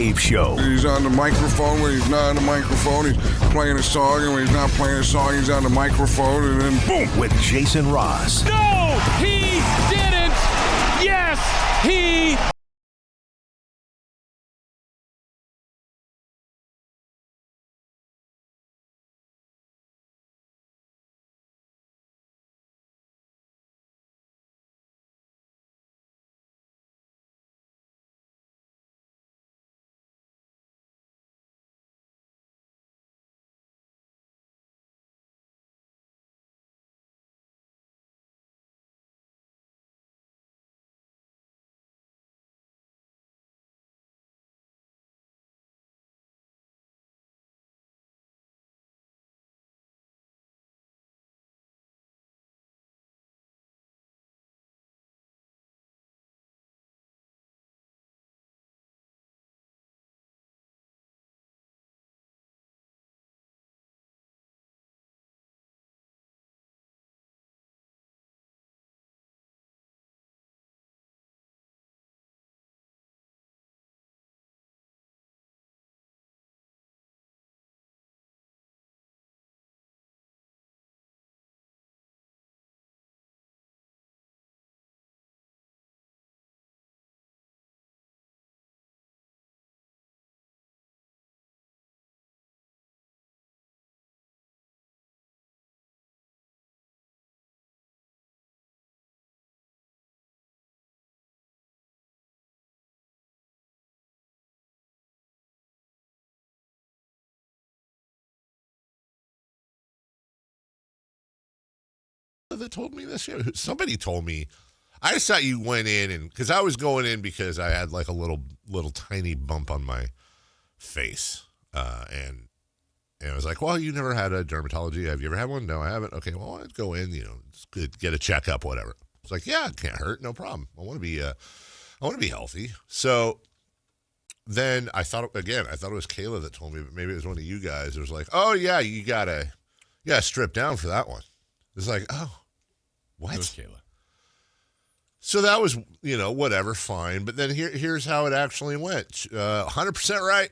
Dave Show. He's on the microphone when he's not on the microphone. He's playing a song, and when he's not playing a song, he's on the microphone, and then boom. With Jason Ross. No, he didn't. Yes, he. That told me this year. Somebody told me. I just thought you went in and because I was going in because I had like a little tiny bump on my face, and I was like, well, you never had a dermatology. Have you ever had one? No, I haven't. Okay, well, I'd go in. It's good, get a checkup, whatever. It's like, yeah, it can't hurt, no problem. I want to be healthy. So then I thought it was Kayla that told me, but maybe it was one of you guys. It was like, oh yeah, you gotta strip down for that one. It's like, oh. What? It was Kayla. So that was, whatever, fine. But then here's how it actually went. 100% right.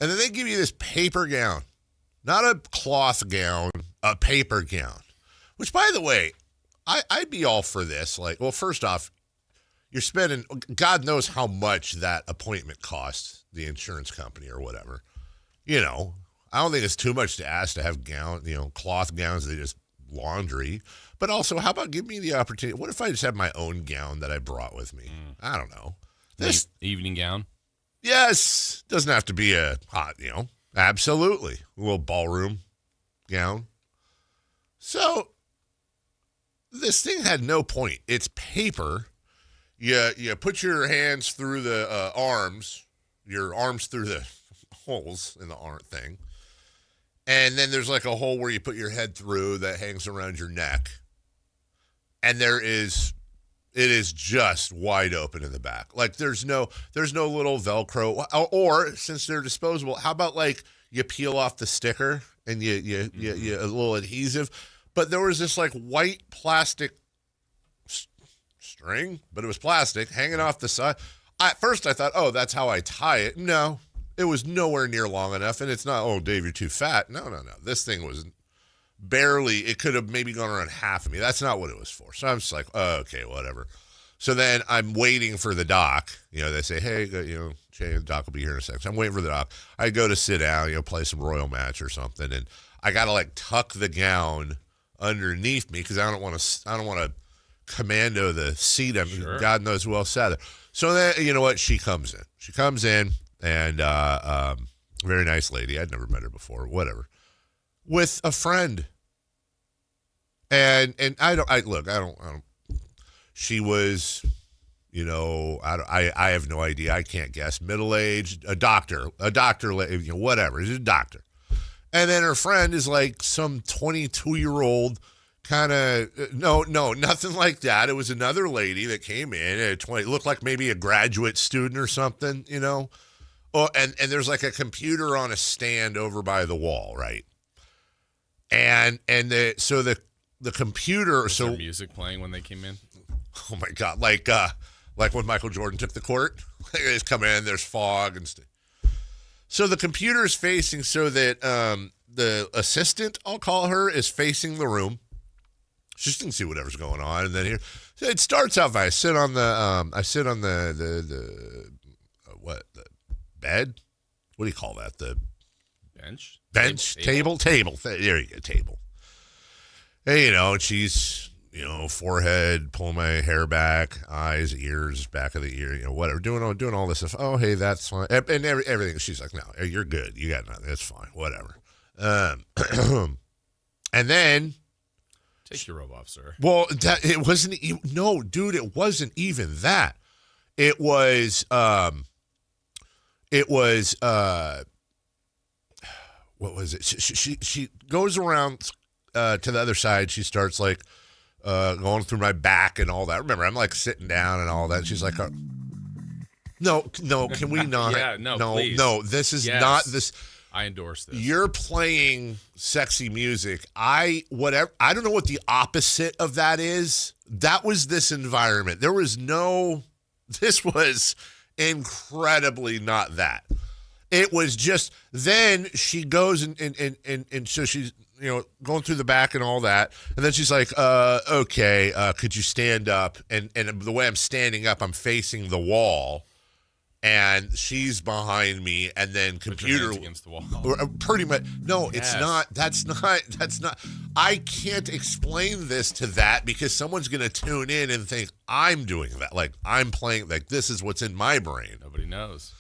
And then they give you this paper gown. Not a cloth gown, a paper gown. Which, by the way, I'd be all for this. Like, well, first off, you're spending, God knows how much that appointment costs the insurance company or whatever. I don't think it's too much to ask to have cloth gowns that just laundry. But also, how about give me the opportunity? What if I just have my own gown that I brought with me? I don't know. This evening gown? Yes. Doesn't have to be a hot, absolutely. A little ballroom gown. So, this thing had no point. It's paper. You put your hands through the your arms through the holes in the arm thing. And then there's like a hole where you put your head through that hangs around your neck. And it is just wide open in the back. Like there's no little Velcro or since they're disposable, how about like you peel off the sticker and you a little adhesive, but there was this like white plastic string, but it was plastic hanging off the side. At first I thought, oh, that's how I tie it. No, it was nowhere near long enough. And it's not, oh, Dave, you're too fat. No. This thing was barely, it could have maybe gone around half of me. That's not what it was for. So I'm just like, oh, okay, whatever. So then I'm waiting for the doc. They say, hey, Jay, the doc will be here in a second. So I'm waiting for the doc. I go to sit down, play some Royal Match or something. And I got to like tuck the gown underneath me because I don't want to commando the seat. Sure. God knows who else sat there. So then, you know what? She comes in and very nice lady. I'd never met her before, whatever, with a friend. And I don't, she was, I have no idea. I can't guess. Middle-aged, a doctor, whatever. She's a doctor. And then her friend is like some 22-year-old kind of, no, nothing like that. It was another lady that came in at 20, looked like maybe a graduate student or something, Oh, and there's like a computer on a stand over by the wall, right? And the computer. Was there music playing when they came in? Oh my God! Like Like when Michael Jordan took the court. They just come in, there's fog and stuff. So the computer is facing so that the assistant, I'll call her, is facing the room. She just can see whatever's going on. And then here, so it starts out by I sit on the bed? What do you call that? The Bench? table. There you go, table. And, and she's, forehead, pulling my hair back, eyes, ears, back of the ear, whatever, doing all this stuff. Oh, hey, that's fine. And everything. She's like, no, you're good. You got nothing. It's fine. Whatever. And then. Take your robe off, sir. Well, it wasn't. No, dude, it wasn't even that. It was. What was it? She goes around to the other side. She starts like going through my back and all that. Remember, I'm like sitting down and all that. And she's like, no, can we not? Yeah, please. No. This is not this. I endorse this. You're playing sexy music. I don't know what the opposite of that is. That was this environment. This was incredibly not that. It was just, then she goes and so she's, going through the back and all that. And then she's like, okay, could you stand up? And the way I'm standing up, I'm facing the wall. And she's behind me, and then computer against the wall. Pretty much. No, yes. It's not. That's not. I can't explain this to that because someone's going to tune in and think I'm doing that. Like I'm playing. Like this is what's in my brain. Nobody knows.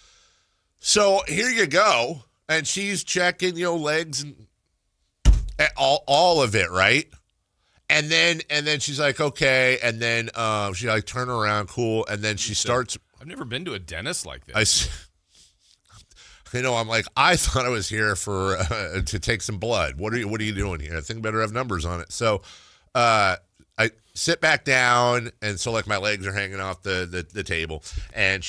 So here you go, and she's checking, legs and all of it, right? And then she's like, okay, and then she like turn around, cool, and then she starts. I've never been to a dentist like this. I'm like, I thought I was here for to take some blood. What are you doing here? I think better have numbers on it. So I sit back down, and so like my legs are hanging off the table, and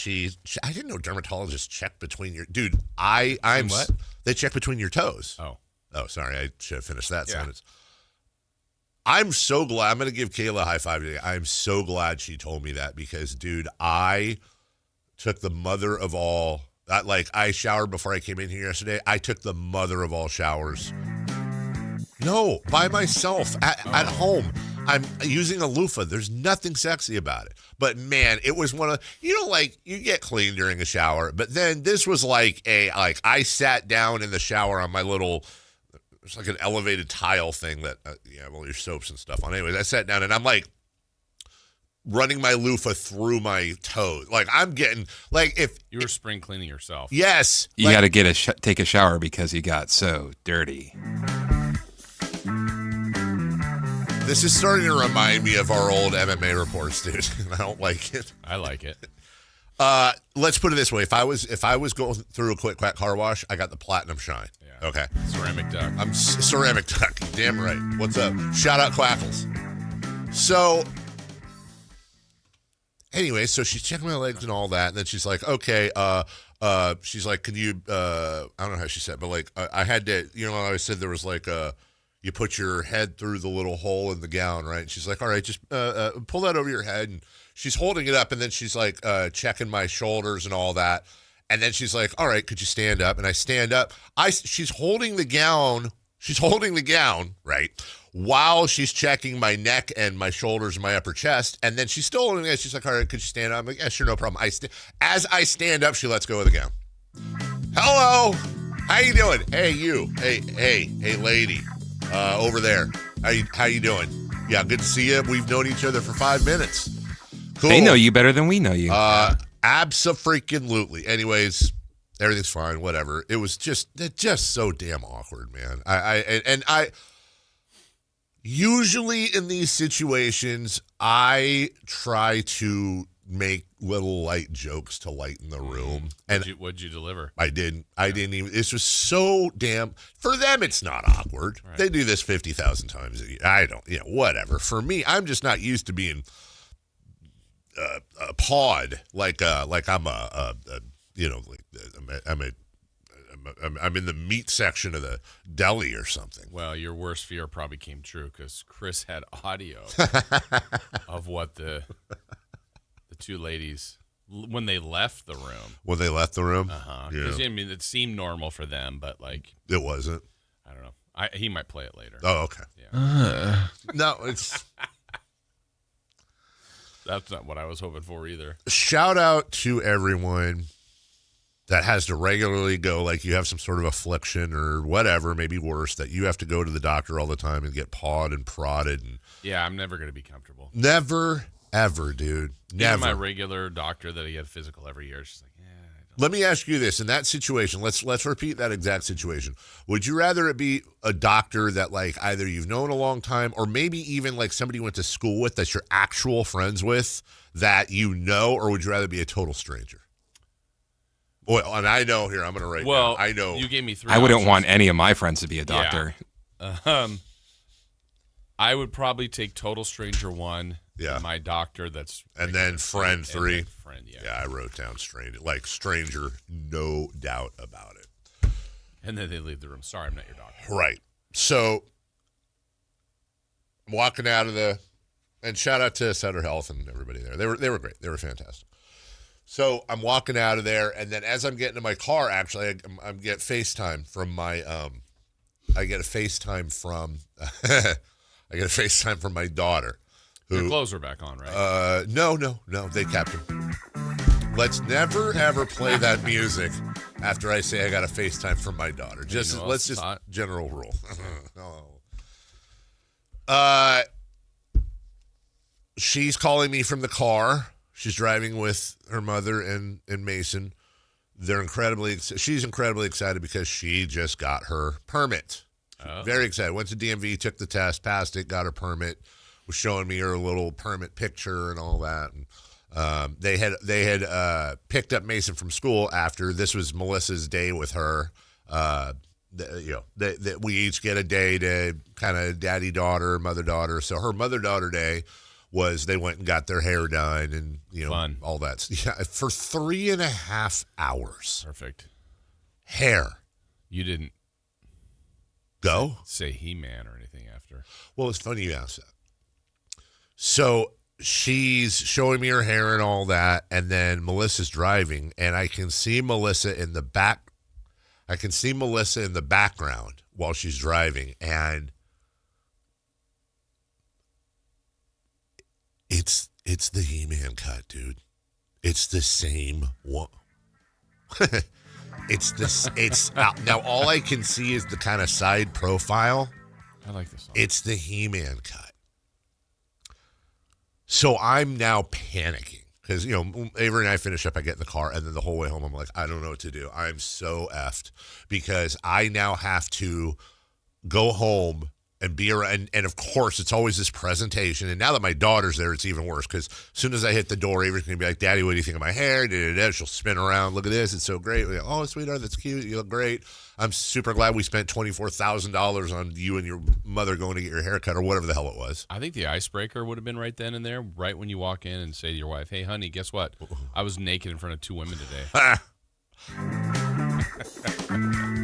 I didn't know dermatologists check between your dude. I'm what? They check between your toes. Oh, sorry, I should have finished that sentence. I'm so glad. I'm going to give Kayla a high five today. I'm so glad she told me that because, dude, I took the mother of all. I showered before I came in here yesterday. I took the mother of all showers. No, by myself at home. I'm using a loofah. There's nothing sexy about it. But, man, it was one of, you get clean during a shower. But then this was I sat down in the shower on my little, it's like an elevated tile thing that you have all your soaps and stuff on. Anyways, I sat down and I'm like running my loofah through my toes. Like I'm getting if you were spring cleaning yourself. Yes, you got to take a shower because you got so dirty. This is starting to remind me of our old MMA reports, dude. I don't like it. I like it. Let's put it this way: if I was going through a quick quack car wash, I got the platinum shine. Yeah. Okay. Ceramic duck. I'm ceramic duck. Damn right. What's up? Shout out Quackles. So, anyway, so she's checking my legs and all that, and then she's like, okay, she's like, can you? I don't know how she said, but I had to. I said there was you put your head through the little hole in the gown, right? And she's like, all right, just pull that over your head. And she's holding it up, and then she's like checking my shoulders and all that. And then she's like, all right, could you stand up? And I stand up. She's holding the gown. She's holding the gown, right, while she's checking my neck and my shoulders and my upper chest. And then she's still holding it. She's like, all right, could you stand up? I'm like, yeah, sure, no problem. As I stand up, she lets go of the gown. Hello. How you doing? Hey, you. Hey, lady. Over there. How you doing? Yeah, good to see you. We've known each other for 5 minutes. Cool. They know you better than we know you. Abso-freaking-lutely. Anyways, everything's fine. Whatever. It was just so damn awkward, man. I usually in these situations, I try to make little light jokes to lighten the room. And what'd you deliver? I didn't even. This was so damn. For them, it's not awkward. Right. They do this 50,000 times a year. I don't. Whatever. For me, I'm just not used to being pawed like I'm I'm in the meat section of the deli or something. Well, your worst fear probably came true because Chris had audio of what the the two ladies when they left the room. When they left the room? Because I mean, it seemed normal for them, but like it wasn't. I don't know. He might play it later. Oh, okay. Yeah. No, it's. That's not what I was hoping for either. Shout out to everyone that has to regularly go, like you have some sort of affliction or whatever, maybe worse, that you have to go to the doctor all the time and get pawed and prodded. And yeah, I'm never going to be comfortable. Never, ever, dude. Never. Even my regular doctor that he had physical every year, she's like, yeah. Let me ask you this. In that situation, let's repeat that exact situation. Would you rather it be a doctor that like either you've known a long time or maybe even like somebody you went to school with that you're actual friends with that you know, or would you rather be a total stranger? Well, and I know here, I'm going to write down. I know. You gave me 3 I wouldn't options. want any of my friends to be a doctor. Yeah. I would probably take total stranger 1. Yeah. My doctor that's. And then friend 3. Friend, yeah. Yeah, I wrote down stranger. Like stranger, no doubt about it. And then they leave the room. Sorry, I'm not your doctor. Right. So, I'm walking out of and shout out to Sutter Health and everybody there. They were great. They were fantastic. So, I'm walking out of there, and then as I'm getting to my car, actually, I get FaceTime from my, I get a FaceTime from my daughter. Your clothes are back on, right? No, they kept him. Let's never ever play that music after I say I got a FaceTime from my daughter. Let's just general rule. She's calling me from the car. She's driving with her mother and Mason. She's incredibly excited because she just got her permit. Oh. Very excited. Went to DMV, took the test, passed it, got her permit. Was showing me her little permit picture and all that. And they had picked up Mason from school after this was Melissa's day with her. We each get a day to kind of daddy daughter, mother daughter. So her mother daughter day was they went and got their hair done and fun. All that. Yeah, for 3.5 hours. Perfect. Hair. You didn't go say He-Man or anything after. Well, it's funny you ask that. So she's showing me her hair and all that, and then Melissa's driving, and I can see Melissa in the back. I can see Melissa in the background while she's driving, and it's the He-Man cut, dude. It's the same one. It's now all I can see is the kind of side profile. I like this song. It's the He-Man cut. So I'm now panicking because, Avery and I finish up, I get in the car, and then the whole way home, I'm like, I don't know what to do. I'm so effed because I now have to go home and be around. And of course, it's always this presentation. And now that my daughter's there, it's even worse because as soon as I hit the door, Avery's going to be like, Daddy, what do you think of my hair? She'll spin around. Look at this. It's so great. Like, oh, sweetheart, that's cute. You look great. I'm super glad we spent $24,000 on you and your mother going to get your hair cut or whatever the hell it was. I think the icebreaker would have been right then and there, right when you walk in and say to your wife, hey, honey, guess what? I was naked in front of 2 women today.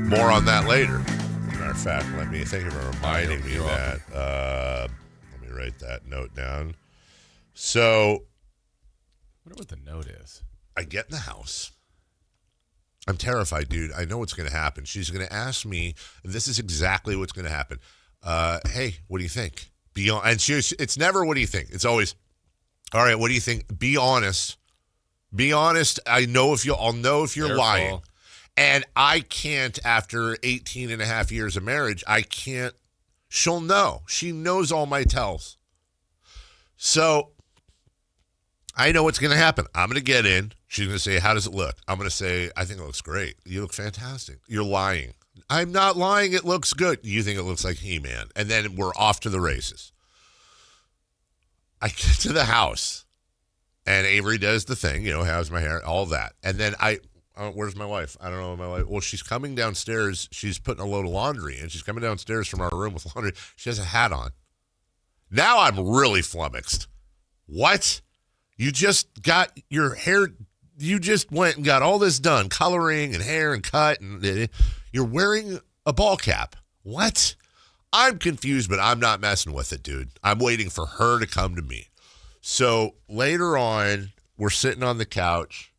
More on that later. As a matter of fact, thank you for reminding me of that. Let me write that note down. So, I wonder what the note is. I get in the house. I'm terrified, dude. I know what's going to happen. She's going to ask me, this is exactly what's going to happen. Hey, what do you think? It's never, what do you think? It's always, all right, what do you think? Be honest. Be honest. I'll know if you're lying. And I can't, after 18 and a half years of marriage, she'll know. She knows all my tells. So I know what's going to happen. I'm going to get in. She's going to say, how does it look? I'm going to say, I think it looks great. You look fantastic. You're lying. I'm not lying. It looks good. You think it looks like He-Man. And then we're off to the races. I get to the house, and Avery does the thing, how's my hair, all that. And then where's my wife? I don't know my wife. Well, she's coming downstairs. She's putting a load of laundry in. She's coming downstairs from our room with laundry. She has a hat on. Now I'm really flummoxed. What? You just got your hair, you just went and got all this done, coloring and hair and cut, and you're wearing a ball cap. What? I'm confused, but I'm not messing with it, dude. I'm waiting for her to come to me. So later on, we're sitting on the couch,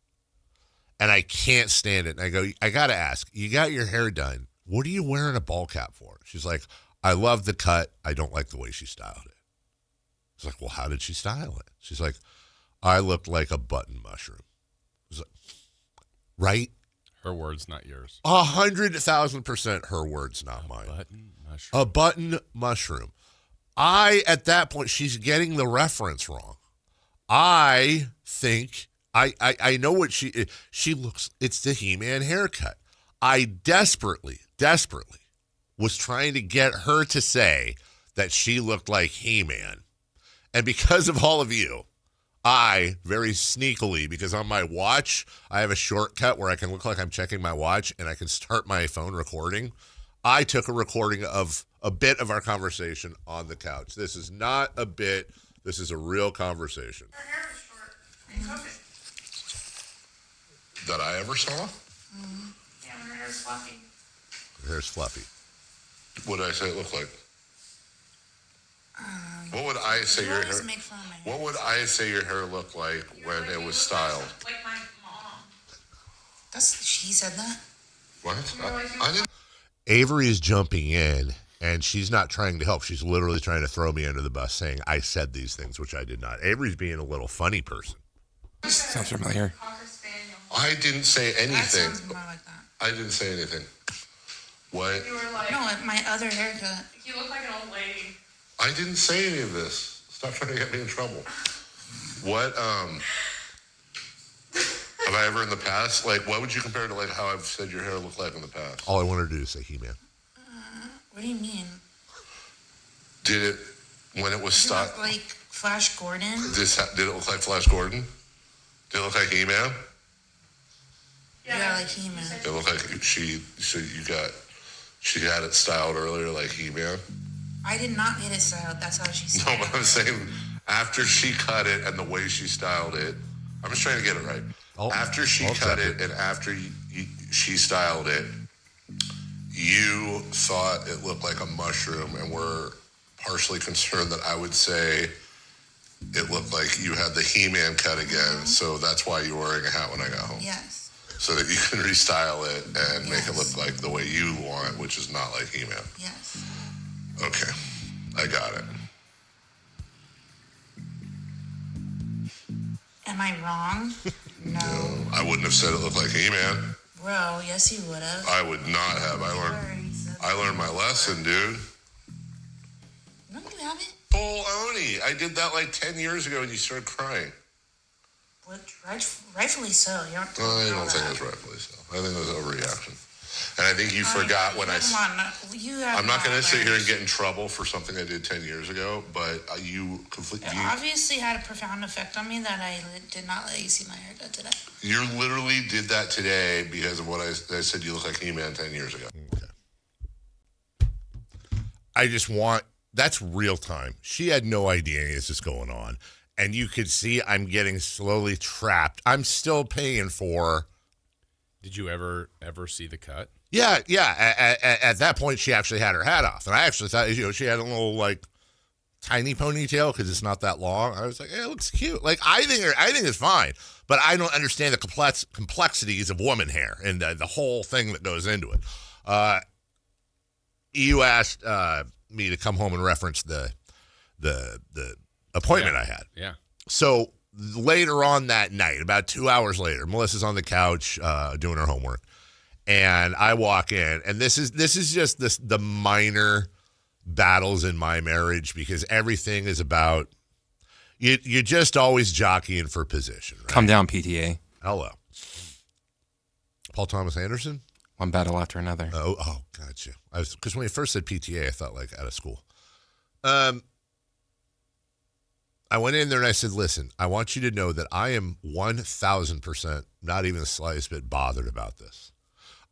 and I can't stand it. And I go, I got to ask, you got your hair done. What are you wearing a ball cap for? She's like, I love the cut. I don't like the way she styled it. I was like, well, how did she style it? She's like, I looked like a button mushroom. I was like, right? Her words, not yours. 100,000% her words, not mine. Button mushroom. A button mushroom. At that point, she's getting the reference wrong. I think, I know what she looks, it's the He-Man haircut. I desperately was trying to get her to say that she looked like He-Man. And because of all of you, I very sneakily, because on my watch, I have a shortcut where I can look like I'm checking my watch and I can start my phone recording. I took a recording of a bit of our conversation on the couch. This is not a bit. This is a real conversation. Her hair is short. You took it. That I ever saw? Yeah, her hair is fluffy. Her hair's fluffy. What did I say it looked like? What would I say your hair? What would I say your hair looked like when it was styled? Like my mom. She said that? What? I didn't. Avery is jumping in, and she's not trying to help. She's literally trying to throw me under the bus, saying I said these things, which I did not. Avery's being a little funny person. Sounds familiar. Cocker spaniel. I didn't say That anything. sounds more like that. I didn't say anything. What? You were like, No, my other haircut. you look like an old lady. I didn't say any of this. Stop trying to get me in trouble. What? Have I ever in the past, like, what would you compare to, like, how I've said your hair looked like in the past? All I wanted to do is say He-Man. What do you mean? Did it, when it was You styled, look like Flash Gordon? did it look like Flash Gordon? Did it look like He-Man? Yeah, like He-Man. It looked like she had it styled earlier like He-Man? I did not get it styled. That's how she No, styled but I'm saying after she cut it and the way she styled it, I'm just trying to get it right. After she cut it and after she styled it, you thought it looked like a mushroom and were partially concerned that I would say it looked like you had the He-Man cut again, so that's why you were wearing a hat when I got home. Yes. So that you can restyle it and make it look like the way you want, which is not like He-Man. Yes. Okay, I got it. Am I wrong? No. I wouldn't have said it looked like He-Man. Bro, yes you would have. I would not have. I learned my lesson, dude. No, you haven't. Bull Oni. I did that like 10 years ago and you started crying. But rightfully so. You don't I don't think it was rightfully so. I think it was overreaction. And I think you forgot when I... Come on, you have I'm not going to sit here and learned. get in trouble for something I did 10 years ago, but you completely... It obviously had a profound effect on me that I did not let you see my haircut today. You literally did that today because of what I said you look like He-Man 10 years ago. Okay. I just want... That's real time. She had no idea any of this is going on. And you could see I'm getting slowly trapped. I'm still paying for... Did you ever see the cut? Yeah. At that point, she actually had her hat off. And I actually thought, she had a little, like, tiny ponytail because it's not that long. I was like, it looks cute. Like, I think it's fine. But I don't understand the complexities of woman hair and the whole thing that goes into it. You asked me to come home and reference the appointment I had. Yeah. So later on that night, about 2 hours later, Melissa's on the couch doing her homework, and I walk in, and this is just the minor battles in my marriage because everything is about you're just always jockeying for position. Right? Calm down, PTA. Hello, Paul Thomas Anderson. One battle after another. Oh, gotcha. Because when he first said PTA, I thought like out of school. I went in there and I said, listen, I want you to know that I am 1,000%, not even the slightest bit bothered about this.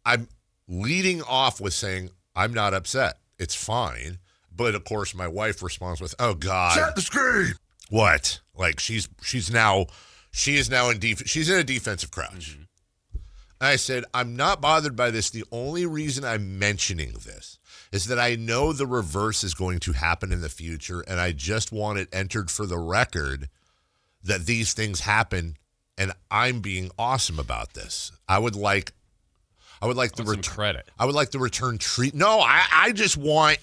I'm leading off with saying, I'm not upset. It's fine. But of course, my wife responds with, oh God. Set the screen. What? Like she is now she's in a defensive crouch. Mm-hmm. I said, I'm not bothered by this. The only reason I'm mentioning this is that I know the reverse is going to happen in the future, and I just want it entered for the record that these things happen and I'm being awesome about this. I would like the credit. I would like the return treat. No, I just want,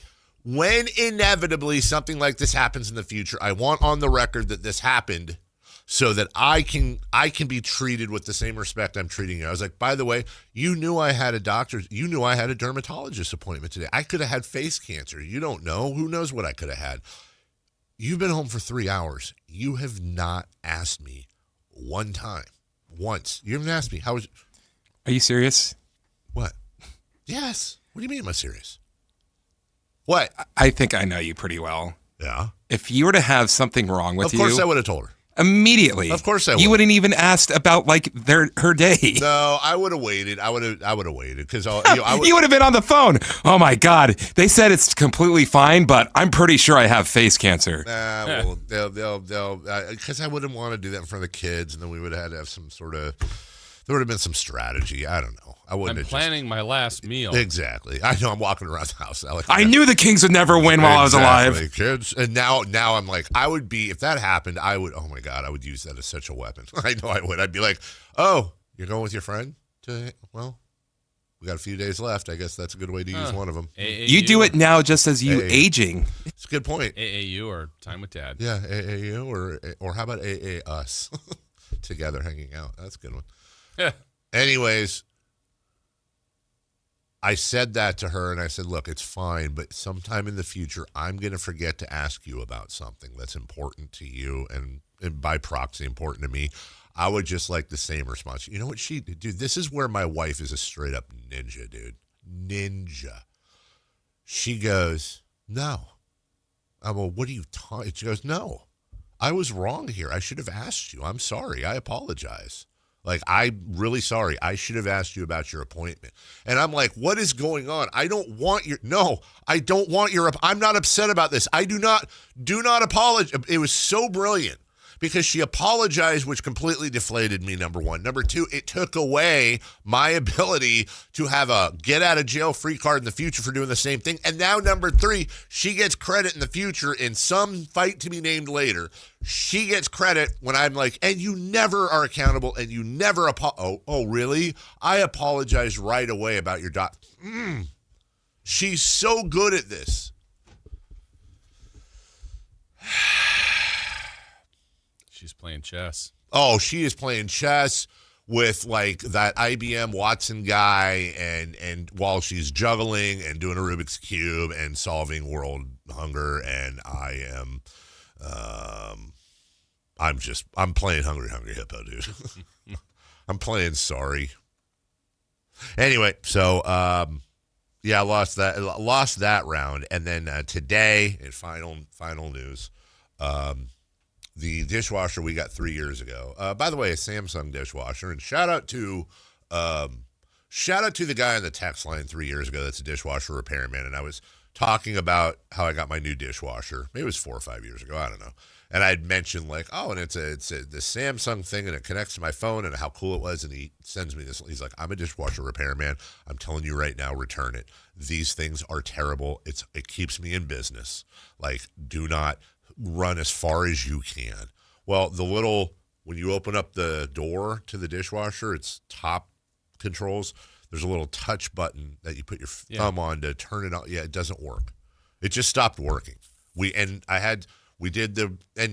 when inevitably something like this happens in the future, I want on the record that this happened, so that I can be treated with the same respect I'm treating you. I was like, by the way, you knew I had a dermatologist appointment today. I could have had face cancer. You don't know. Who knows what I could have had? You've been home for 3 hours. You have not asked me one time. Once. You haven't asked me. How was it? Are you serious? What? Yes. What do you mean, am I serious? What? I think I know you pretty well. Yeah. If you were to have something wrong with you, of course I would have told her. Immediately. Of course I would. You wouldn't even asked about like her day. No, I would have waited. I would have waited because you would have been on the phone. Oh my God! They said it's completely fine, but I'm pretty sure I have face cancer. Well, they'll because I wouldn't want to do that in front of the kids, and then we would have had to have some sort of. There would have been some strategy. I don't know. I wouldn't. I'm planning my last meal. Exactly. I know. I'm walking around the house. I knew the Kings would never win while I was alive. Kids. And now I'm like, I would be, if that happened, I would. Oh my God, I would use that as such a weapon. I know I would. I'd be like, oh, you're going with your friend? Well, we got a few days left. I guess that's a good way to use one of them. AAU. You do it now, just as you aging. It's a good point. AAU or time with dad. Yeah, AAU or how about AA us together hanging out? That's a good one. Yeah. Anyways, I said that to her, and I said, look, it's fine, but sometime in the future, I'm going to forget to ask you about something that's important to you and by proxy important to me. I would just like the same response. You know what she did? Dude, this is where my wife is a straight up ninja, dude. Ninja. She goes, no. I'm well, what are you talking? She goes, no. I was wrong here. I should have asked you. I'm sorry. I apologize. Like, I'm really sorry. I should have asked you about your appointment. And I'm like, what is going on? I don't want your, no, I don't want your, I'm not upset about this. I do not apologize. It was so brilliant because she apologized, which completely deflated me, number one. Number two, it took away my ability to have a get out of jail free card in the future for doing the same thing. And now number three, she gets credit in the future in some fight to be named later. She gets credit when I'm like, and you never are accountable and you never, oh, really? I apologize right away about your She's so good at this. She's playing chess. Oh, she is playing chess with like that IBM Watson guy and while she's juggling and doing a Rubik's Cube and solving world hunger, and I am I'm playing Hungry Hippo, dude. I'm playing sorry. Anyway, so yeah, I lost that round, and then today in final news, the dishwasher we got 3 years ago. By the way, a Samsung dishwasher, and shout out to the guy on the text line 3 years ago. That's a dishwasher repairman, and I was talking about how I got my new dishwasher. Maybe it was 4 or 5 years ago. I don't know. And I'd mentioned like, oh, and it's the Samsung thing, and it connects to my phone, and how cool it was. And he sends me this. He's like, I'm a dishwasher repairman. I'm telling you right now, return it. These things are terrible. It keeps me in business. Like, do not run as far as you can. Well, when you open up the door to the dishwasher, it's top controls. There's a little touch button that you put your thumb on to turn it on. Yeah, it doesn't work. It just stopped working. And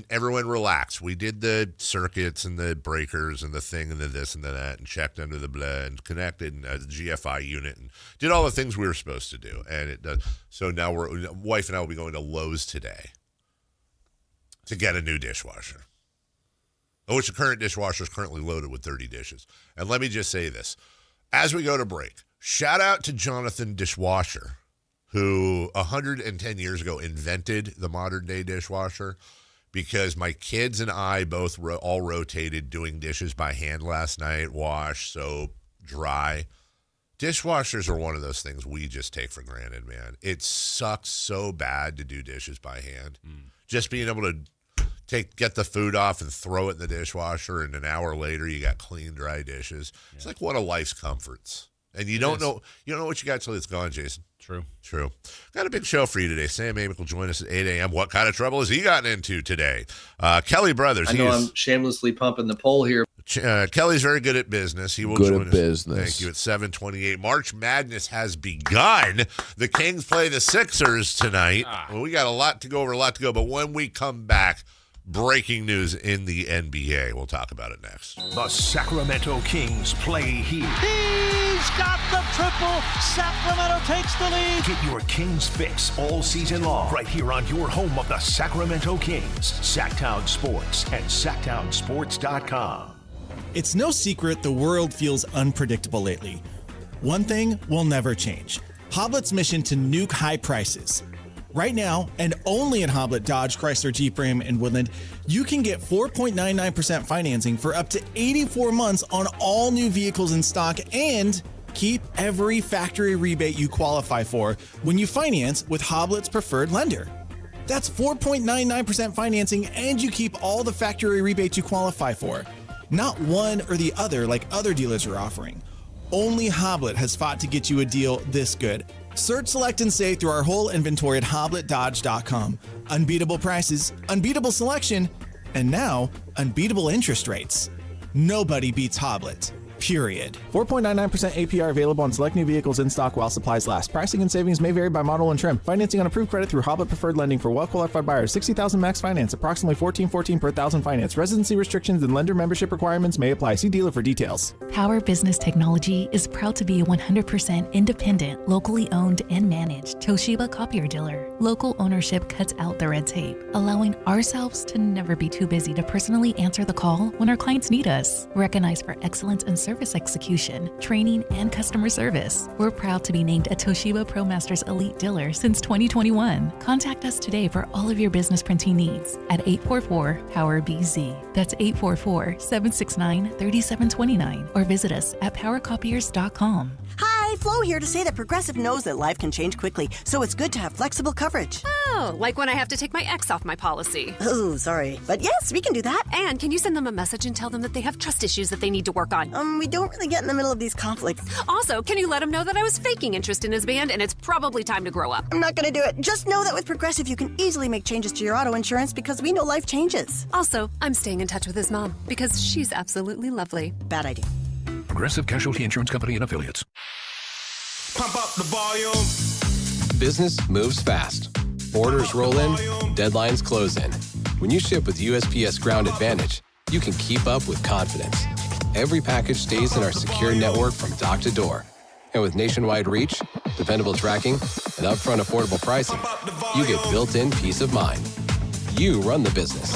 everyone relaxed. We did the circuits and the breakers and the thing and the this and the that, and checked under the blend and connected and the GFI unit and did all the things we were supposed to do. And it does. So now wife and I will be going to Lowe's today to get a new dishwasher, which the current dishwasher is currently loaded with 30 dishes. And let me just say this. As we go to break, shout out to Jonathan Dishwasher, who 110 years ago invented the modern-day dishwasher, because my kids and I both all rotated doing dishes by hand last night, wash, soap, dry. Dishwashers are one of those things we just take for granted, man. It sucks so bad to do dishes by hand. Just being able to get the food off and throw it in the dishwasher, and an hour later you got clean, dry dishes. Yeah. It's like one of life's comforts. And you don't know what you got till it's gone, Jason. True. Got a big show for you today. Sam Amick will join us at 8 a.m. What kind of trouble has he gotten into today? Kelly Brothers. I know I'm shamelessly pumping the poll here. Kelly's very good at business. He will Good join at us. business. Thank you. At 7:28. March Madness has begun. The Kings play the Sixers tonight. Well, we got a lot to go over, But when we come back, breaking news in the NBA. We'll talk about it next. The Sacramento Kings play here. He's got the triple. Sacramento takes the lead. Get your Kings fix all season long right here on your home of the Sacramento Kings, Sactown Sports and SactownSports.com. It's no secret the world feels unpredictable lately. One thing will never change. Hoblet's mission to nuke high prices. Right now, and only at Hoblet Dodge, Chrysler, Jeep, Ram, and Woodland, you can get 4.99% financing for up to 84 months on all new vehicles in stock and keep every factory rebate you qualify for when you finance with Hoblet's preferred lender. That's 4.99% financing and you keep all the factory rebates you qualify for. Not one or the other like other dealers are offering. Only Hoblet has fought to get you a deal this good. Search, select, and save through our whole inventory at HobletDodge.com. Unbeatable prices, unbeatable selection, and now unbeatable interest rates. Nobody beats Hoblet. Period. 4.99% APR available on select new vehicles in stock while supplies last. Pricing and savings may vary by model and trim. Financing on approved credit through Hoblet Preferred Lending for well-qualified buyers. $60,000 max finance. Approximately $14.14 per thousand finance. Residency restrictions and lender membership requirements may apply. See dealer for details. Power Business Technology is proud to be a 100% independent, locally owned and managed Toshiba copier dealer. Local ownership cuts out the red tape, allowing ourselves to never be too busy to personally answer the call when our clients need us. Recognized for excellence in service execution, training, and customer service. We're proud to be named a Toshiba ProMasters Elite Dealer since 2021. Contact us today for all of your business printing needs at 844-POWER-BZ. That's 844-769-3729. Or visit us at powercopiers.com. Hi, Flo here to say that Progressive knows that life can change quickly, so it's good to have flexible coverage. Oh, like when I have to take my ex off my policy. Oh, sorry. But yes, we can do that. And can you send them a message and tell them that they have trust issues that they need to work on? We don't really get in the middle of these conflicts. Also, can you let them know that I was faking interest in his band and it's probably time to grow up? I'm not going to do it. Just know that with Progressive, you can easily make changes to your auto insurance because we know life changes. Also, I'm staying in touch with his mom because she's absolutely lovely. Bad idea. Progressive Casualty Insurance Company and Affiliates. Pump up the volume. Business moves fast. Orders roll in, deadlines close in. When you ship with USPS Ground Advantage, you can keep up with confidence. Every package stays in our secure network from dock to door. And with nationwide reach, dependable tracking, and upfront affordable pricing, you get built-in peace of mind. You run the business.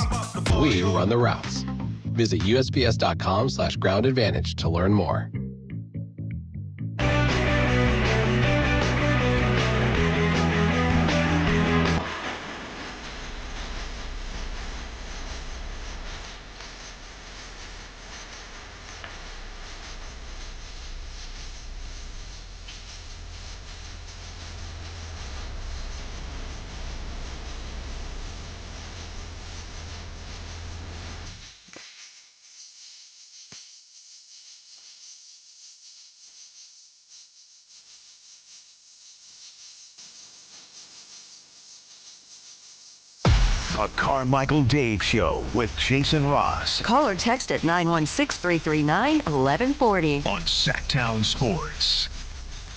We run the routes. Visit USPS.com/Ground Advantage to learn more. The Carmichael Dave Show with Jason Ross. Call or text at 916-339-1140. On Sactown Sports.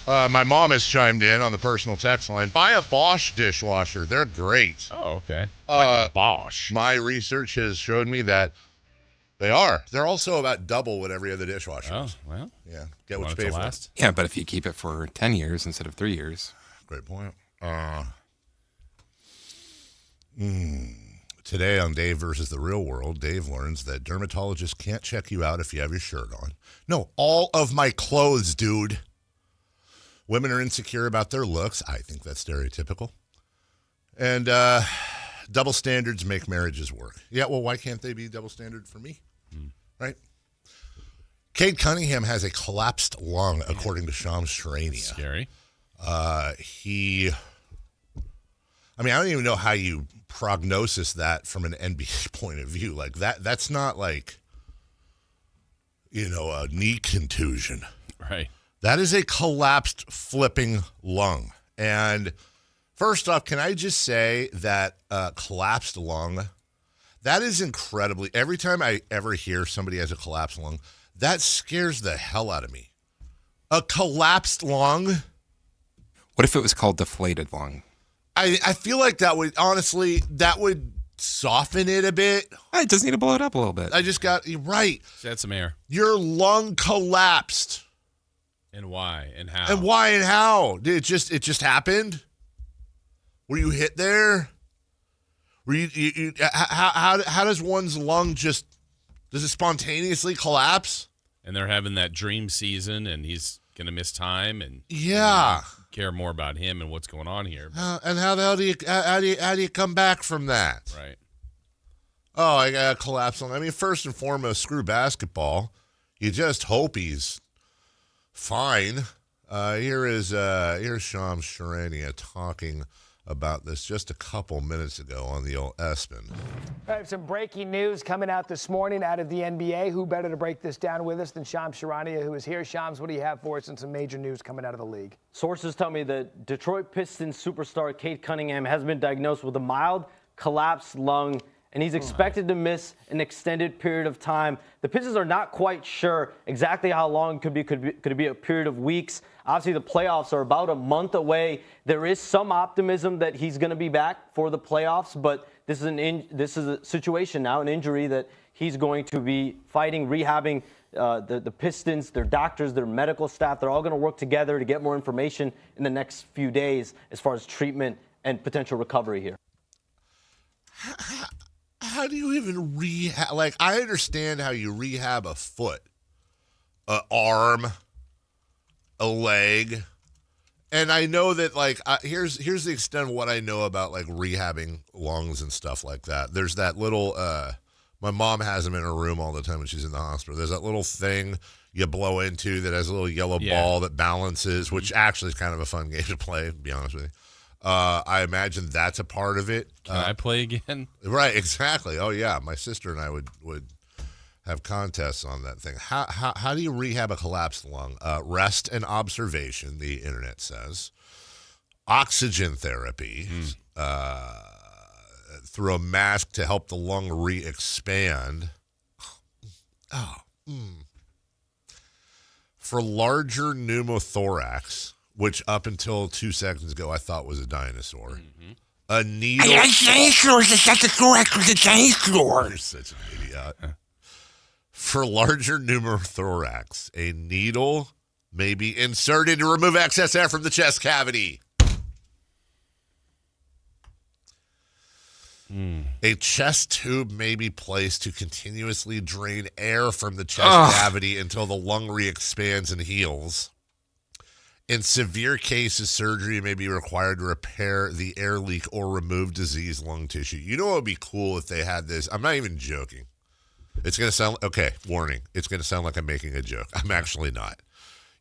My mom has chimed in on the personal text line. Buy a Bosch dishwasher. They're great. Oh, okay. Bosch. My research has showed me that they are. They're also about double what every other dishwasher is. Oh, well. Yeah. Get what you pay for. Yeah, but if you keep it for 10 years instead of 3 years. Great point. Today on Dave versus the Real World, Dave learns that dermatologists can't check you out if you have your shirt on. No, all of my clothes, dude. Women are insecure about their looks. I think that's stereotypical. And double standards make marriages work. Yeah, well, why can't they be double standard for me? Right? Cade Cunningham has a collapsed lung, according to Shams Charania. Scary. I don't even know how you prognosis that from an NBA point of view. Like that's not like, a knee contusion. Right. That is a collapsed flipping lung. And first off, can I just say that collapsed lung, That is incredibly. Every time I ever hear somebody has a collapsed lung, that scares the hell out of me. A collapsed lung? What if it was called deflated lung? I feel like that would soften it a bit. It just need to blow it up a little bit. You're right. Add some air. Your lung collapsed. And why and how? And why and how? It just happened? Were you hit there? Were you how does one's lung does it spontaneously collapse? And they're having that dream season, and he's going to miss time, and care more about him and what's going on here. And how the hell do you come back from that? Right. Oh, I got a collapse on. I mean, first and foremost, screw basketball. You just hope he's fine. Here's Shams Charania talking about this just a couple minutes ago on the old ESPN. I have some breaking news coming out this morning out of the NBA. Who better to break this down with us than Shams Charania, who is here. Shams, what do you have for us and some major news coming out of the league? Sources tell me that Detroit Pistons superstar Cade Cunningham has been diagnosed with a mild collapsed lung, and he's expected to miss an extended period of time. The Pistons are not quite sure exactly how long it could be. Could it be a period of weeks? Obviously, the playoffs are about a month away. There is some optimism that he's going to be back for the playoffs, but this is a situation now, an injury that he's going to be fighting, rehabbing. The Pistons, their doctors, their medical staff, they're all going to work together to get more information in the next few days as far as treatment and potential recovery here. How do you even rehab? Like, I understand how you rehab a foot, an arm, a leg. And I know that, like, here's the extent of what I know about, like, rehabbing lungs and stuff like that. There's that little, my mom has them in her room all the time when she's in the hospital. There's that little thing you blow into that has a little yellow ball that balances, which actually is kind of a fun game to play, to be honest with you. I imagine that's a part of it. Can I play again? Right, exactly. Oh, yeah. My sister and I would have contests on that thing. How do you rehab a collapsed lung? Rest and observation, the internet says. Oxygen therapy through a mask to help the lung re-expand. For larger pneumothorax, which up until 2 seconds ago I thought was a dinosaur. A needle. I like dinosaurs. I thought the thorax was a dinosaur. You're such an idiot. For larger pneumothorax, a needle may be inserted to remove excess air from the chest cavity. A chest tube may be placed to continuously drain air from the chest cavity until the lung re-expands and heals. In severe cases, surgery may be required to repair the air leak or remove diseased lung tissue. You know what would be cool if they had this? I'm not even joking. It's going to sound, okay, warning. It's going to sound like I'm making a joke. I'm actually not.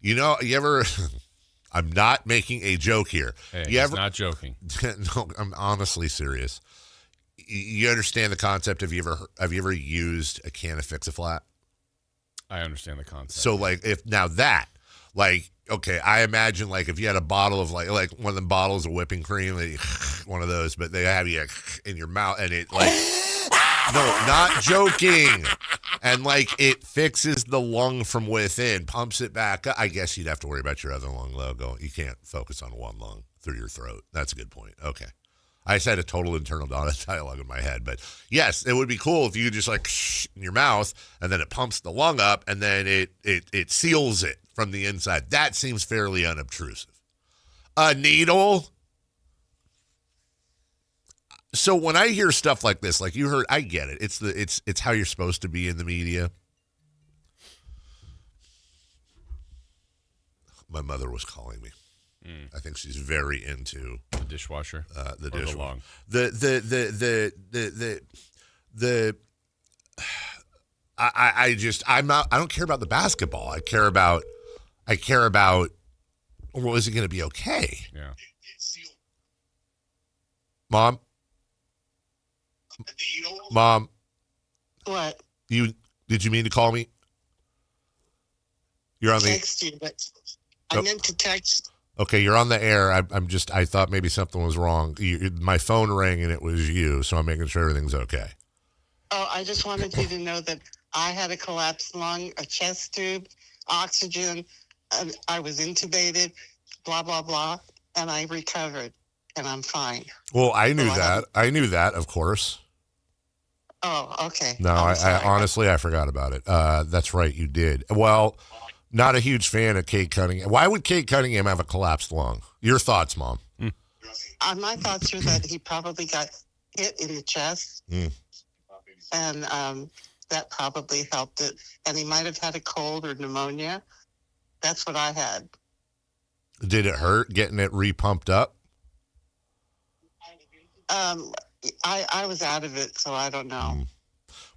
You know, you ever, I'm not making a joke here. Hey, he's not joking. No, I'm honestly serious. You understand the concept? Have you ever used a can of Fix-A-Flat? I understand the concept. So, like, okay, I imagine, like, if you had a bottle of, like one of them bottles of whipping cream, one of those, but they have you in your mouth, and it, like, no, not joking. And, like, it fixes the lung from within, pumps it back up. I guess you'd have to worry about your other lung logo. You can't focus on one lung through your throat. That's a good point. Okay. I just had a total internal dialogue in my head. But, yes, it would be cool if you could just, like, in your mouth, and then it pumps the lung up, and then it seals it from the inside. That seems fairly unobtrusive. A needle? So when I hear stuff like this, like you heard, I get it. It's how you're supposed to be in the media. My mother was calling me. I think she's very into the dishwasher. The dishwasher. I don't care about the basketball. I care about well, is it going to be okay? Yeah. Mom. What? Did you mean to call me? You're on the text you, but I meant to text. Okay, you're on the air. I thought maybe something was wrong. My phone rang and it was you, so I'm making sure everything's okay. Oh, I just wanted you to know that I had a collapsed lung, a chest tube, oxygen, and I was intubated, blah, blah, blah, and I recovered, and I'm fine. Well, I knew that. I knew that, of course. Oh, okay. No, I honestly, I forgot about it. That's right, you did. Well, not a huge fan of Kate Cunningham. Why would Kate Cunningham have a collapsed lung? Your thoughts, Mom? My thoughts are that he probably got hit in the chest, and that probably helped it. And he might have had a cold or pneumonia. That's what I had. Did it hurt getting it re-pumped up? I was out of it, so I don't know.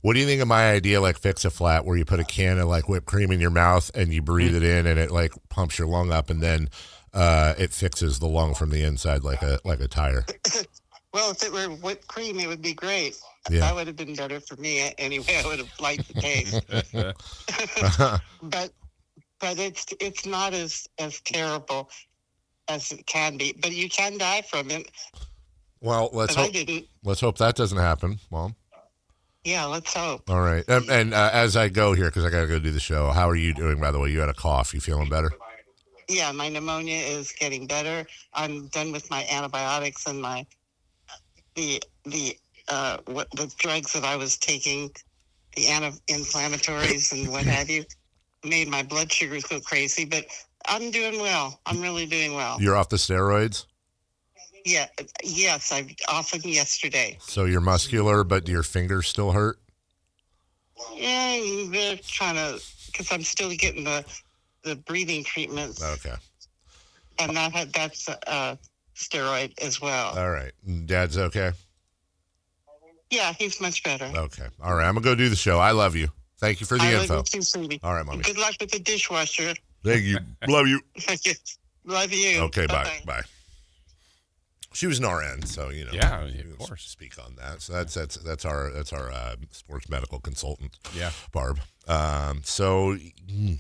What do you think of my idea, like Fix a Flat, where you put a can of like whipped cream in your mouth and you breathe it in and it like pumps your lung up and then it fixes the lung from the inside like a tire? Well, if it were whipped cream, it would be great. Yeah. That would have been better for me anyway. I would have liked the taste. but it's not as terrible as it can be. But you can die from it. Well, let's hope that doesn't happen, Mom. Yeah, let's hope. All right. And as I go here, because I got to go do the show, how are you doing, by the way? You had a cough. You feeling better? Yeah, my pneumonia is getting better. I'm done with my antibiotics and the drugs that I was taking, the anti-inflammatories and what have you, made my blood sugars go crazy. But I'm doing well. I'm really doing well. You're off the steroids? Yeah. Yes, I'm off them yesterday. So you're muscular, but do your fingers still hurt? Yeah, they're kind of, because I'm still getting the breathing treatments. Okay. And that's steroid as well. All right. Dad's okay? Yeah, he's much better. Okay. All right. I'm going to go do the show. I love you. Thank you for the info. Love you too, sweetie. All right, Mommy. Good luck with the dishwasher. Thank you. Love you. Love you. Okay, bye. She was an RN, so you know. Yeah, of course. Speak on that. So that's our sports medical consultant. Yeah, Barb. So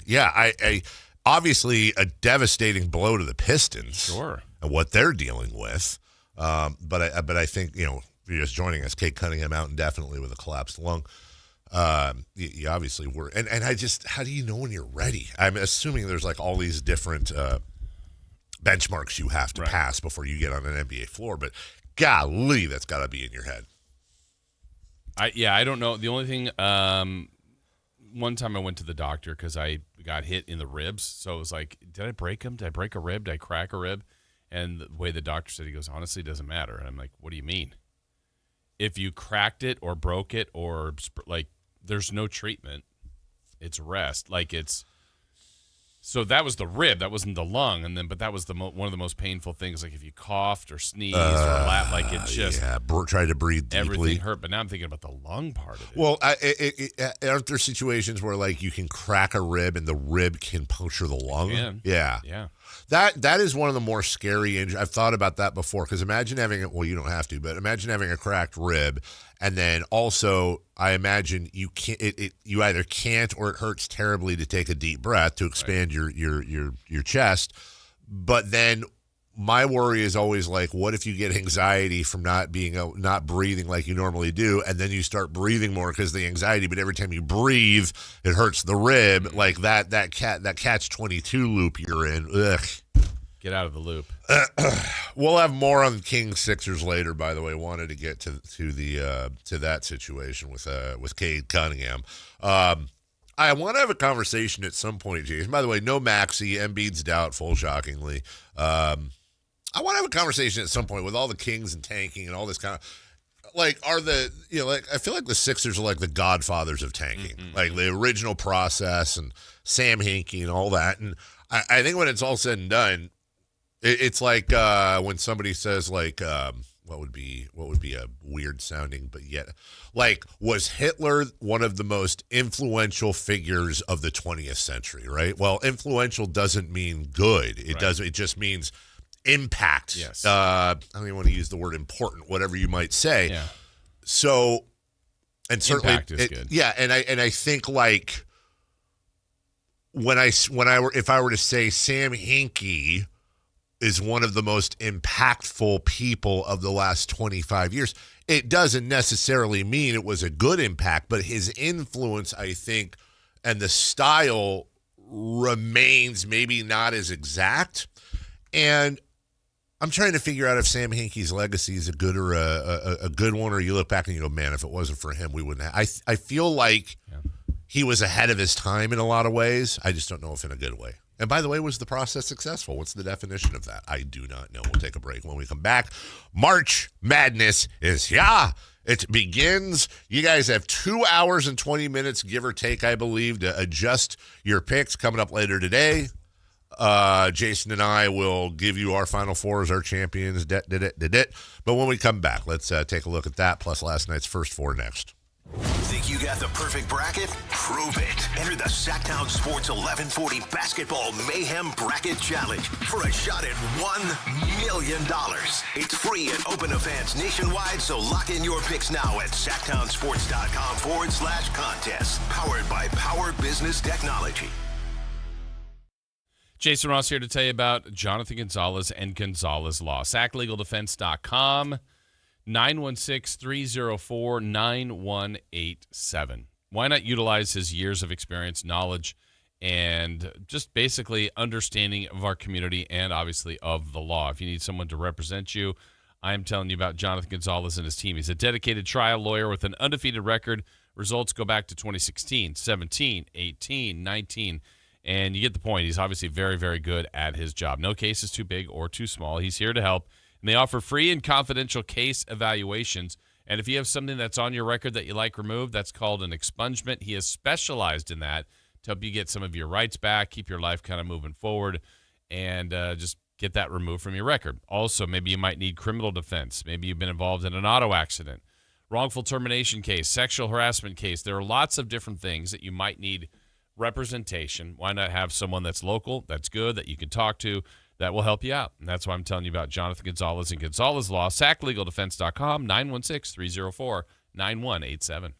yeah, I obviously a devastating blow to the Pistons. Sure. And what they're dealing with. But I think, you know, if you're just joining us, Kate Cunningham out indefinitely with a collapsed lung. You obviously were, and I just, how do you know when you're ready? I'm assuming there's like all these different benchmarks you have to pass before you get on an NBA floor, but golly, that's got to be in your head. I don't know. The only thing, one time I went to the doctor because I got hit in the ribs, so it was like, did I break them? Did I break a rib? Did I crack a rib? And the way the doctor said, he goes, honestly, it doesn't matter. And I'm like, what do you mean? If you cracked it or broke it or like, there's no treatment. It's rest. Like it's. So that was the rib. That wasn't the lung. And then, but that was one of the most painful things. Like if you coughed or sneezed or laughed, like it just try to breathe deeply. Everything hurt. But now I'm thinking about the lung part of it. Well, aren't there situations where like you can crack a rib and the rib can puncture the lung? Yeah. That is one of the more scary injuries. I've thought about that before because imagine having it. Well, you don't have to, but imagine having a cracked rib, and then also I imagine you can't. You either can't or it hurts terribly to take a deep breath to expand your chest. But then my worry is always like, what if you get anxiety from not breathing like you normally do, and then you start breathing more because of the anxiety, but every time you breathe, it hurts the rib, like that catch-22 loop you're in. Ugh. Get out of the loop. We'll have more on Kings Sixers later. By the way, wanted to get to that situation with Cade Cunningham. I want to have a conversation at some point, Jason. By the way, no Maxey, Embiid's doubtful, shockingly. I want to have a conversation at some point with all the Kings and tanking and all this kind of, like, I feel like the Sixers are like the godfathers of tanking, like the original process and Sam Hinkie and all that. And I think when it's all said and done, it's like when somebody says like, what would be a weird sounding, but yet, like, was Hitler one of the most influential figures of the 20th century, right? Well, influential doesn't mean good. It just means impact. Yes. I don't even want to use the word important, whatever you might say. Yeah. So, and certainly, impact is good. Yeah, and I think like if I were to say Sam Hinkie is one of the most impactful people of the last 25 years. It doesn't necessarily mean it was a good impact, but his influence, I think, and the style remains maybe not as exact. And I'm trying to figure out if Sam Hinkie's legacy is a good or a good one, or you look back and you go, man, if it wasn't for him, we wouldn't have. I feel like he was ahead of his time in a lot of ways. I just don't know if in a good way. And by the way, was the process successful? What's the definition of that? I do not know. We'll take a break. When we come back, March Madness is here. It begins. You guys have 2 hours and 20 minutes, give or take, I believe, to adjust your picks. Coming up later today, Jason and I will give you our Final Four as our champions. But when we come back, let's take a look at that, plus last night's first four next. Think you got the perfect bracket? Prove it. Enter the Sactown Sports 1140 Basketball Mayhem Bracket Challenge for a shot at $1 million. It's free and open to fans nationwide, so lock in your picks now at SactownSports.com/contest. Powered by Power Business Technology. Jason Ross here to tell you about Jonathan Gonzalez and Gonzalez Law. SacLegalDefense.com. 916-304-9187. Why not utilize his years of experience, knowledge, and just basically understanding of our community and obviously of the law? If you need someone to represent you, I'm telling you about Jonathan Gonzalez and his team. He's a dedicated trial lawyer with an undefeated record. Results go back to 2016, 17, 18, 19, and you get the point. He's obviously very, very good at his job. No case is too big or too small. He's here to help. And they offer free and confidential case evaluations. And if you have something that's on your record that you like removed, that's called an expungement. He is specialized in that to help you get some of your rights back, keep your life kind of moving forward, and just get that removed from your record. Also, maybe you might need criminal defense. Maybe you've been involved in an auto accident, wrongful termination case, sexual harassment case. There are lots of different things that you might need representation. Why not have someone that's local, that's good, that you can talk to, that will help you out? And that's why I'm telling you about Jonathan Gonzalez and Gonzalez Law. SacLegalDefense.com, 916-304-9187.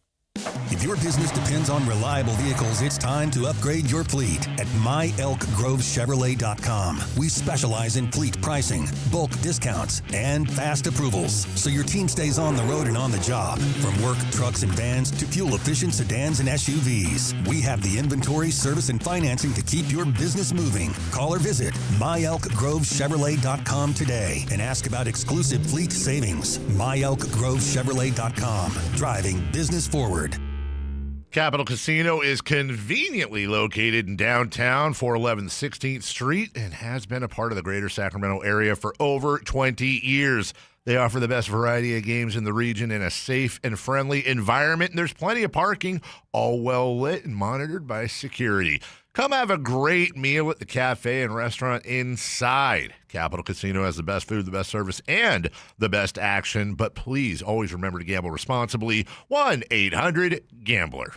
If your business depends on reliable vehicles, it's time to upgrade your fleet at myelkgrovechevrolet.com. We specialize in fleet pricing, bulk discounts, and fast approvals, so your team stays on the road and on the job. From work trucks and vans to fuel-efficient sedans and SUVs, we have the inventory, service, and financing to keep your business moving. Call or visit myelkgrovechevrolet.com today and ask about exclusive fleet savings. myelkgrovechevrolet.com, driving business forward. Capital Casino is conveniently located in downtown, 411 16th Street, and has been a part of the greater Sacramento area for over 20 years. They offer the best variety of games in the region in a safe and friendly environment, and there's plenty of parking, all well lit and monitored by security. Come have a great meal at the cafe and restaurant inside. Capital Casino has the best food, the best service, and the best action. But please always remember to gamble responsibly. 1-800-GAMBLER.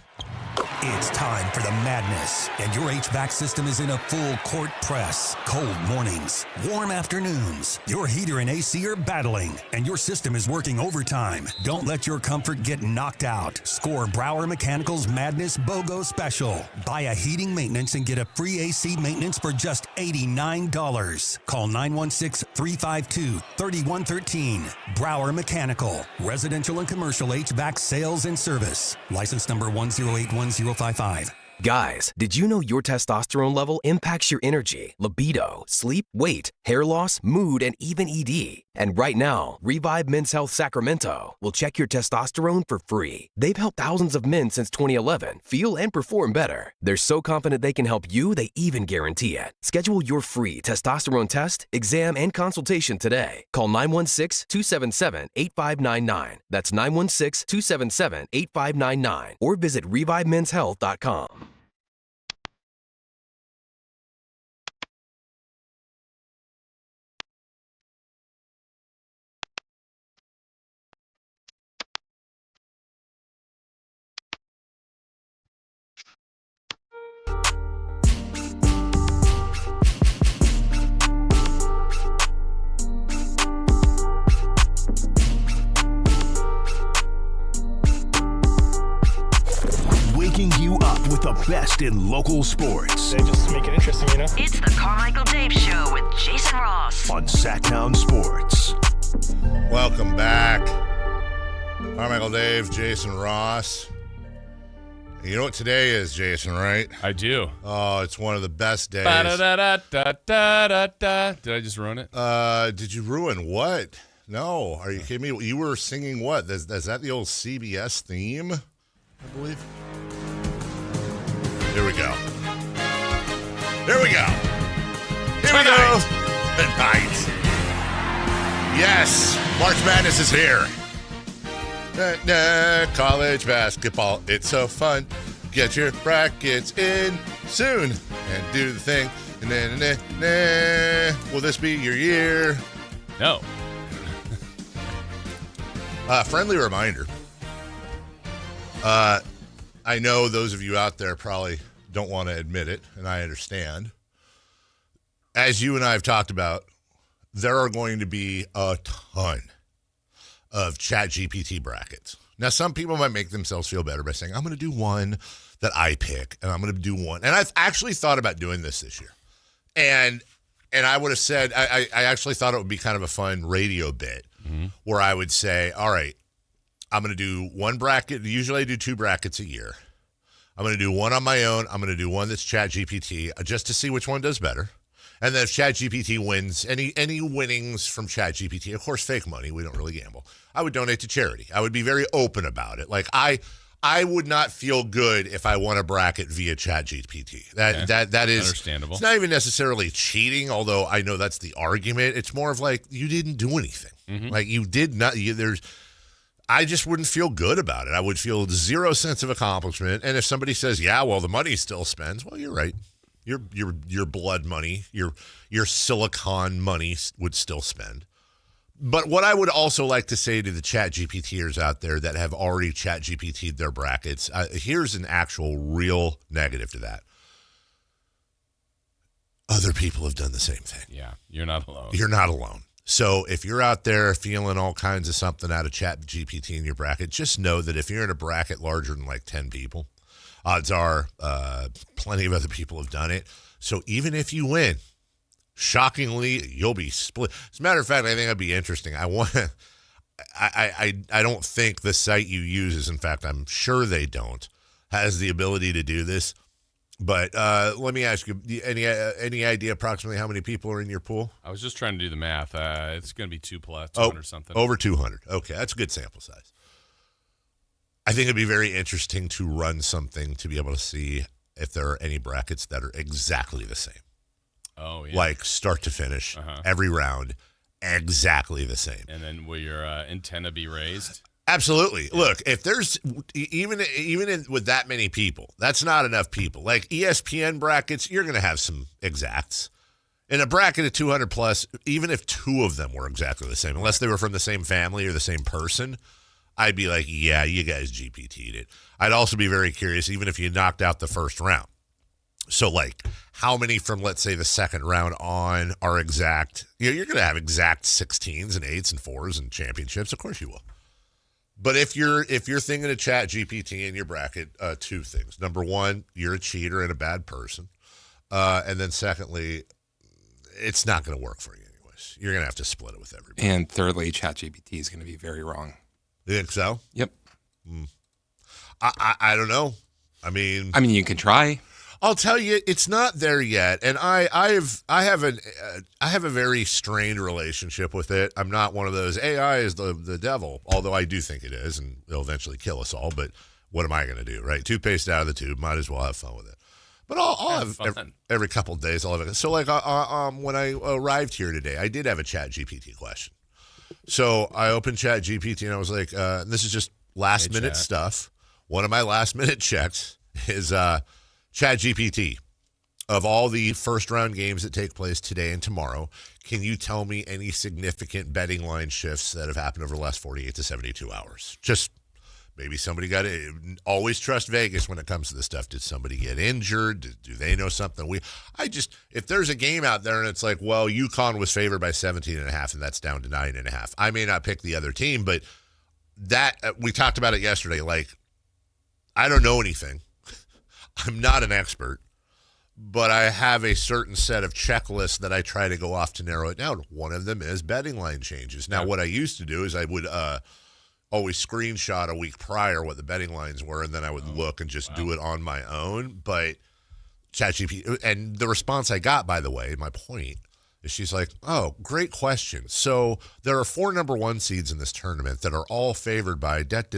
It's time for the madness, and your HVAC system is in a full court press. Cold mornings, warm afternoons. Your heater and AC are battling, and your system is working overtime. Don't let your comfort get knocked out. Score Brower Mechanical's Madness BOGO Special. Buy a heating maintenance and get a free AC maintenance for just $89. Call 916-352-3113. Brower Mechanical. Residential and commercial HVAC sales and service. License number 1081055. Guys, did you know your testosterone level impacts your energy, libido, sleep, weight, hair loss, mood, and even ED? And right now, Revive Men's Health Sacramento will check your testosterone for free. They've helped thousands of men since 2011 feel and perform better. They're so confident they can help you, they even guarantee it. Schedule your free testosterone test, exam, and consultation today. Call 916-277-8599. That's 916-277-8599. Or visit ReviveMen'sHealth.com. Waking you up with the best in local sports. They just make it interesting, you know? It's the Carmichael Dave Show with Jason Ross on Sactown Sports. Welcome back. Carmichael Dave, Jason Ross. You know what today is, Jason, right? I do. Oh, it's one of the best days. Ba-da-da-da-da-da-da. Did I just ruin it? Did you ruin what? No. Are you kidding me? You were singing what? Is that the old CBS theme, I believe? Here we go. Here we go. Here we go. Tonight. Yes. March Madness is here. College basketball, it's so fun. Get your brackets in soon and do the thing. Will this be your year? No. Friendly reminder. I know those of you out there probably don't want to admit it, and I understand. As you and I have talked about, there are going to be a ton of ChatGPT brackets. Now, some people might make themselves feel better by saying, I'm going to do one that I pick, and I'm going to do one. And I've actually thought about doing this year. And I would have said, I actually thought it would be kind of a fun radio bit where I would say, all right, I'm going to do one bracket. Usually I do 2 brackets a year. I'm going to do one on my own. I'm going to do one that's ChatGPT just to see which one does better. And then if ChatGPT wins, any winnings from ChatGPT, of course, fake money, we don't really gamble, I would donate to charity. I would be very open about it. Like I would not feel good if I won a bracket via ChatGPT. That is understandable. It's not even necessarily cheating, although I know that's the argument. It's more of like you didn't do anything. Like you did not. I just wouldn't feel good about it. I would feel zero sense of accomplishment. And if somebody says, "Yeah, well, the money still spends," well, you're right. Your blood money, your silicon money would still spend. But what I would also like to say to the ChatGPTers out there that have already ChatGPT'd their brackets, here's an actual real negative to that. Other people have done the same thing. Yeah, you're not alone. You're not alone. So if you're out there feeling all kinds of something out of ChatGPT in your bracket, just know that if you're in a bracket larger than like 10 people, odds are plenty of other people have done it. So even if you win, shockingly, you'll be split. As a matter of fact, I think that'd be interesting. I don't think the site you use is, in fact, I'm sure they don't, has the ability to do this. But let me ask you, any idea approximately how many people are in your pool? I was just trying to do the math. It's going to be 200 something. Over 200. Okay, that's a good sample size. I think it'd be very interesting to run something to be able to see if there are any brackets that are exactly the same. Oh, yeah. Like start to finish, every round, exactly the same. And then will your antenna be raised? Absolutely. Yeah. Look, if there's even with that many people, that's not enough people. Like ESPN brackets, you're going to have some exacts. In a bracket of 200 plus, even if 2 of them were exactly the same, unless they were from the same family or the same person, I'd be like, yeah, you guys GPT'd it. I'd also be very curious, even if you knocked out the first round. So, like, how many from, let's say, the second round on are exact? You're going to have exact 16s and 8s and 4s and championships. Of course you will. But if you're thinking of ChatGPT in your bracket, 2 things. Number 1, you're a cheater and a bad person. And then secondly, it's not going to work for you anyways. You're going to have to split it with everybody. And thirdly, ChatGPT is going to be very wrong. You think so? Yep. I don't know. I mean, you can try. I'll tell you, it's not there yet, and I have a very strained relationship with it. I'm not one of those AI is the devil, although I do think it is, and it'll eventually kill us all. But what am I going to do, right? Toothpaste out of the tube, might as well have fun with it. But I'll have every couple of days. I'll have it. So like when I arrived here today, I did have a ChatGPT question. So I opened ChatGPT and I was like, this is just last minute stuff. One of my last minute checks is ChatGPT, of all the first round games that take place today and tomorrow, can you tell me any significant betting line shifts that have happened over the last 48 to 72 hours? Just maybe somebody got it. Always trust Vegas when it comes to this stuff. Did somebody get injured? Do they know something? If there's a game out there and it's like, well, UConn was favored by 17.5 and that's down to 9.5. I may not pick the other team, but that we talked about it yesterday. Like, I don't know anything. I'm not an expert, but I have a certain set of checklists that I try to go off to narrow it down. One of them is betting line changes. Now, what I used to do is I would always screenshot a week prior what the betting lines were, and then I would look and just do it on my own. But ChatGPT, and the response I got, by the way, my point is she's like, oh, great question. So there are 4 number 1 seeds in this tournament that are all favored by debt,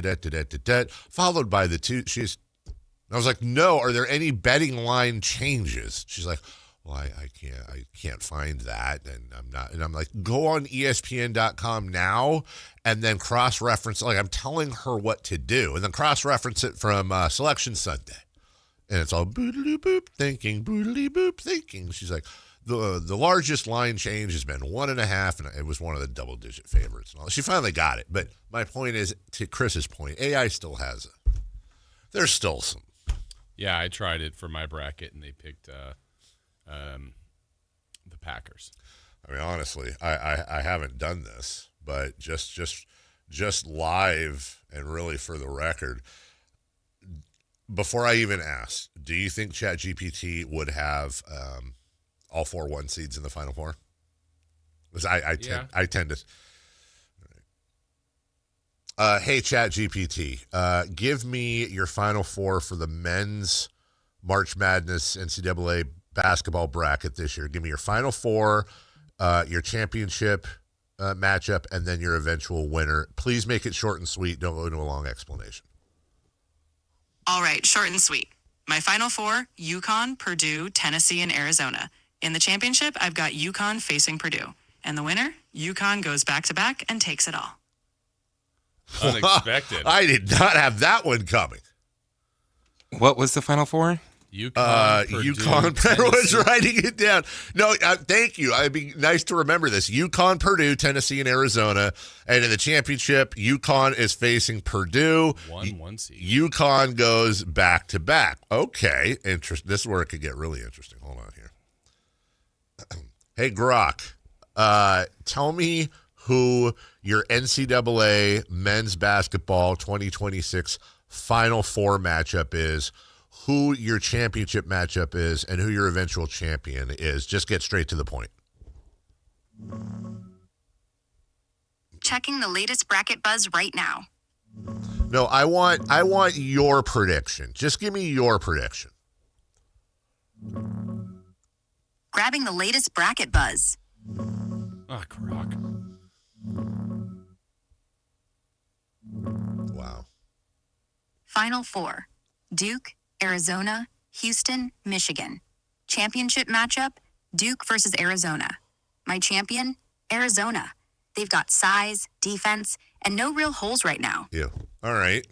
followed by the 2. I was like, no, are there any betting line changes? She's like, well, I can't find that, and I'm not. And I'm like, go on ESPN.com now, and then cross-reference. Like, I'm telling her what to do, and then cross-reference it from Selection Sunday, and it's all boodly-boop thinking, boodly-boop thinking. She's like, the largest line change has been 1.5, and it was one of the double-digit favorites. And all. She finally got it, but my point is, to Chris's point, AI still has it. There's still some. Yeah, I tried it for my bracket, and they picked the Packers. I mean, honestly, I haven't done this, but just live and really for the record, before I even asked, do you think ChatGPT would have all 4 1 seeds in the Final Four? Because I tend to. Hey, ChatGPT, give me your Final Four for the men's March Madness NCAA basketball bracket this year. Give me your Final Four, your championship matchup, and then your eventual winner. Please make it short and sweet. Don't go into a long explanation. All right, short and sweet. My Final Four, UConn, Purdue, Tennessee, and Arizona. In the championship, I've got UConn facing Purdue. And the winner, UConn goes back-to-back and takes it all. Unexpected. I did not have that one coming. What was the Final Four? UConn. Purdue was writing it down. No, thank you. It'd be nice to remember this. UConn, Purdue, Tennessee, and Arizona. And in the championship, UConn is facing Purdue. 1 seed. UConn goes back-to-back. Okay. This is where it could get really interesting. Hold on here. Hey, Grok, tell me who your NCAA men's basketball 2026 Final Four matchup is, who your championship matchup is, and who your eventual champion is. Just get straight to the point. Checking the latest bracket buzz right now. No, I want your prediction. Just give me your prediction. Grabbing the latest bracket buzz. Oh, crock. Wow. Final Four. Duke, Arizona, Houston, Michigan. Championship matchup, Duke versus Arizona. My champion, Arizona. They've got size, defense, and no real holes right now. Yeah. All right.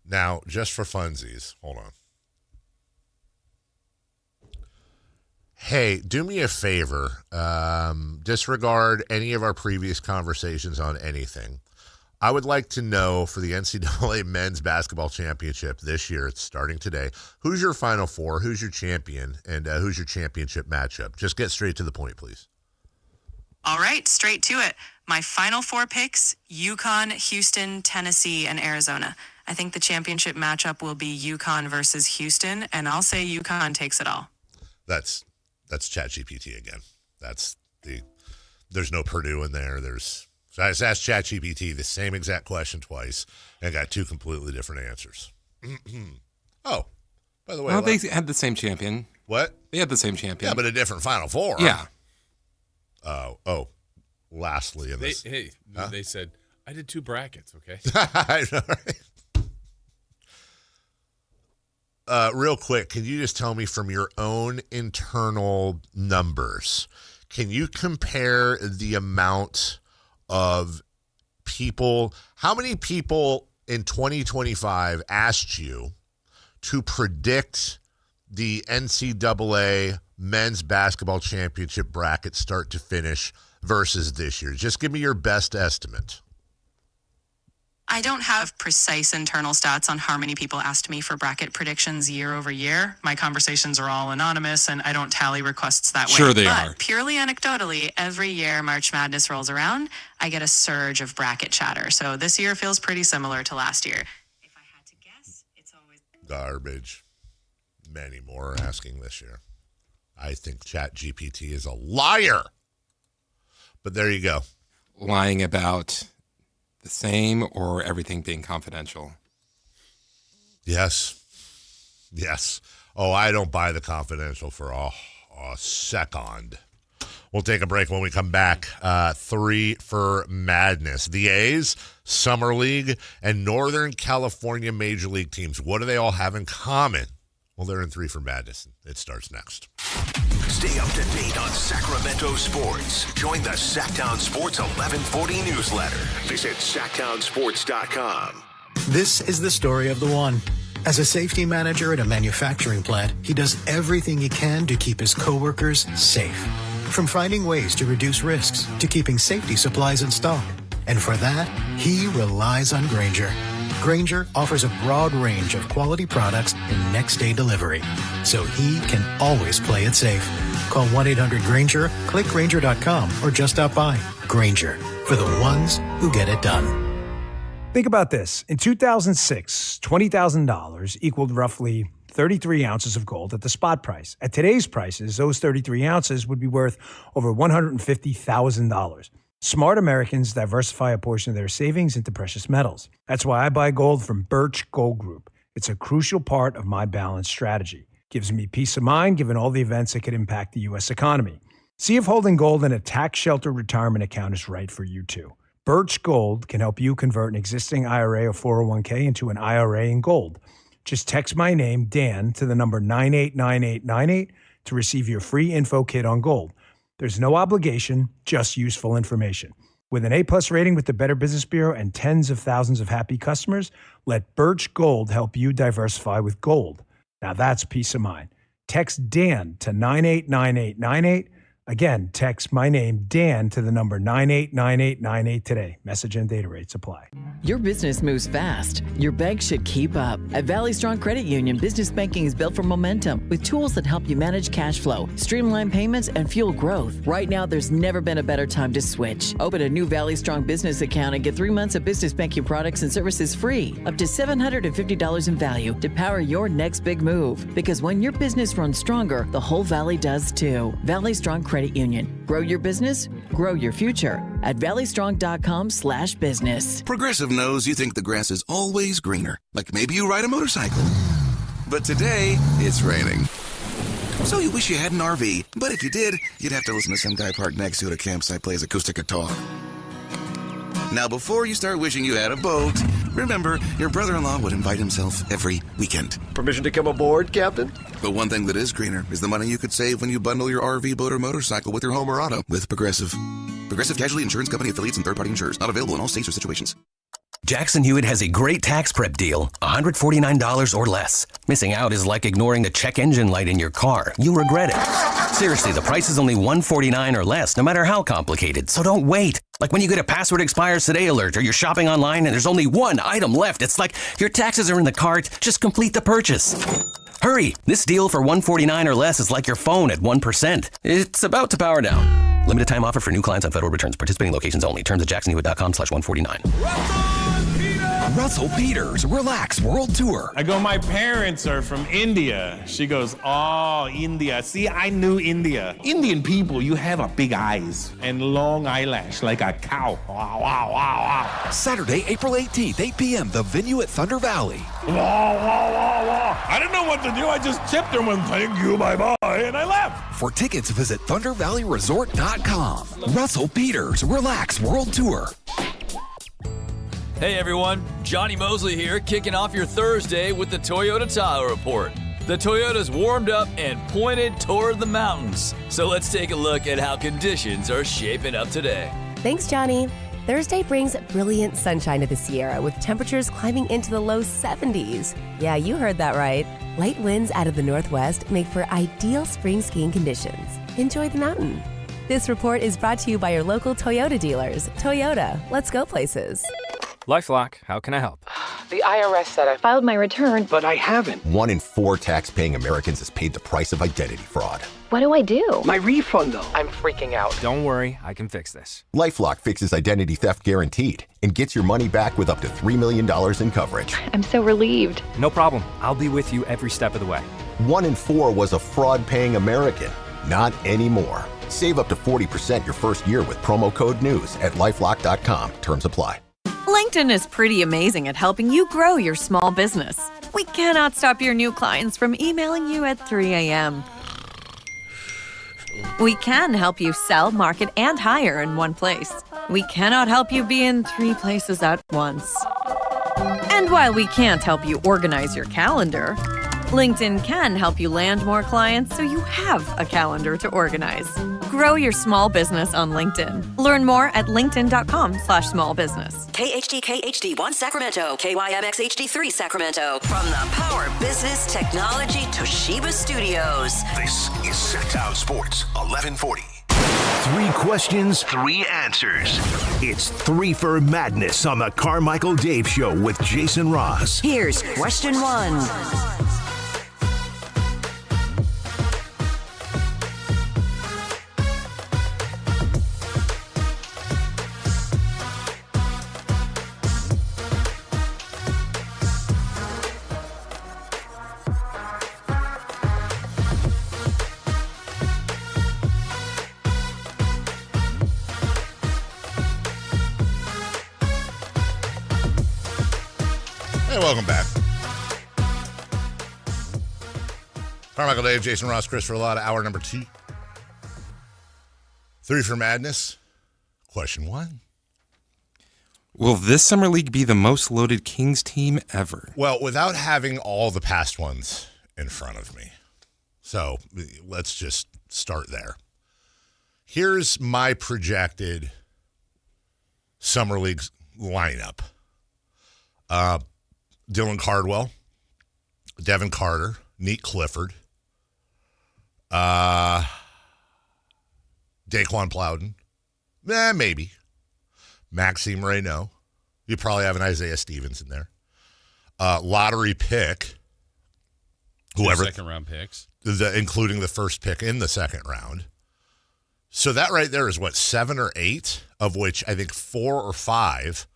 Now, just for funsies, hold on. Hey, do me a favor. Disregard any of our previous conversations on anything. I would like to know, for the NCAA Men's Basketball Championship this year, it's starting today, who's your Final Four, who's your champion, and who's your championship matchup? Just get straight to the point, please. All right, straight to it. My Final Four picks, UConn, Houston, Tennessee, and Arizona. I think the championship matchup will be UConn versus Houston, and I'll say UConn takes it all. That's ChatGPT again. There's no Purdue in there. So I just asked ChatGPT the same exact question twice and got 2 completely different answers. Oh, by the way. Well, they had the same champion. What? They had the same champion. Yeah, but a different Final Four. Yeah. Oh. Lastly, in this. They said, I did 2 brackets, okay? I know, right? Real quick, can you just tell me from your own internal numbers, can you compare the amount of people, how many people in 2025 asked you to predict the NCAA Men's Basketball Championship bracket start to finish versus this year? Just give me your best estimate. I don't have precise internal stats on how many people asked me for bracket predictions year over year. My conversations are all anonymous, and I don't tally requests that way. Sure they but are. Purely anecdotally, every year March Madness rolls around, I get a surge of bracket chatter. So this year feels pretty similar to last year. If I had to guess, it's always... Garbage. Many more are asking this year. I think ChatGPT is a liar. But there you go. Lying about the same or everything being confidential? Yes. Oh, I don't buy the confidential for a second. We'll take a break. When we come back. 3 for Madness. The A's, Summer League, and Northern California Major League teams. What do they all have in common? Well, they're in 3 for Madness. It starts next. Stay up to date on Sacramento sports. Join the Sactown Sports 1140 newsletter. Visit SactownSports.com. This is the story of the one. As a safety manager at a manufacturing plant, he does everything he can to keep his coworkers safe. From finding ways to reduce risks to keeping safety supplies in stock. And for that, he relies on Grainger. Grainger offers a broad range of quality products and next-day delivery, so he can always play it safe. Call 1-800-GRAINGER, click Grainger.com, or just stop by. Grainger, for the ones who get it done. Think about this. In 2006, $20,000 equaled roughly 33 ounces of gold at the spot price. At today's prices, those 33 ounces would be worth over $150,000. Smart Americans diversify a portion of their savings into precious metals. That's why I buy gold from Birch Gold Group. It's a crucial part of my balanced strategy. Gives me peace of mind given all the events that could impact the U.S. economy. See if holding gold in a tax-sheltered retirement account is right for you too. Birch Gold can help you convert an existing IRA or 401k into an IRA in gold. Just text my name, Dan, to the number 989898 to receive your free info kit on gold. There's no obligation, just useful information. With an A-plus rating with the Better Business Bureau and tens of thousands of happy customers, let Birch Gold help you diversify with gold. Now that's peace of mind. Text Dan to 989898. Again, text my name, Dan, to the number 989898 today. Message and data rates apply. Your business moves fast. Your bank should keep up. At Valley Strong Credit Union, business banking is built for momentum with tools that help you manage cash flow, streamline payments, and fuel growth. Right now, there's never been a better time to switch. Open a new Valley Strong business account and get 3 months of business banking products and services free, up to $750 in value to power your next big move. Because when your business runs stronger, the whole Valley does too. Valley Strong Credit Union. Grow your business, grow your future at valleystrong.com/business. Progressive knows you think the grass is always greener, like maybe you ride a motorcycle. But today, it's raining. So you wish you had an RV, but if you did, you'd have to listen to some guy parked next to you at a campsite plays acoustic guitar. Now, before you start wishing you had a boat, remember, your brother-in-law would invite himself every weekend. Permission to come aboard, Captain? But one thing that is greener is the money you could save when you bundle your RV, boat, or motorcycle with your home or auto with Progressive. Progressive Casualty Insurance Company affiliates and third-party insurers. Not available in all states or situations. Jackson Hewitt has a great tax prep deal, $149 or less. Missing out is like ignoring the check engine light in your car. You'll regret it. Seriously, the price is only $149 or less, no matter how complicated, so don't wait. Like when you get a password expires today alert, or you're shopping online and there's only one item left. It's like your taxes are in the cart, just complete the purchase. Hurry! This deal for $149 or less is like your phone at 1%. It's about to power down. Limited time offer for new clients on federal returns. Participating locations only. Terms at jacksonhewitt.com/149. Russell Peters, Relax World Tour. I go, my parents are from India. She goes, oh, India. See, I knew India. Indian people, you have a big eyes and long eyelash like a cow. Wow, wow, wow, wow. Saturday, April 18th, 8 p.m., the venue at Thunder Valley. Wow, wow, wow, wow. I didn't know what to do. I just tipped her and went, thank you, bye-bye, and I left. For tickets, visit ThunderValleyResort.com. Russell Peters, Relax World Tour. Hey everyone, Johnny Mosley here, kicking off your Thursday with the Toyota Tahoe Report. The Toyota's warmed up and pointed toward the mountains. So let's take a look at how conditions are shaping up today. Thanks, Johnny. Thursday brings brilliant sunshine to the Sierra with temperatures climbing into the low 70s. Yeah, you heard that right. Light winds out of the northwest make for ideal spring skiing conditions. Enjoy the mountain. This report is brought to you by your local Toyota dealers. Toyota, let's go places. LifeLock, how can I help? The IRS said I filed my return, but I haven't. 1 in 4 tax-paying Americans has paid the price of identity fraud. What do I do? My refund, though. I'm freaking out. Don't worry, I can fix this. LifeLock fixes identity theft guaranteed and gets your money back with up to $3 million in coverage. I'm so relieved. No problem. I'll be with you every step of the way. 1 in 4 was a fraud-paying American. Not anymore. Save up to 40% your first year with promo code NEWS at LifeLock.com. Terms apply. LinkedIn is pretty amazing at helping you grow your small business. We cannot stop your new clients from emailing you at 3 a.m. We can help you sell, market, and hire in one place. We cannot help you be in 3 places at once. And while we can't help you organize your calendar, LinkedIn can help you land more clients so you have a calendar to organize. Grow your small business on LinkedIn. Learn more at linkedin.com/smallbusiness. KHD1 Sacramento, KYMX HD3 Sacramento. From the Power Business Technology Toshiba Studios. This is Sactown Sports 1140. 3 questions, 3 answers. It's 3 for Madness on the Carmichael Dave Show with Jason Ross. Here's question 1. Hey, welcome back. Carmichael Dave, Jason Ross, Christopher Lotta, hour number 2. 3 for Madness. Question 1. Will this summer league be the most loaded Kings team ever? Well, without having all the past ones in front of me. So let's just start there. Here's my projected summer league lineup. Dylan Cardwell, Devin Carter, Neat Clifford, Daquan Plowden, maybe. Maxime Reynaud. You probably have an Isaiah Stevens in there. Lottery pick. Whoever. 2 second-round picks. Including the first pick in the second round. So that right there is, 7 or 8, of which I think 4 or 5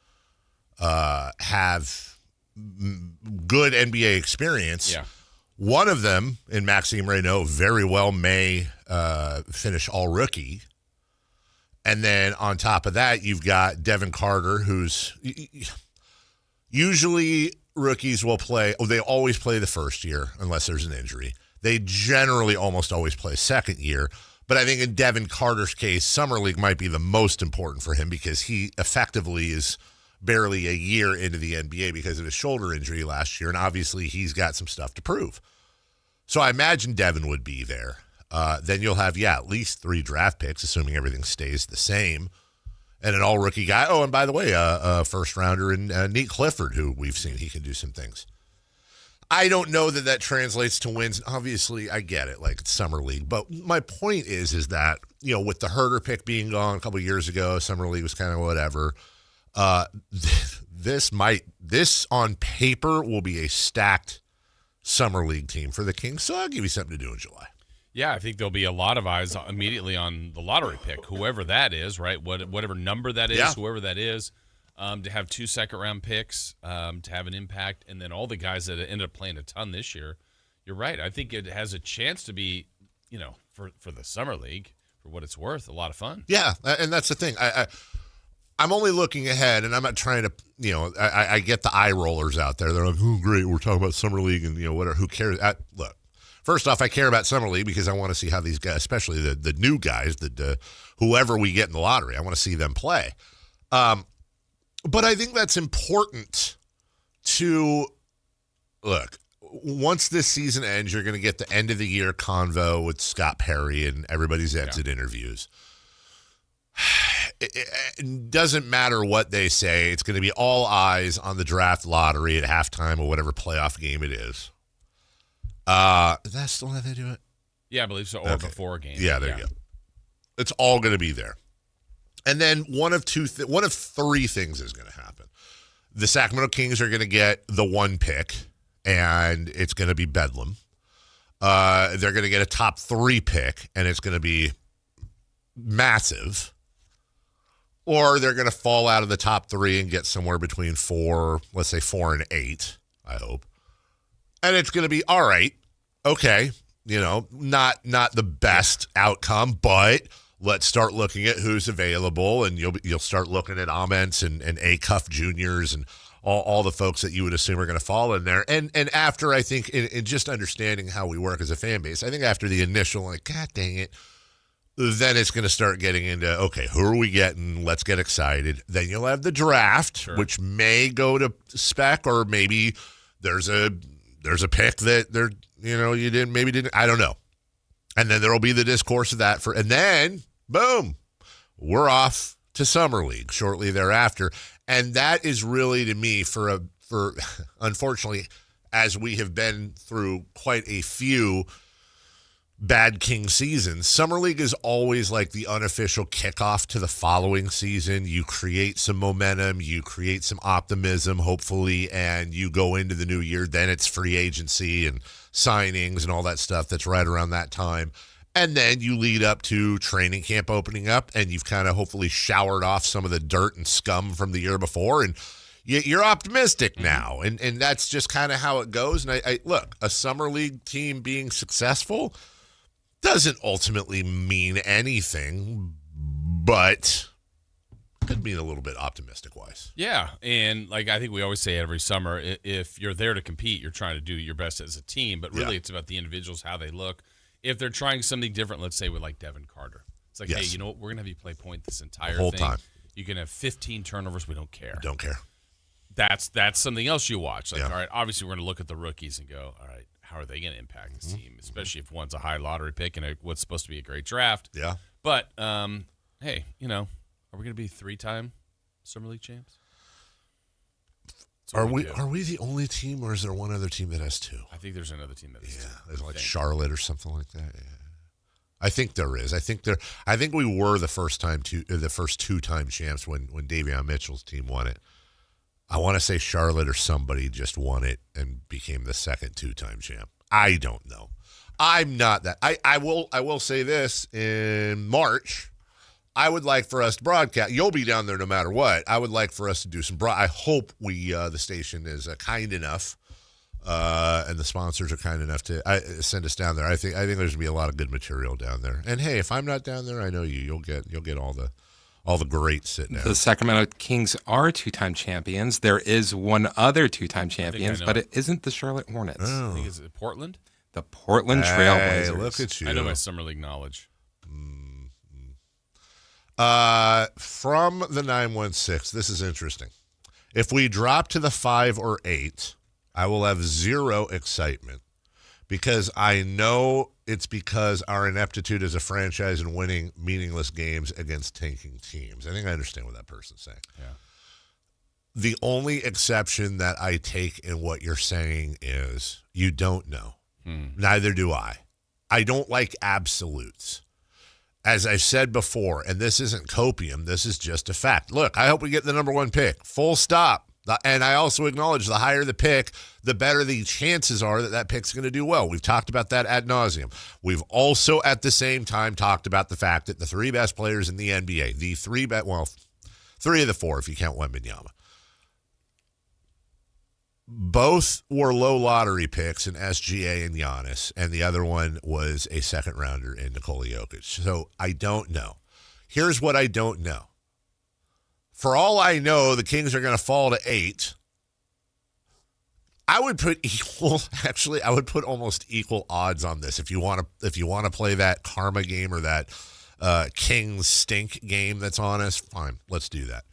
have good NBA experience. Yeah. One of them, in Maxime Reynaud, very well may finish all rookie. And then on top of that, you've got Devin Carter, who's usually rookies will play. Oh, they always play the first year unless there's an injury. They generally almost always play second year. But I think in Devin Carter's case, Summer League might be the most important for him because he effectively is barely a year into the NBA because of his shoulder injury last year, and obviously he's got some stuff to prove. So I imagine Devin would be there. Then you'll have, at least 3 draft picks, assuming everything stays the same, and an all-rookie guy. Oh, and by the way, a first-rounder in Neat Clifford, who we've seen he can do some things. I don't know that translates to wins. Obviously, I get it, like it's Summer League. But my point is that, with the Herter pick being gone a couple years ago, Summer League was kind of whatever. This on paper will be a stacked Summer League team for the Kings. So I'll give you something to do in July. Yeah, I think there'll be a lot of eyes immediately on the lottery pick, whoever that is, right? Whatever number that is, whoever that is, to have 2 second-round picks, to have an impact, and then all the guys that ended up playing a ton this year. You're right. I think it has a chance to be, for the Summer League, for what it's worth, a lot of fun. Yeah, and that's the thing. I'm only looking ahead, and I'm not trying to, I get the eye rollers out there. They're like, oh, great, we're talking about Summer League and, whatever, who cares? Look, first off, I care about Summer League because I want to see how these guys, especially the new guys, whoever we get in the lottery, I want to see them play. But I think that's important to, look, once this season ends, you're going to get the end of the year convo with Scott Perry and everybody's exit interviews. It doesn't matter what they say. It's going to be all eyes on the draft lottery at halftime or whatever playoff game it is. Is that still how they do it? Yeah, I believe so. Or before a game. Yeah, there you go. It's all going to be there. And then one of 3 things is going to happen. The Sacramento Kings are going to get the 1 pick, and it's going to be bedlam. they're going to get a top 3 pick, and it's going to be massive. Or they're going to fall out of the top 3 and get somewhere between 4, let's say 4 and 8, I hope. And it's going to be, all right, okay, not the best outcome, but let's start looking at who's available, and you'll start looking at Amick and A-Cuff Juniors and all the folks that you would assume are going to fall in there. And after, I think, in just understanding how we work as a fan base, I think after the initial, like, God dang it, then it's going to start getting into, okay, who are we getting? Let's get excited. Then you'll have the draft, which may go to spec, or maybe there's a pick that you didn't, I don't know. And then there'll be the discourse of that and then boom, we're off to Summer League shortly thereafter. And that is really, to me, for unfortunately, as we have been through quite a few bad King seasons, Summer League is always like the unofficial kickoff to the following season. You create some momentum, you create some optimism, hopefully, and you go into the new year. Then it's free agency and signings and all that stuff that's right around that time. And then you lead up to training camp opening up, and you've kind of hopefully showered off some of the dirt and scum from the year before, and you're optimistic now. And that's just kind of how it goes. And I look, a Summer League team being successful doesn't ultimately mean anything, but could mean a little bit optimistic-wise. Yeah, and I think we always say every summer, if you're there to compete, you're trying to do your best as a team, but really it's about the individuals, how they look. If they're trying something different, let's say with Devin Carter, it's like, hey, you know what? We're going to have you play point this entire whole thing. Time. You can have 15 turnovers. We don't care. Don't care. That's something else you watch. All right, obviously we're going to look at the rookies and go, all right, how are they going to impact this team, especially if one's a high lottery pick and what's supposed to be a great draft. Yeah. But, hey, are we going to be 3-time Summer League champs? Are we the only team, or is there one other team that has 2? I think there's another team that has 2. There's like Charlotte or something like that. Yeah. I think there is. I think we were the first 2-time champs when Davion Mitchell's team won it. I want to say Charlotte or somebody just won it and became the second 2-time champ. I don't know. I'm not that. I will say this, in March, I would like for us to broadcast. You'll be down there no matter what. I would like for us to do some I hope the station is kind enough, and the sponsors are kind enough to send us down there. I think there's going to be a lot of good material down there. And hey, if I'm not down there, I know you'll get all the greats sitting there. The Sacramento Kings are 2-time champions. There is one other 2-time champions, but it isn't the Charlotte Hornets. I think it's Portland? The Portland Trailblazers. Hey, look at you. I know my Summer League knowledge. From the 916, this is interesting. If we drop to the 5 or 8, I will have zero excitement, because I know it's because our ineptitude as a franchise in winning meaningless games against tanking teams. I think I understand what that person's saying. Yeah. The only exception that I take in what you're saying is you don't know. Neither do I. I don't like absolutes. As I've said before, and this isn't copium, this is just a fact. Look, I hope we get the number 1 pick. Full stop. And I also acknowledge the higher the pick, the better the chances are that pick's going to do well. We've talked about that ad nauseum. We've also, at the same time, talked about the fact that the 3 best players in the NBA, 3 of the 4 if you count Wembanyama, both were low lottery picks in SGA and Giannis, and the other one was a second rounder in Nikola Jokic. So I don't know. Here's what I don't know. For all I know, the Kings are going to fall to 8. I would put almost equal odds on this. If you want to play that karma game or that Kings stink game that's on us, fine, let's do that.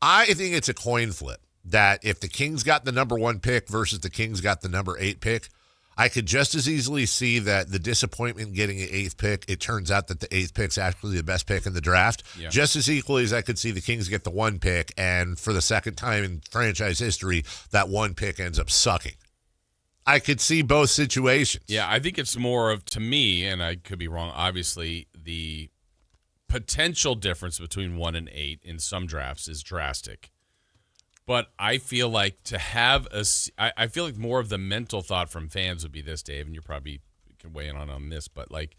I think it's a coin flip that if the Kings got the number 1 pick versus the Kings got the number 8 pick, I could just as easily see that the disappointment getting an 8th pick, it turns out that the 8th pick's actually the best pick in the draft. Yeah. Just as equally as I could see the Kings get the 1 pick, and for the second time in franchise history, that 1 pick ends up sucking. I could see both situations. Yeah, I think it's more of, to me, and I could be wrong, obviously, the potential difference between 1 and 8 in some drafts is drastic. But I feel like I feel like more of the mental thought from fans would be this, Dave, and you're probably can weigh in on this, but like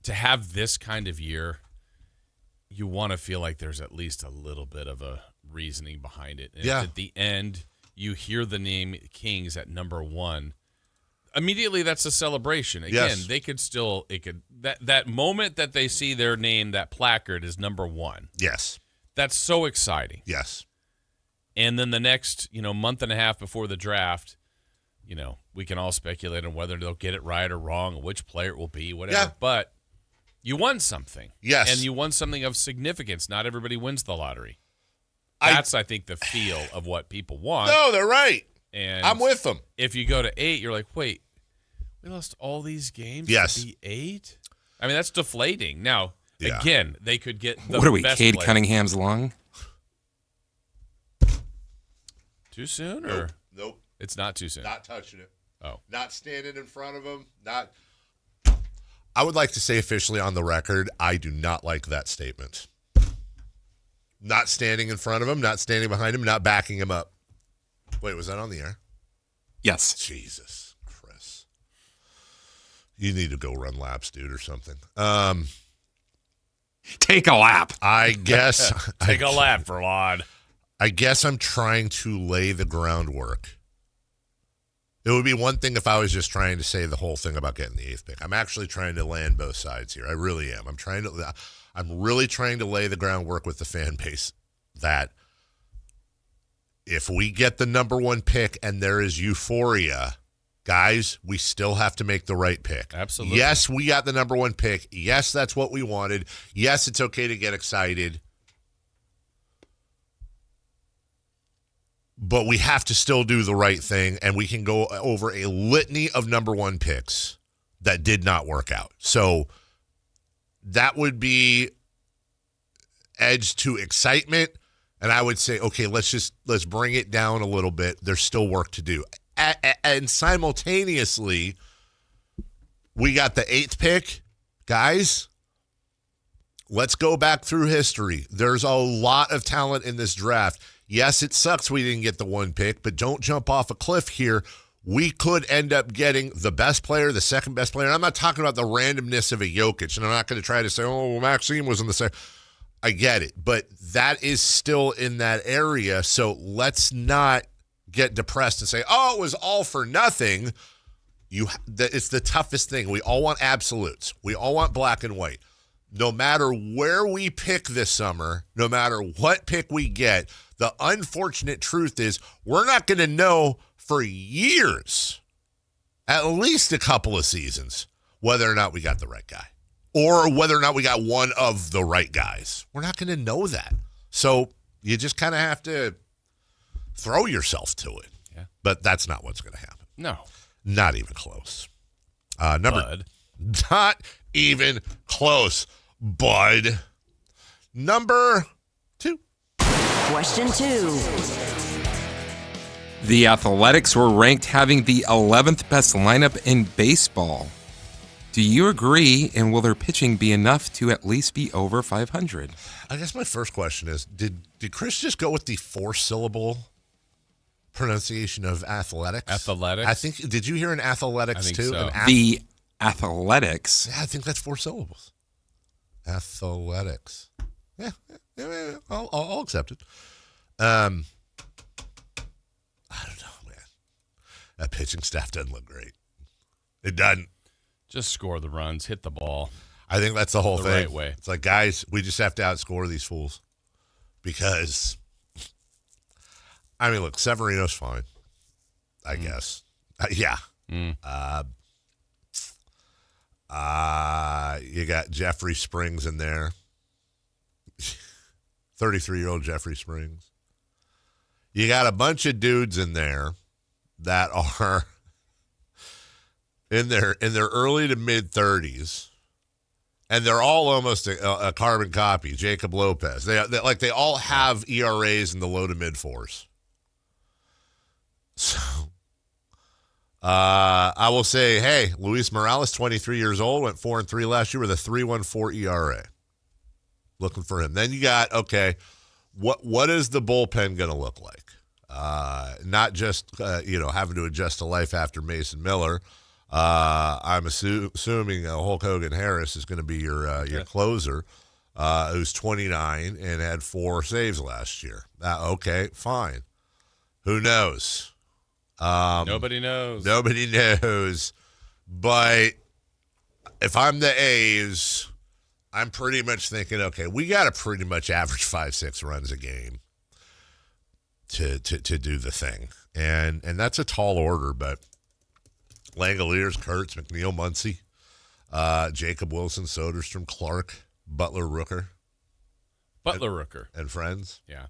to have this kind of year, you want to feel like there's at least a little bit of a reasoning behind it. And if at the end, you hear the name Kings at number 1. Immediately, that's a celebration. Again, they could still that moment that they see their name, that placard is number 1. Yes, that's so exciting. Yes, and then the next month and a half before the draft, we can all speculate on whether they'll get it right or wrong, or which player it will be, whatever. Yeah. But you won something. Yes, and you won something of significance. Not everybody wins the lottery. That's I think the feel of what people want. No, they're right. And I'm with them. If you go to 8, you're like, wait, we lost all these games to be 8? I mean, that's deflating. Now, again, they could get the What are we, best Cade player. Cunningham's lung? Too soon? Or Nope. It's not too soon. Not touching it. Oh. Not standing in front of him. Not. I would like to say officially on the record, I do not like that statement. Not standing in front of him, not standing behind him, not backing him up. Wait, was that on the air? Yes. Jesus, Chris. You need to go run laps, dude, or something. Take a lap. I guess. Take a lap, Verlad. I guess I'm trying to lay the groundwork. It would be one thing if I was just trying to say the whole thing about getting the 8th pick. I'm actually trying to land both sides here. I really am. I'm really trying to lay the groundwork with the fan base that if we get the number 1 pick and there is euphoria, guys, we still have to make the right pick. Absolutely. Yes, we got the number 1 pick. Yes, that's what we wanted. Yes, it's okay to get excited. But we have to still do the right thing, and we can go over a litany of number 1 picks that did not work out. So that would be edge to excitement, and I would say, okay, let's bring it down a little bit. There's still work to do. And simultaneously, we got the 8th pick. Guys, let's go back through history. There's a lot of talent in this draft. Yes, it sucks we didn't get the 1 pick, but don't jump off a cliff here. We could end up getting the best player, the second best player. And I'm not talking about the randomness of a Jokic, and I'm not going to try to say, oh, Maxime was in the second. I get it, but that is still in that area, so let's not get depressed and say, oh, it was all for nothing. It's the toughest thing. We all want absolutes. We all want black and white. No matter where we pick this summer, no matter what pick we get, the unfortunate truth is we're not going to know for years, at least a couple of seasons, whether or not we got the right guy or whether or not we got one of the right guys. We're not going to know that. So you just kind of have to throw yourself to it. Yeah. But that's not what's going to happen. No. Not even close. Not even close, bud. Number 2. Question 2. The Athletics were ranked having the 11th best lineup in baseball. Do you agree, and will their pitching be enough to at least be over 500? I guess my first question is, did Chris just go with the 4-syllable pronunciation of athletics? Athletics? I think, did you hear an athletics I think too? so. The Athletics. Yeah, I think that's 4 syllables. Athletics. Yeah, I'll accept it. I don't know, man. That pitching staff doesn't look great. It doesn't. Just score the runs, hit the ball. I think that's the whole thing. Right way. It's like, guys, we just have to outscore these fools. Because, I mean, look, Severino's fine, I guess. Yeah. You got Jeffrey Springs in there. 33-year-old Jeffrey Springs. You got a bunch of dudes in there that are in their early to mid 30s, and they're all almost a carbon copy. Jacob Lopez. They all have ERAs in the low to mid 4s. So I will say, hey, Luis Morales, 23 years old, went 4-3 last year with a 3.14 ERA. Looking for him. Then you got, okay, what is the bullpen going to look like? Not just having to adjust to life after Mason Miller. I'm assuming Hulk Hogan Harris is going to be your closer, who's 29 and had 4 saves last year. Okay, fine. Who knows? Nobody knows. Nobody knows. But if I'm the A's, I'm pretty much thinking, okay, we got to pretty much average 5-6 runs a game to do the thing. And that's a tall order, but Langoliers, Kurtz, McNeil, Muncy, Jacob Wilson, Soderstrom, Clark, Butler, Rooker. And friends. Yeah.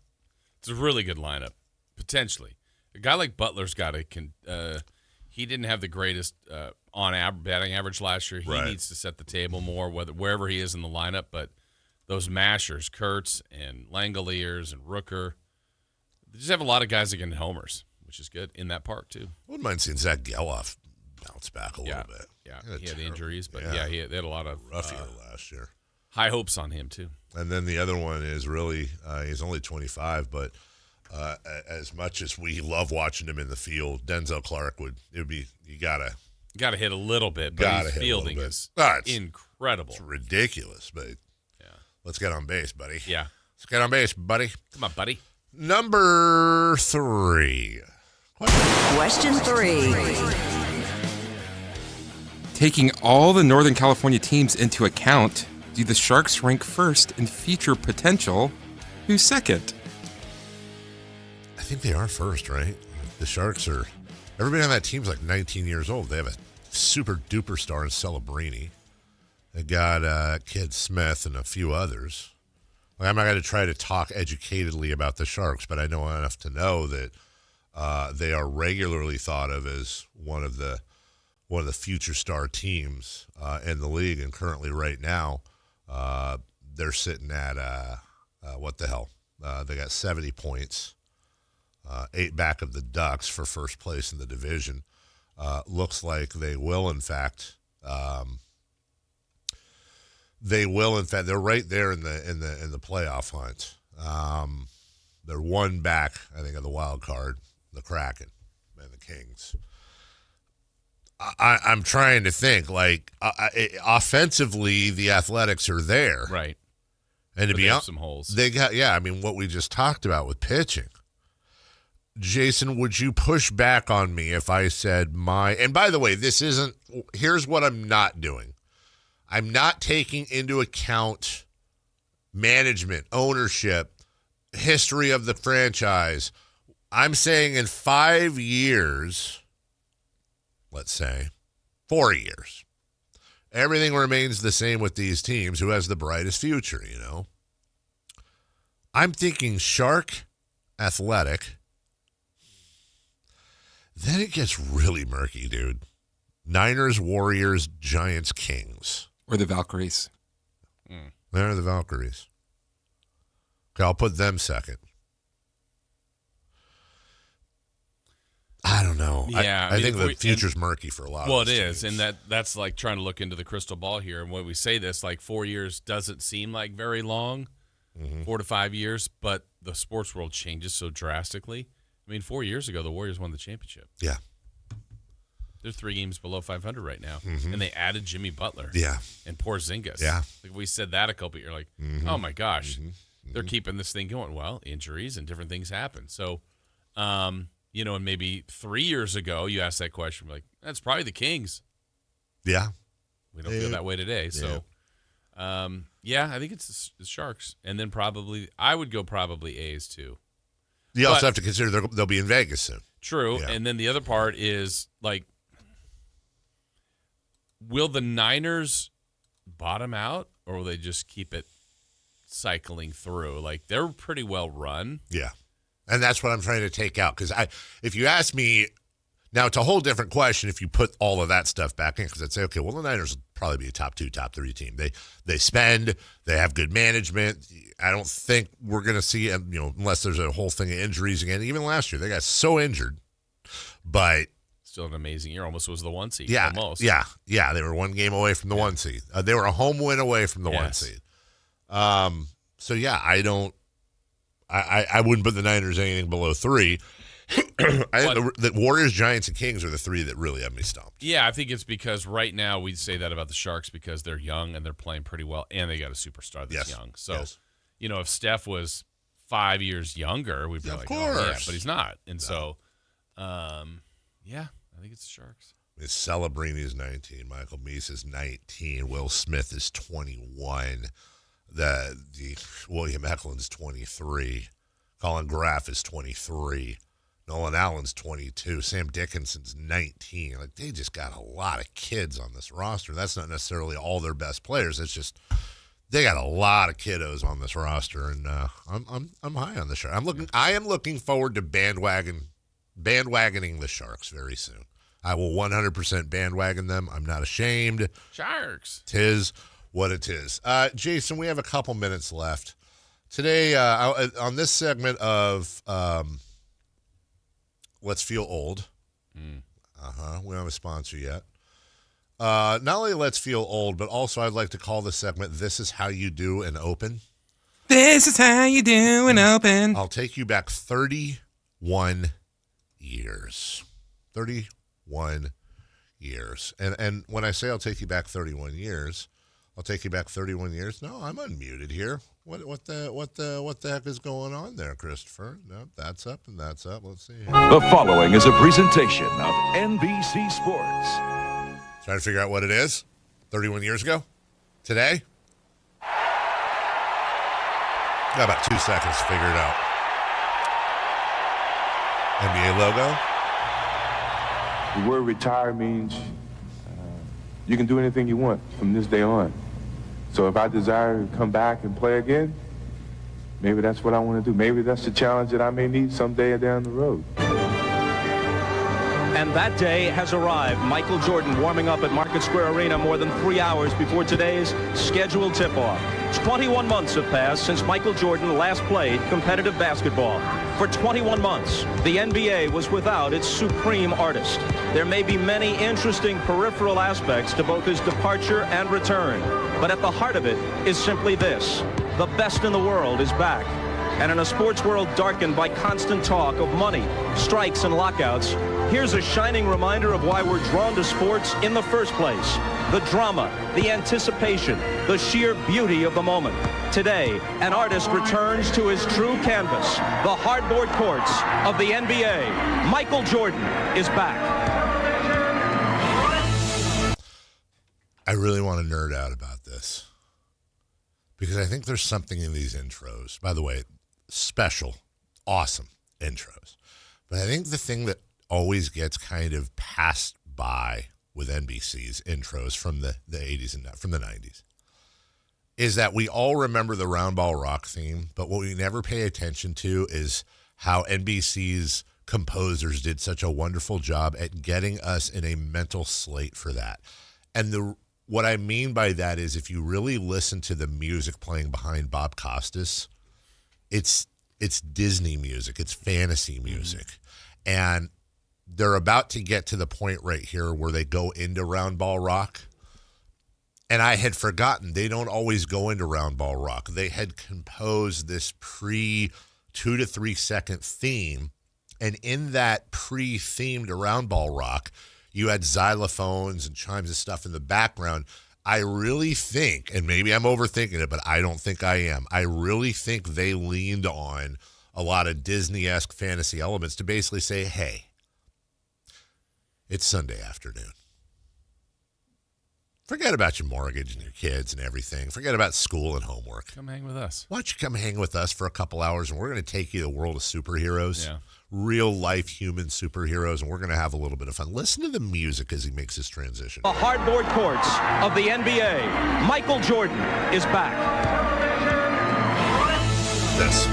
It's a really good lineup, potentially. A guy like Butler's got he didn't have the greatest batting average last year. He needs to set the table more, wherever he is in the lineup. But those mashers, Kurtz and Langoliers and Rooker, they just have a lot of guys that get homers, which is good in that park, too. I wouldn't mind seeing Zach Geloff bounce back a little bit. Yeah, he had injuries, but they had a lot of rough year last year. High hopes on him, too. And then the other one is really, he's only 25, but as much as we love watching him in the field, Denzel Clark you gotta hit a little bit, but his fielding is incredible. It's ridiculous, but let's get on base, buddy. Yeah. Let's get on base, buddy. Come on, buddy. Number 3. Question 3. Taking all the Northern California teams into account, do the Sharks rank first in future potential? Who's second? I think they are first, right? The Sharks are... Everybody on that team's like 19 years old. They have a super duper star in Celebrini. They got Kid Smith and a few others. I'm not going to try to talk educatedly about the Sharks, but I know enough to know that they are regularly thought of as one of the future star teams in the league. And currently, right now, they're sitting at what the hell? They got 70 points. 8 back of the Ducks for first place in the division. Looks like they will, in fact. They're right there in the playoff hunt. They're 1 back, I think, of the wild card, the Kraken and the Kings. I'm trying to think, offensively, the Athletics are there, right? And to be honest, some holes. They got what we just talked about with pitching. Jason, would you push back on me if I said and by the way, here's what I'm not doing. I'm not taking into account management, ownership, history of the franchise. I'm saying in 5 years, let's say 4 years, everything remains the same with these teams. Who has the brightest future, I'm thinking Shark, Athletic. Then it gets really murky, dude. Niners, Warriors, Giants, Kings. Or the Valkyries. They're the Valkyries. Okay, I'll put them second. I don't know. Yeah, I think the future's murky for a lot of Well, it teams. is, and that's like trying to look into the crystal ball here. And when we say this, 4 years doesn't seem like very long, 4 to 5 years, but the sports world changes so drastically. 4 years ago, the Warriors won the championship. Yeah. They're 3 games below 500 right now, and they added Jimmy Butler. Yeah. And Porzingis. Yeah. We said that a couple years. Oh my gosh, they're keeping this thing going. Well, injuries and different things happen. So, and maybe 3 years ago, you asked that question, that's probably the Kings. Yeah. We don't feel that way today. So, I think it's the Sharks, and then I would go probably A's too. You also have to consider they'll be in Vegas soon. True. Yeah. And then the other part is, will the Niners bottom out, or will they just keep it cycling through? They're pretty well run. Yeah. And that's what I'm trying to take out. Because if you ask me, now it's a whole different question if you put all of that stuff back in. Because I'd say, okay, well, the Niners will probably be a top 2, top 3 team. They spend, they have good management. I don't think we're going to see, unless there's a whole thing of injuries again. Even last year, they got so injured. But still an amazing year. Almost was the 1 seed. Yeah. Almost. Yeah. Yeah. They were 1 game away from the 1 seed. They were a home win away from the 1 seed. So, yeah, I wouldn't put the Niners anything below 3. The Warriors, Giants, and Kings are the three that really have me stumped. Yeah, I think it's because right now we say that about the Sharks because they're young and they're playing pretty well, and they got a superstar that's young. So, if Steph was 5 years younger, we'd be like, course. oh, yeah, but he's not. And so, I think it's the Sharks. Is Celebrini is 19. Michael Meese is 19. Will Smith is 21. The William Eklund's 23. Colin Graff is 23. Nolan Allen's 22. Sam Dickinson's 19. Like, they just got a lot of kids on this roster. That's not necessarily all their best players. It's just they got a lot of kiddos on this roster, and I'm high on the Sharks. I am looking forward to bandwagoning the Sharks very soon. I will 100% bandwagon them. I'm not ashamed. Sharks. 'Tis what it is. Jason, we have a couple minutes left. Today, on this segment of Let's Feel Old. We don't have a sponsor yet. Not only Let's Feel Old, but also I'd like to call this segment This Is How You Do an Open. This is how you do an open. I'll take you back 31 years. 31 years. And when I say I'll take you back 31 years, I'll take you back 31 years. No, I'm unmuted here. What the heck is going on there, Christopher? No, that's up and that's up. Let's see. The following is a presentation of NBC Sports. Trying to figure out what it is. 31 years ago? Today? Got about 2 seconds to figure it out. NBA logo. The word retire means you can do anything you want from this day on. So if I desire to come back and play again, maybe that's what I want to do. Maybe that's the challenge that I may need someday down the road. And that day has arrived. Michael Jordan warming up at Market Square Arena more than 3 hours before today's scheduled tip-off. 21 months have passed since Michael Jordan last played competitive basketball. For 21 months, the NBA was without its supreme artist. There may be many interesting peripheral aspects to both his departure and return, but at the heart of it is simply this: the best in the world is back. And in a sports world darkened by constant talk of money, strikes, and lockouts, here's a shining reminder of why we're drawn to sports in the first place. The drama, the anticipation, the sheer beauty of the moment. Today, an artist returns to his true canvas, the hardboard courts of the NBA. Michael Jordan is back. I really want to nerd out about this because I think there's something in these intros. By the way, special, awesome intros. But I think the thing that always gets kind of passed by with NBC's intros from the 80s and from the 90s is that we all remember the Round Ball Rock theme, but what we never pay attention to is how NBC's composers did such a wonderful job at getting us in a mental slate for that. And what I mean by that is if you really listen to the music playing behind Bob Costas, it's Disney music, it's fantasy music. And they're about to get to the point right here where they go into Round Ball Rock. And I had forgotten they don't always go into Round Ball Rock. They had composed this 2 to 3 second theme. And in that pre-themed Round Ball Rock, you had xylophones and chimes and stuff in the background. I really think, and maybe I'm overthinking it, but I don't think I am. I really think they leaned on a lot of Disney-esque fantasy elements to basically say, hey, it's Sunday afternoon. Forget about your mortgage and your kids and everything. Forget about school and homework. Come hang with us. Why don't you come hang with us for a couple hours, and we're going to take you to the world of superheroes. Yeah. Real-life human superheroes, and we're going to have a little bit of fun. Listen to the music as he makes his transition. The hardboard courts of the NBA. Michael Jordan is back. This.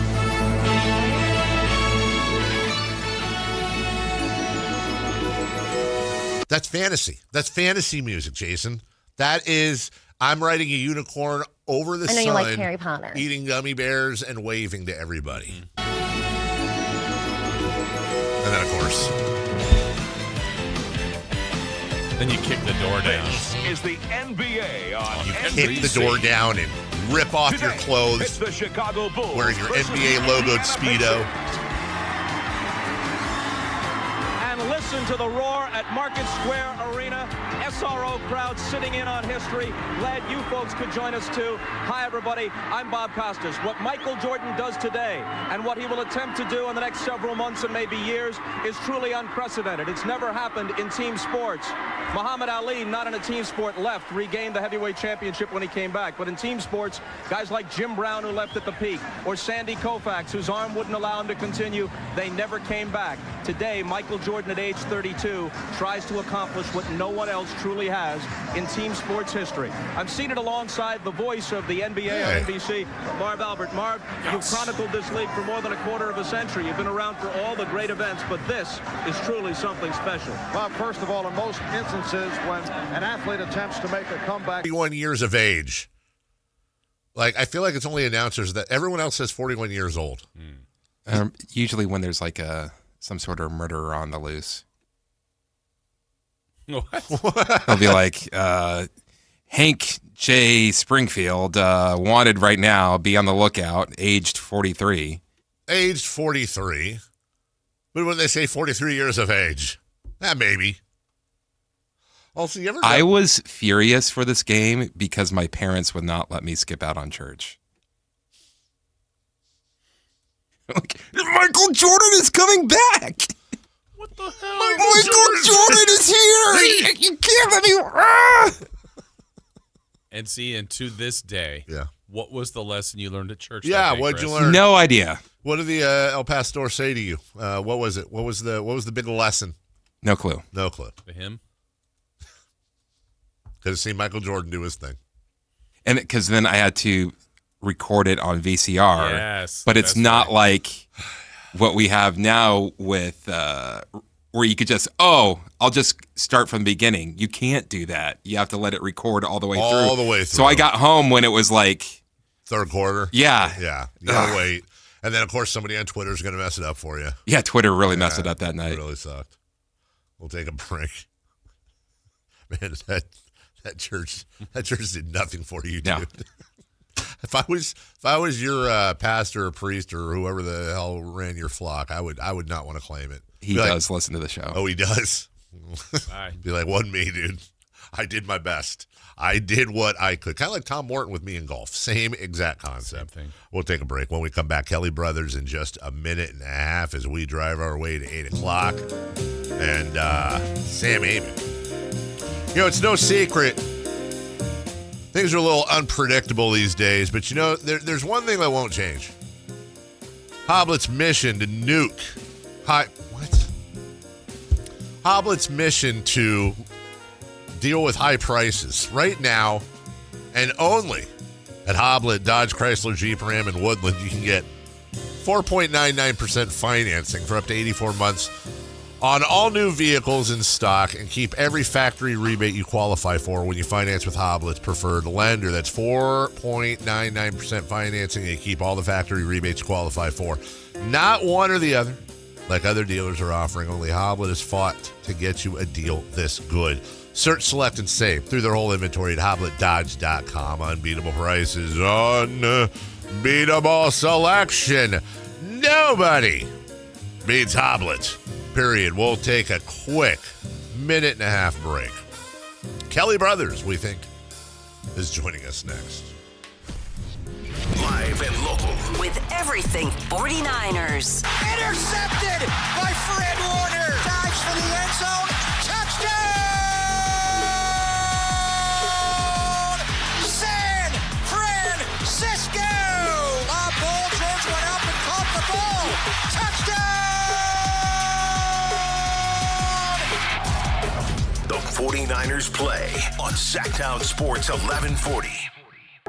That's fantasy. That's fantasy music, Jason. That is, I'm riding a unicorn over the sun. I know you like Harry Potter. Eating gummy bears and waving to everybody. And then, of course, then you kick the door down. This is the NBA on you NBC. kick the door down and rip off Today, your clothes, it's the Chicago Bulls wearing your versus NBA logoed Indiana Speedo. Pacers. Listen to the roar at Market Square Arena. SRO crowd sitting in on history. Glad you folks could join us too. Hi, everybody. I'm Bob Costas. What Michael Jordan does today and what he will attempt to do in the next several months and maybe years is truly unprecedented. It's never happened in team sports. Muhammad Ali, not in a team sport, left, regained the heavyweight championship when he came back. But in team sports, guys like Jim Brown, who left at the peak, or Sandy Koufax, whose arm wouldn't allow him to continue, they never came back. Today, Michael Jordan at age 32 tries to accomplish what no one else truly has in team sports history. I'm seated alongside the voice of the NBA on NBC, Marv Albert. Marv, you've chronicled this league for more than a quarter of a century. You've been around for all the great events, but this is truly something special. Well, first of all, in most instances, when an athlete attempts to make a comeback... 41 years of age. Like, I feel like it's only announcers that everyone else says 41 years old. Usually when there's like some sort of murderer on the loose. What? They'll be like, Hank J. Springfield, wanted right now, be on the lookout, aged 43. Aged 43. But when they say 43 years of age, maybe. Also, you ever I was furious for this game because my parents would not let me skip out on church. Like, Michael Jordan is coming back. What the hell? Michael Jordan is here. You can't let me. And see, and to this day, what was the lesson you learned at church? Yeah, that day, what'd Chris? you learn? No idea. What did the El Pastor say to you? What was it? What was the big lesson? No clue. No clue. The hymn? Could have seen Michael Jordan do his thing. And because then I had to record it on VCR. Yes, but it's not like what we have now with where you could just, I'll just start from the beginning. You can't do that. You have to let it record all the way through. All the way through. So I got home when it was like third quarter. Yeah. Yeah. You gotta wait. And then, of course, somebody on Twitter is going to mess it up for you. Yeah, Twitter really messed it up that night. It really sucked. We'll take a break. Man, that church did nothing for you, dude. No. If I was your pastor or priest or whoever the hell ran your flock, I would not want to claim it. He does listen to the show. Oh, he does? Be like, wasn't me, dude. I did my best. I did what I could. Kind of like Tom Morton with me in golf. Same exact concept. Same thing. We'll take a break. When we come back, Kelly Brothers in just a minute and a half as we drive our way to 8 o'clock. And Sam Amick. You know, it's no secret. Things are a little unpredictable these days, but you know, there's one thing that won't change. Hoblet's mission to nuke. Hoblet's mission to deal with high prices right now, and only at Hoblet Dodge Chrysler Jeep Ram in Woodland, you can get 4.99% financing for up to 84 months on all new vehicles in stock, and keep every factory rebate you qualify for when you finance with Hoblet's preferred lender. That's 4.99% financing, and you keep all the factory rebates you qualify for. Not one or the other, like other dealers are offering. Only Hoblet has fought to get you a deal this good. Search, select, and save through their whole inventory at HobletDodge.com. Unbeatable prices, unbeatable selection. Nobody beats Hoblet. Period. We'll take a quick minute and a half break. Kelly Brothers, we think, is joining us next. Live and local. With everything 49ers. Intercepted by Fred Warner. Dives for the end zone. Touchdown! San Francisco! Paul George went up and caught the ball. Touchdown! The 49ers play on Sactown Sports 1140.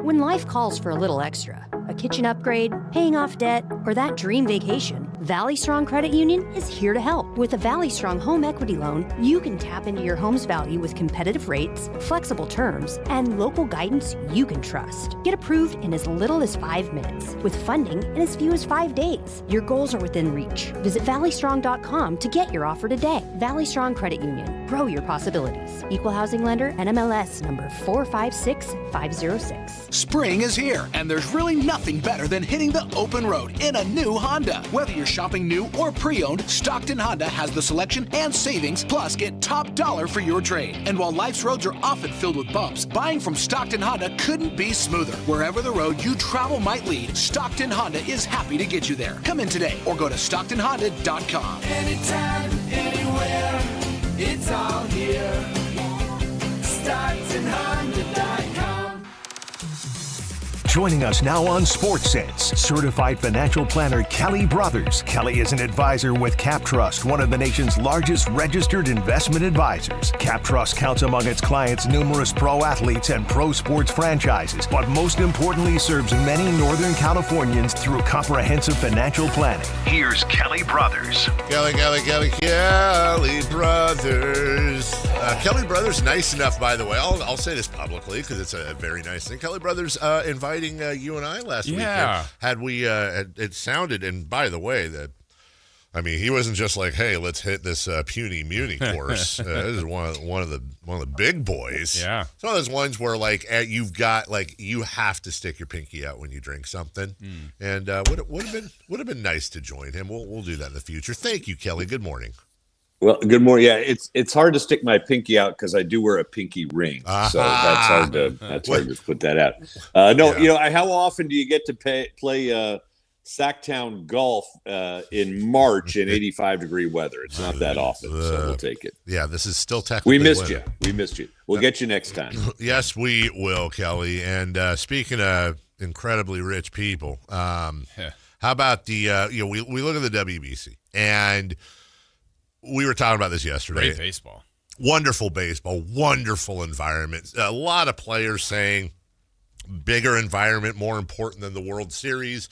When life calls for a little extra, a kitchen upgrade, paying off debt, or that dream vacation, Valley Strong Credit Union is here to help. With a Valley Strong home equity loan, you can tap into your home's value with competitive rates, flexible terms, and local guidance you can trust. Get approved in as little as 5 minutes, with funding in as few as 5 days. Your goals are within reach. Visit valleystrong.com to get your offer today. Valley Strong Credit Union. Grow your possibilities. Equal housing lender, NMLS number 456506. Spring is here, and there's really nothing better than hitting the open road in a new Honda. Whether you're shopping new or pre-owned, Stockton Honda has the selection and savings, plus get top dollar for your trade. And while life's roads are often filled with bumps, buying from Stockton Honda couldn't be smoother. Wherever the road you travel might lead, Stockton Honda is happy to get you there. Come in today or go to StocktonHonda.com. Anytime, anywhere, it's all here. StocktonHonda.com. Joining us now on Sports Sense, certified financial planner Kelly Brothers. Kelly is an advisor with Cap Trust, one of the nation's largest registered investment advisors. Cap Trust counts among its clients numerous pro athletes and pro sports franchises, but most importantly serves many Northern Californians through comprehensive financial planning. Here's Kelly Brothers. Kelly Brothers. Kelly Brothers, nice enough, by the way. I'll say this publicly because it's a very nice thing. Kelly Brothers inviting you and I last week. Had we, it sounded, and by the way, he wasn't just like, hey, let's hit this puny muni course. This is one of the big boys. Yeah. It's one of those ones where you have to stick your pinky out when you drink something. And would have been nice to join him. We'll do that in the future. Thank you, Kelly. Good morning. Well, good morning. Yeah, it's hard to stick my pinky out because I do wear a pinky ring, so that's hard to put that out. How often do you get to play Sactown golf in March in 85-degree weather? It's not that often, so we'll take it. Yeah, this is still technically. We missed you. We'll get you next time. Yes, we will, Kelly. And speaking of incredibly rich people, how about the we look at the WBC and. We were talking about this yesterday. Great baseball. Wonderful baseball. Wonderful environment. A lot of players saying bigger environment, more important than the World Series.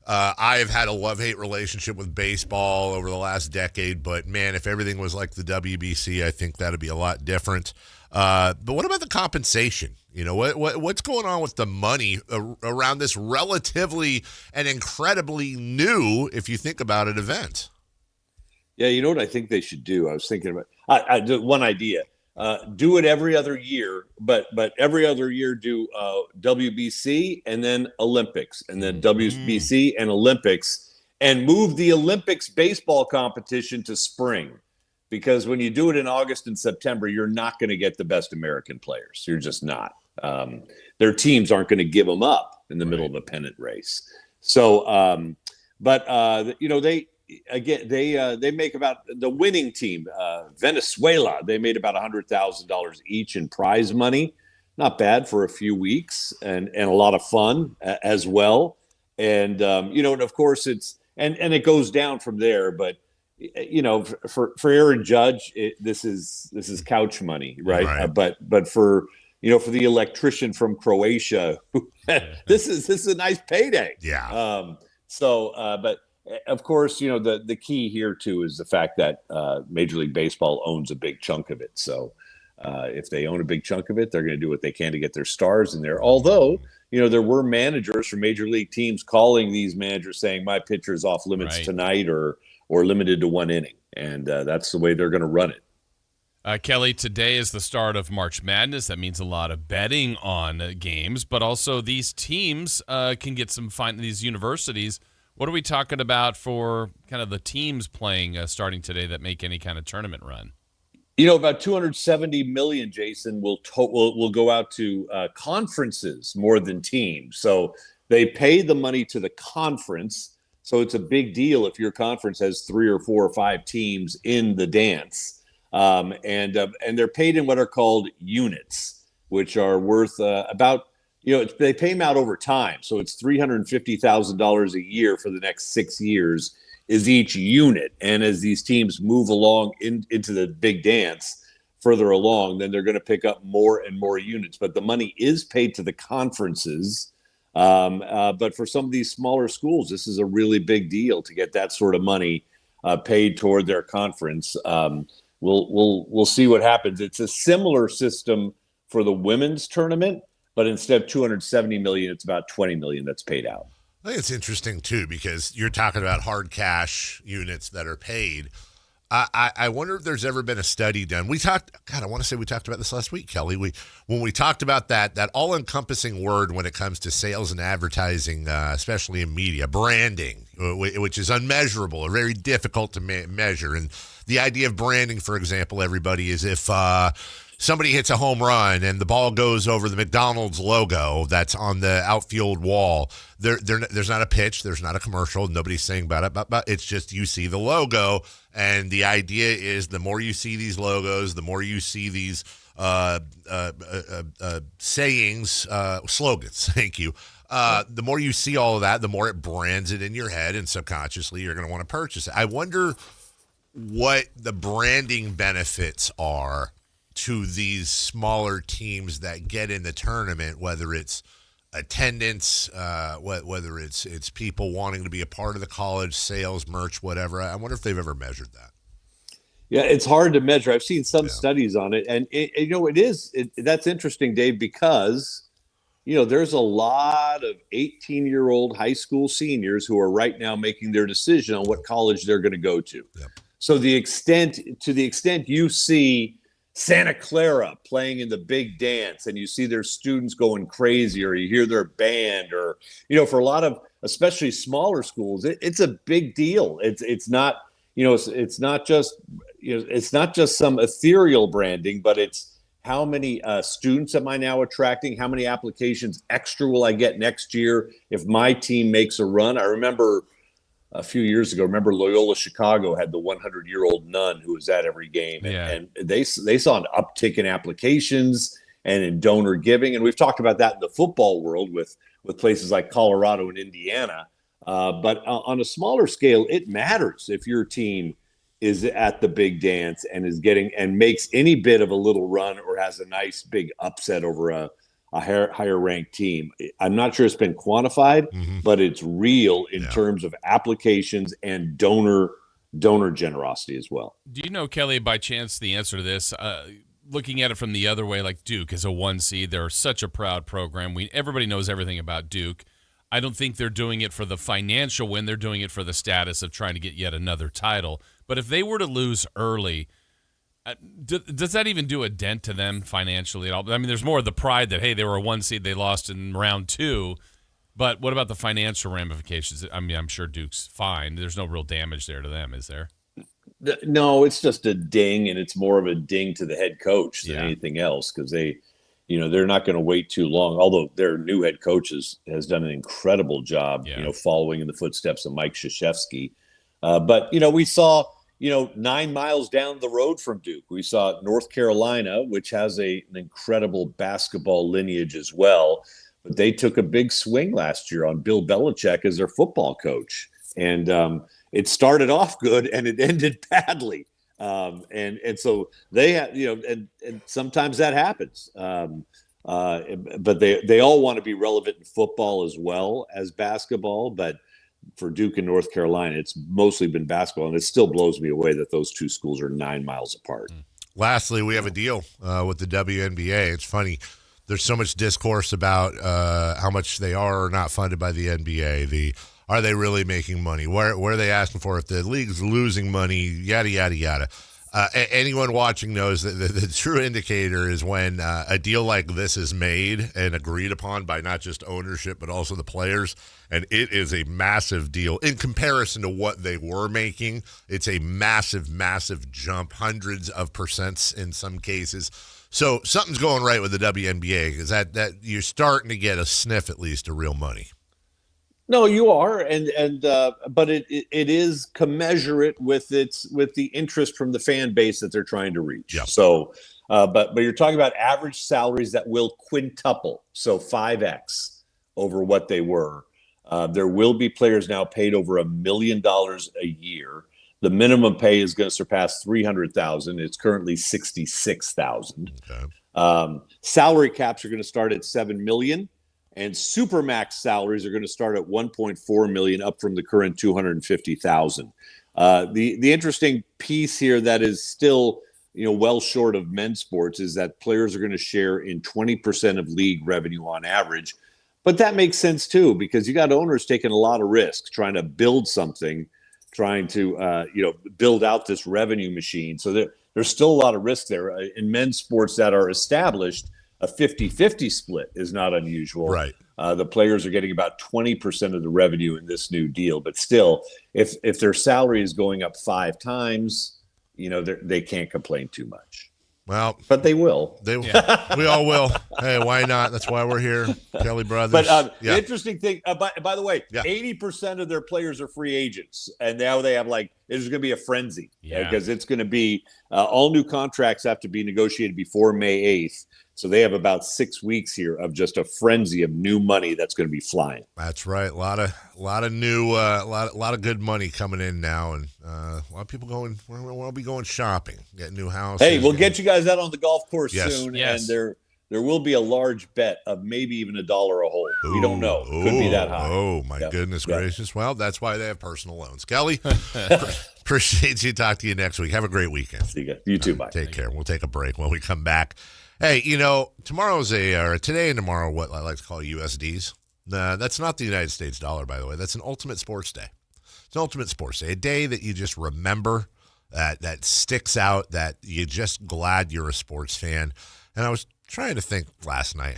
I have had a love-hate relationship with baseball over the last decade, but, man, if everything was like the WBC, I think that would be a lot different. But what about the compensation? What's going on with the money around this relatively and incredibly new, if you think about it, event? Yeah, you know what I think they should do? I was thinking about one idea. Do it every other year, but every other year do WBC and then Olympics, and then WBC and Olympics, and move the Olympics baseball competition to spring. Because when you do it in August and September, you're not going to get the best American players. You're just not. Their teams aren't going to give them up in the middle of a pennant race. So, they make about the winning team, Venezuela. They made about $100,000 each in prize money. Not bad for a few weeks and a lot of fun as well. And, and of course and it goes down from there. But, for Aaron Judge, this is couch money, right? But for the electrician from Croatia, this is a nice payday. Yeah. But of course, the key here, too, is the fact that Major League Baseball owns a big chunk of it. So if they own a big chunk of it, they're going to do what they can to get their stars in there. Although, there were managers from Major League teams calling these managers saying, my pitcher's off limits tonight or limited to one inning. And that's the way they're going to run it. Kelly, today is the start of March Madness. That means a lot of betting on games, but also these teams can get some fun. These universities. What are we talking about for kind of the teams playing starting today that make any kind of tournament run? About $270 million, Jason, will go out to conferences more than teams. So they pay the money to the conference. So it's a big deal if your conference has 3 or 4 or 5 teams in the dance. And they're paid in what are called units, which are worth about. They pay them out over time. So it's $350,000 a year for the next 6 years is each unit. And as these teams move along into the big dance further along, then they're going to pick up more and more units. But the money is paid to the conferences. But for some of these smaller schools, this is a really big deal to get that sort of money paid toward their conference. We'll see what happens. It's a similar system for the women's tournament. But instead of $270 million, it's about $20 million that's paid out. I think it's interesting, too, because you're talking about hard cash units that are paid. I wonder if there's ever been a study done. I want to say we talked about this last week, Kelly. When we talked about that all-encompassing word when it comes to sales and advertising, especially in media, branding, which is unmeasurable or very difficult to measure. And the idea of branding, for example, everybody, is if somebody hits a home run and the ball goes over the McDonald's logo that's on the outfield wall, there's not a pitch, there's not a commercial, nobody's saying about it, but it's just you see the logo. And the idea is the more you see these logos, the more you see these sayings, slogans, thank you. The more you see all of that, the more it brands it in your head, and subconsciously you're going to want to purchase it. I wonder what the branding benefits are to these smaller teams that get in the tournament, whether it's attendance, whether it's people wanting to be a part of the college, sales, merch, whatever. I wonder if they've ever measured that. Yeah, it's hard to measure. I've seen some studies on it, and that's interesting, Dave, because there's a lot of 18-year-old high school seniors who are right now making their decision on what college they're going to go to. Yep. So to the extent you see Santa Clara playing in the big dance and you see their students going crazy, or you hear their band, or for a lot of especially smaller schools, it's a big deal. It's not just some ethereal branding, but it's how many students am I now attracting? How many applications extra will I get next year if my team makes a run? I remember a few years ago, Loyola Chicago had the 100-year-old nun who was at every game, and they saw an uptick in applications and in donor giving. And we've talked about that in the football world with places like Colorado and Indiana. But on a smaller scale, it matters if your team is at the big dance and is getting and makes any bit of a little run or has a nice big upset over a higher ranked team. I'm not sure it's been quantified, but it's real in terms of applications and donor generosity as well. Do you know, Kelly, by chance, the answer to this? Looking at it from the other way, like Duke is a 1 seed. They're such a proud program. Everybody knows everything about Duke. I don't think they're doing it for the financial win. They're doing it for the status of trying to get yet another title. But if they were to lose early, does that even do a dent to them financially at all? I mean, there's more of the pride that, hey, they were a 1 seed, they lost in round 2. But what about the financial ramifications? I mean, I'm sure Duke's fine. There's no real damage there to them, is there? No, it's just a ding, and it's more of a ding to the head coach than anything else, because they're not going to wait too long. Although their new head coach has done an incredible job, following in the footsteps of Mike Krzyzewski. But we saw 9 miles down the road from Duke, we saw North Carolina, which has an incredible basketball lineage as well. But they took a big swing last year on Bill Belichick as their football coach. And it started off good and it ended badly. And so they have, and sometimes that happens. But they all want to be relevant in football as well as basketball. But for Duke and North Carolina, it's mostly been basketball, and it still blows me away that those two schools are 9 miles apart. Lastly, we have a deal with the WNBA. It's funny. There's so much discourse about how much they are or not funded by the NBA. Are they really making money? Where are they asking for? If the league's losing money, yada, yada, yada. Anyone watching knows that the true indicator is when a deal like this is made and agreed upon by not just ownership but also the players, and it is a massive deal in comparison to what they were making. It's a massive, massive jump, hundreds of percents in some cases. So something's going right with the WNBA, because that you're starting to get a sniff, at least, of real money. No, you are, but it is commensurate with the interest from the fan base that they're trying to reach. Yep. So, but you're talking about average salaries that will quintuple, so 5x over what they were. There will be players now paid over $1 million a year. The minimum pay is going to surpass $300,000. It's currently $66,000. Okay. Salary caps are going to start at $7 million. And supermax salaries are going to start at $1.4 million, up from the current $250,000. The interesting piece here that is still, well short of men's sports is that players are going to share in 20% of league revenue on average. But that makes sense too, because you got owners taking a lot of risks trying to build something, trying to build out this revenue machine. So there's still a lot of risk there in men's sports that are established. a 50-50 split is not unusual. Right. The players are getting about 20% of the revenue in this new deal, but still, if their salary is going up 5 times, they can't complain too much. Well, but they will. We all will. Hey, why not? That's why we're here, Kelly Brothers. But the interesting thing, by the way, 80% of their players are free agents, and now they have there's going to be a frenzy because it's going to be all new contracts have to be negotiated before May 8th. So they have about 6 weeks here of just a frenzy of new money that's going to be flying. That's right. A lot of new, a lot of good money coming in now, and a lot of people going. We'll be going shopping, getting new houses. Hey, we'll get you guys out on the golf course soon, Yes. and there will be a large bet of maybe even $1 a hole. We don't know. Could be that high. Oh my goodness gracious! Well, that's why they have personal loans. Kelly, appreciate you. Talk to you next week. Have a great weekend. See you. You too. Bye. Take care. We'll take a break when we come back. Hey, tomorrow's today and tomorrow, what I like to call USDs. That's not the United States dollar, by the way. That's an ultimate sports day. It's an ultimate sports day, a day that you just remember, that sticks out, that you're just glad you're a sports fan. And I was trying to think last night,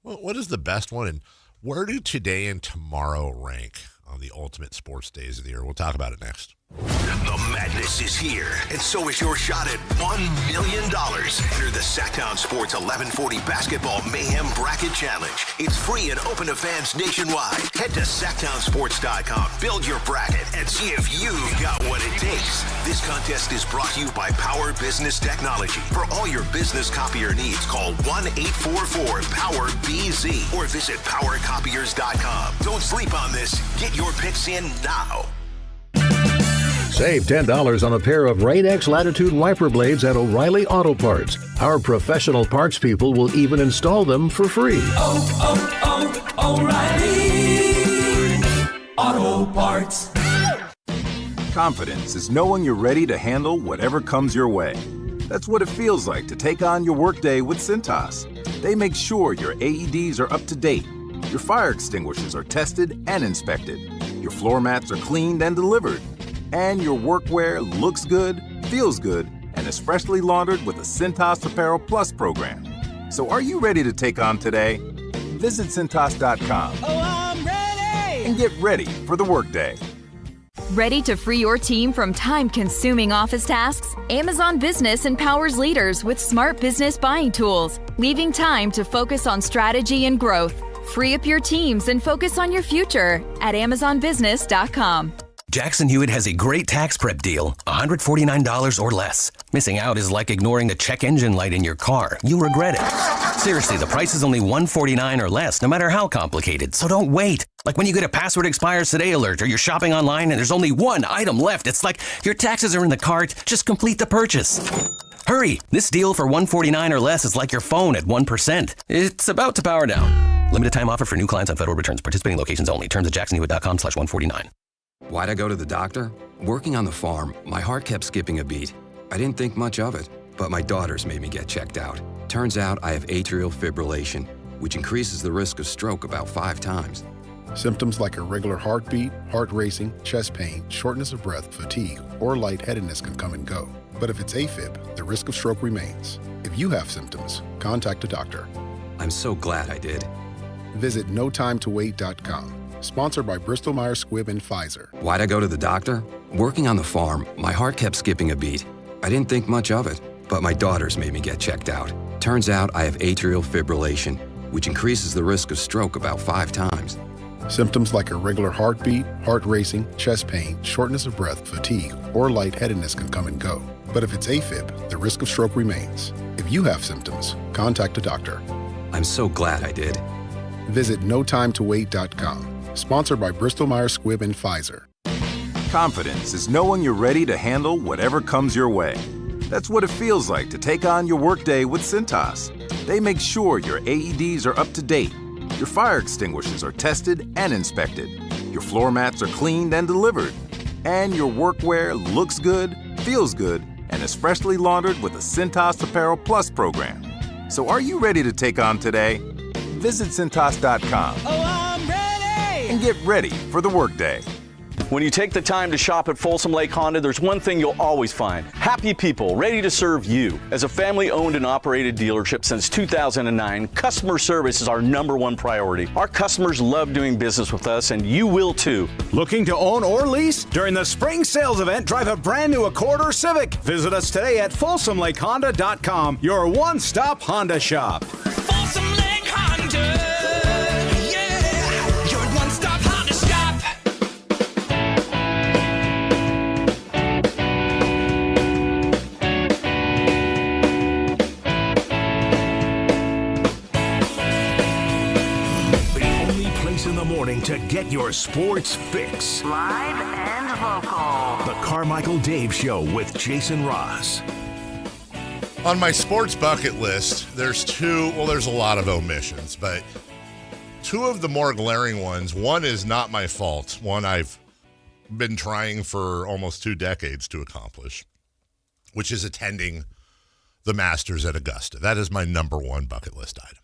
what is the best one, and where do today and tomorrow rank on the ultimate sports days of the year? We'll talk about it next. The madness is here, and so is your shot at $1 million. Enter the Sactown Sports 1140 Basketball Mayhem Bracket Challenge. It's free and open to fans nationwide. Head to SactownSports.com, build your bracket, and see if you've got what it takes. This contest is brought to you by Power Business Technology. For all your business copier needs, call 1-844-POWER-BZ or visit PowerCopiers.com. Don't sleep on this. Get your picks in now. Save $10 on a pair of Rain X Latitude wiper blades at O'Reilly Auto Parts. Our professional parts people will even install them for free. O'Reilly Auto Parts. Confidence is knowing you're ready to handle whatever comes your way. That's what it feels like to take on your workday with Cintas. They make sure your AEDs are up to date, your fire extinguishers are tested and inspected, your floor mats are cleaned and delivered, and your workwear looks good, feels good, and is freshly laundered with the Cintas Apparel Plus program. So are you ready to take on today? Visit Cintas.com. Oh, I'm ready! And get ready for the workday. Ready to free your team from time-consuming office tasks? Amazon Business empowers leaders with smart business buying tools, leaving time to focus on strategy and growth. Free up your teams and focus on your future at AmazonBusiness.com. Jackson Hewitt has a great tax prep deal, $149 or less. Missing out is like ignoring the check engine light in your car. You'll regret it. Seriously, the price is only $149 or less, no matter how complicated, so don't wait. Like when you get a password expires today alert or you're shopping online and there's only one item left. It's like your taxes are in the cart, just complete the purchase. Hurry, this deal for $149 or less is like your phone at 1%. It's about to power down. Limited time offer for new clients on federal returns. Participating locations only. Terms at jacksonhewitt.com/149. Why'd I go to the doctor? Working on the farm, my heart kept skipping a beat. I didn't think much of it, but my daughters made me get checked out. Turns out I have atrial fibrillation, which increases the risk of stroke about 5 times. Symptoms like irregular heartbeat, heart racing, chest pain, shortness of breath, fatigue, or lightheadedness can come and go. But if it's AFib, the risk of stroke remains. If you have symptoms, contact a doctor. I'm so glad I did. Visit notimetowait.com. Sponsored by Bristol Myers Squibb and Pfizer. Why'd I go to the doctor? Working on the farm, my heart kept skipping a beat. I didn't think much of it, but my daughters made me get checked out. Turns out I have atrial fibrillation, which increases the risk of stroke about 5 times. Symptoms like irregular heartbeat, heart racing, chest pain, shortness of breath, fatigue, or lightheadedness can come and go. But if it's AFib, the risk of stroke remains. If you have symptoms, contact a doctor. I'm so glad I did. Visit notimetowait.com. Sponsored by Bristol Myers Squibb and Pfizer. Confidence is knowing you're ready to handle whatever comes your way. That's what it feels like to take on your workday with Cintas. They make sure your AEDs are up to date, your fire extinguishers are tested and inspected, your floor mats are cleaned and delivered, and your workwear looks good, feels good, and is freshly laundered with the Cintas Apparel Plus program. So are you ready to take on today? Visit Cintas.com. Oh, I'm ready! And get ready for the workday. When you take the time to shop at Folsom Lake Honda, there's one thing you'll always find. Happy people ready to serve you. As a family-owned and operated dealership since 2009, customer service is our #1 priority. Our customers love doing business with us, and you will too. Looking to own or lease? During the spring sales event, drive a brand new Accord or Civic. Visit us today at FolsomLakeHonda.com, your one-stop Honda shop. Folsom Lake Honda. Yeah, your one-stop Honda shop. In the morning to get your sports fix. Live and local. The Carmichael Dave Show with Jason Ross. On my sports bucket list, there's a lot of omissions, but two of the more glaring ones. One is not my fault. One I've been trying for almost 2 decades to accomplish, which is attending the Masters at Augusta. That is my #1 bucket list item.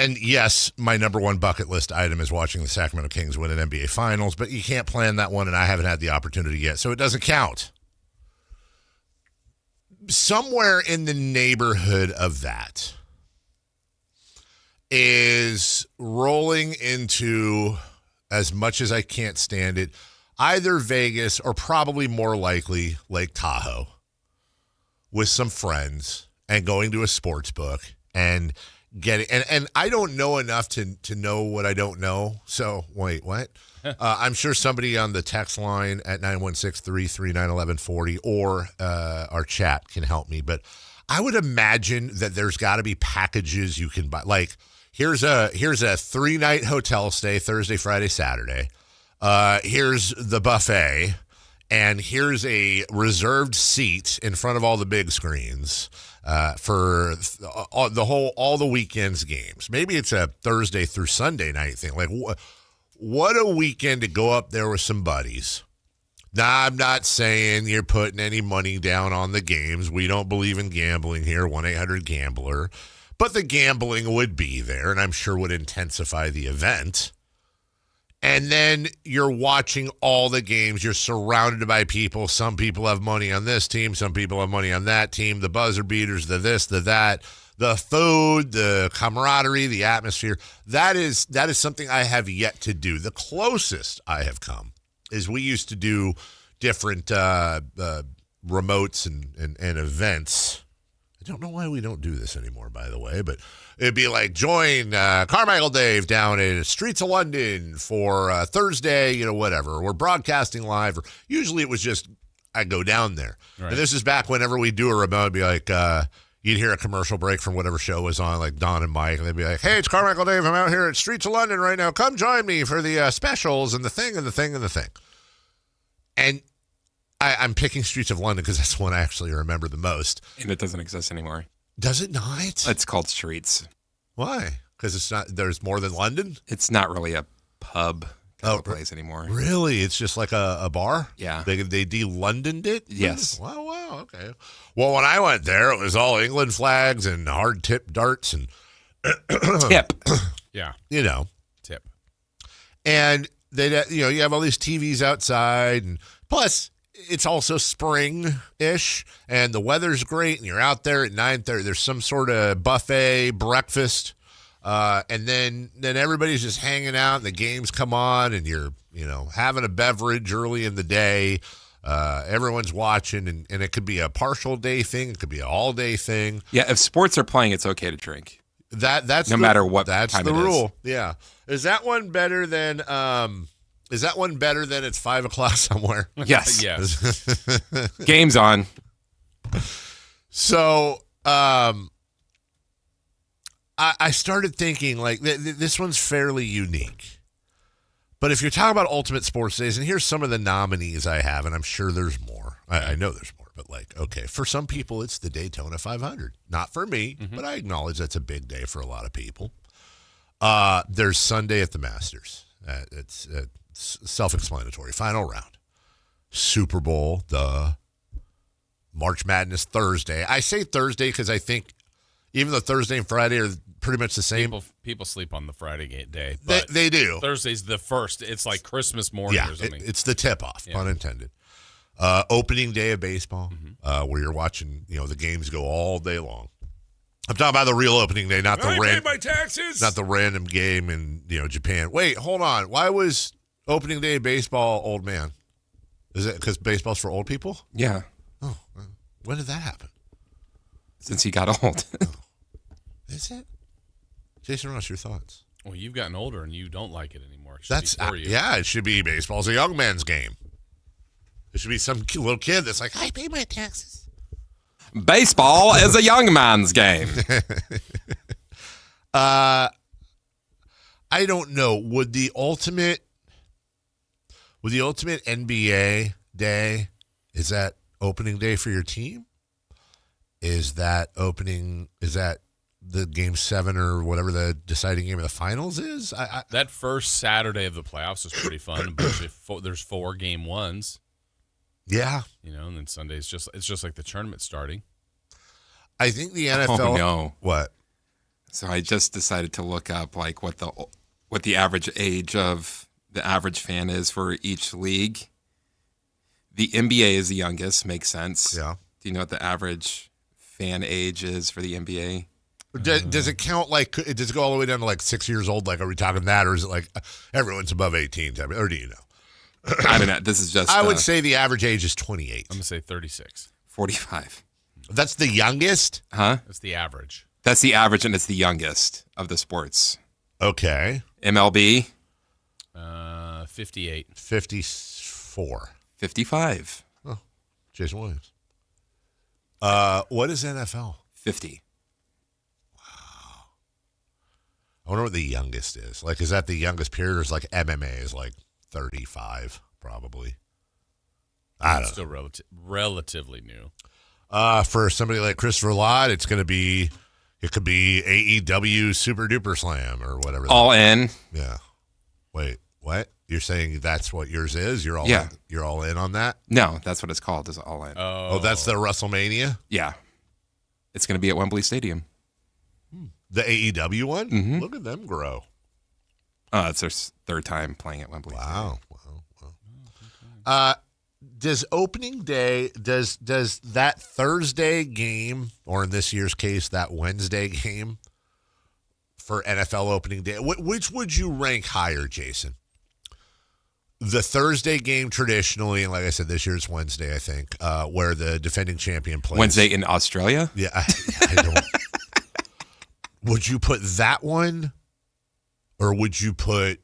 And yes, my #1 bucket list item is watching the Sacramento Kings win an NBA Finals, but you can't plan that one, and I haven't had the opportunity yet, so it doesn't count. Somewhere in the neighborhood of that is rolling into, as much as I can't stand it, either Vegas or probably more likely Lake Tahoe with some friends and going to a sports book and getting, and I don't know enough to know what I don't know. So wait, what? I'm sure somebody on the text line at 916-339-1140 or our chat can help me. But I would imagine that there's got to be packages you can buy. Like here's a 3-night hotel stay, Thursday, Friday, Saturday. Here's the buffet, and here's a reserved seat in front of all the big screens. For all the weekend's games. Maybe it's a Thursday through Sunday night thing. Like, what a weekend to go up there with some buddies. Now, I'm not saying you're putting any money down on the games. We don't believe in gambling here, 1-800-GAMBLER. But the gambling would be there, and I'm sure would intensify the event. And then you're watching all the games. You're surrounded by people. Some people have money on this team. Some people have money on that team. The buzzer beaters, the this, the that, the food, the camaraderie, the atmosphere. That is something I have yet to do. The closest I have come is we used to do different remotes and events. I don't know why we don't do this anymore, by the way, but it'd be like, join Carmichael Dave down in Streets of London for Thursday, whatever. We're broadcasting live. Or usually it was just, I go down there. Right. And this is back whenever we do a remote, it'd be like, you'd hear a commercial break from whatever show was on, like Don and Mike, and they'd be like, hey, it's Carmichael Dave. I'm out here at Streets of London right now. Come join me for the specials and the thing and the thing and the thing. And I'm picking Streets of London because that's the one I actually remember the most. And it doesn't exist anymore. Does it not? It's called Streets. Why? Because it's not. There's more than London? It's not really a pub place anymore. Really? It's just like a bar? Yeah. They de-Londoned it? Yes. Wow, okay. Well, when I went there, it was all England flags and hard tip darts and tip. Yeah. Tip. And they, you have all these TVs outside, and plus it's also spring-ish, and the weather's great, and you're out there at 9:30. There's some sort of buffet breakfast, and then everybody's just hanging out, and the games come on, and you're having a beverage early in the day. Everyone's watching, and it could be a partial day thing. It could be an all-day thing. Yeah, if sports are playing, it's okay to drink. That's no matter what. That's time the it rule. Is. Yeah. Is that one better than? Is that one better than it's 5 o'clock somewhere? Yes. Yes. Game's on. So I started thinking, like, this one's fairly unique. But if you're talking about Ultimate Sports Days, and here's some of the nominees I have, and I'm sure there's more. I know there's more, but okay, for some people, it's the Daytona 500. Not for me, but I acknowledge that's a big day for a lot of people. There's Sunday at the Masters. It's self-explanatory. Final round. Super Bowl, March Madness Thursday. I say Thursday because I think Even though Thursday and Friday are pretty much the same. People sleep on the Friday day. They do. Thursday's the first. It's like Christmas morning or something. It's the tip-off, pun intended. Opening day of baseball, where you're watching, the games go all day long. I'm talking about the real opening day, not my taxes. not the random game in Japan. Wait, hold on. Why was opening day of baseball old man? Is it because baseball's for old people? Yeah. Oh, when did that happen? Since he got old. Is it? Jason Ross, your thoughts? Well, you've gotten older and you don't like it anymore. It should That's be for you. Yeah. It should be baseball's a young man's game. There should be some little kid that's like, I pay my taxes. Baseball is a young man's game. I don't know. Would the ultimate NBA day, is that opening day for your team? Is that the game 7 or whatever the deciding game of the finals is? That first Saturday of the playoffs is pretty fun. There's 4 game ones. Yeah. And then Sunday's just like the tournament starting. I think the NFL. Oh, no. What? So I just decided to look up like what the average age of the average fan is for each league. The NBA is the youngest, makes sense. Yeah. Do you know what the average fan age is for the NBA? Does it count does it go all the way down to 6 years old? Are we talking that, or is it everyone's above 18? Or do you know? I don't know. This is just. I would say the average age is 28. I'm gonna say 36. 45. That's the youngest? Huh? That's the average. That's the average, and it's the youngest of the sports. Okay. MLB? 58. 54. 55. Oh, Jason Williams. What is NFL? 50. Wow. I wonder what the youngest is. Is that the youngest period, or is MMA is 35, probably? I don't know. Still relatively new. For somebody like Christopher Lott, it could be AEW Super Duper Slam or whatever. All in. Yeah. Wait, what? You're saying that's what yours is? You're all in on that? No, that's what it's called. Is All In. Oh, that's the WrestleMania? Yeah. It's going to be at Wembley Stadium. The AEW one? Mm-hmm. Look at them grow. It's their third time playing at Wembley. Wow. Does opening day, does that Thursday game, or in this year's case, that Wednesday game for NFL opening day, which would you rank higher, Jason? The Thursday game traditionally, and like I said, this year's Wednesday, I think, where the defending champion plays. Wednesday in Australia? Yeah, I don't. Would you put that one, or would you put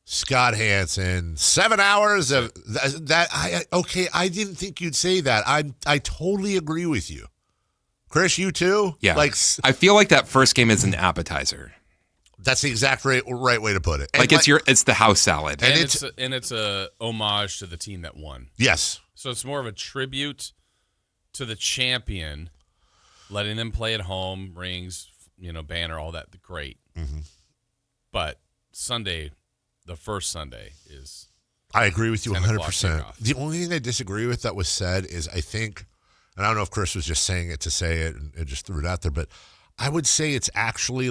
Scott Hansen, 7 hours of that? I didn't think you'd say that. I totally agree with you. Chris, you too? Yeah. I feel like that first game is an appetizer. That's the exact right way to put it. And it's the house salad. And it's a homage to the team that won. Yes. So it's more of a tribute to the champion, letting them play at home, rings, banner, all that, great. Mm-hmm. But Sunday, the first Sunday is. I agree with you 100%. Kickoff. The only thing I disagree with that was said is I think, and I don't know if Chris was just saying it to say it and just threw it out there, but I would say it's actually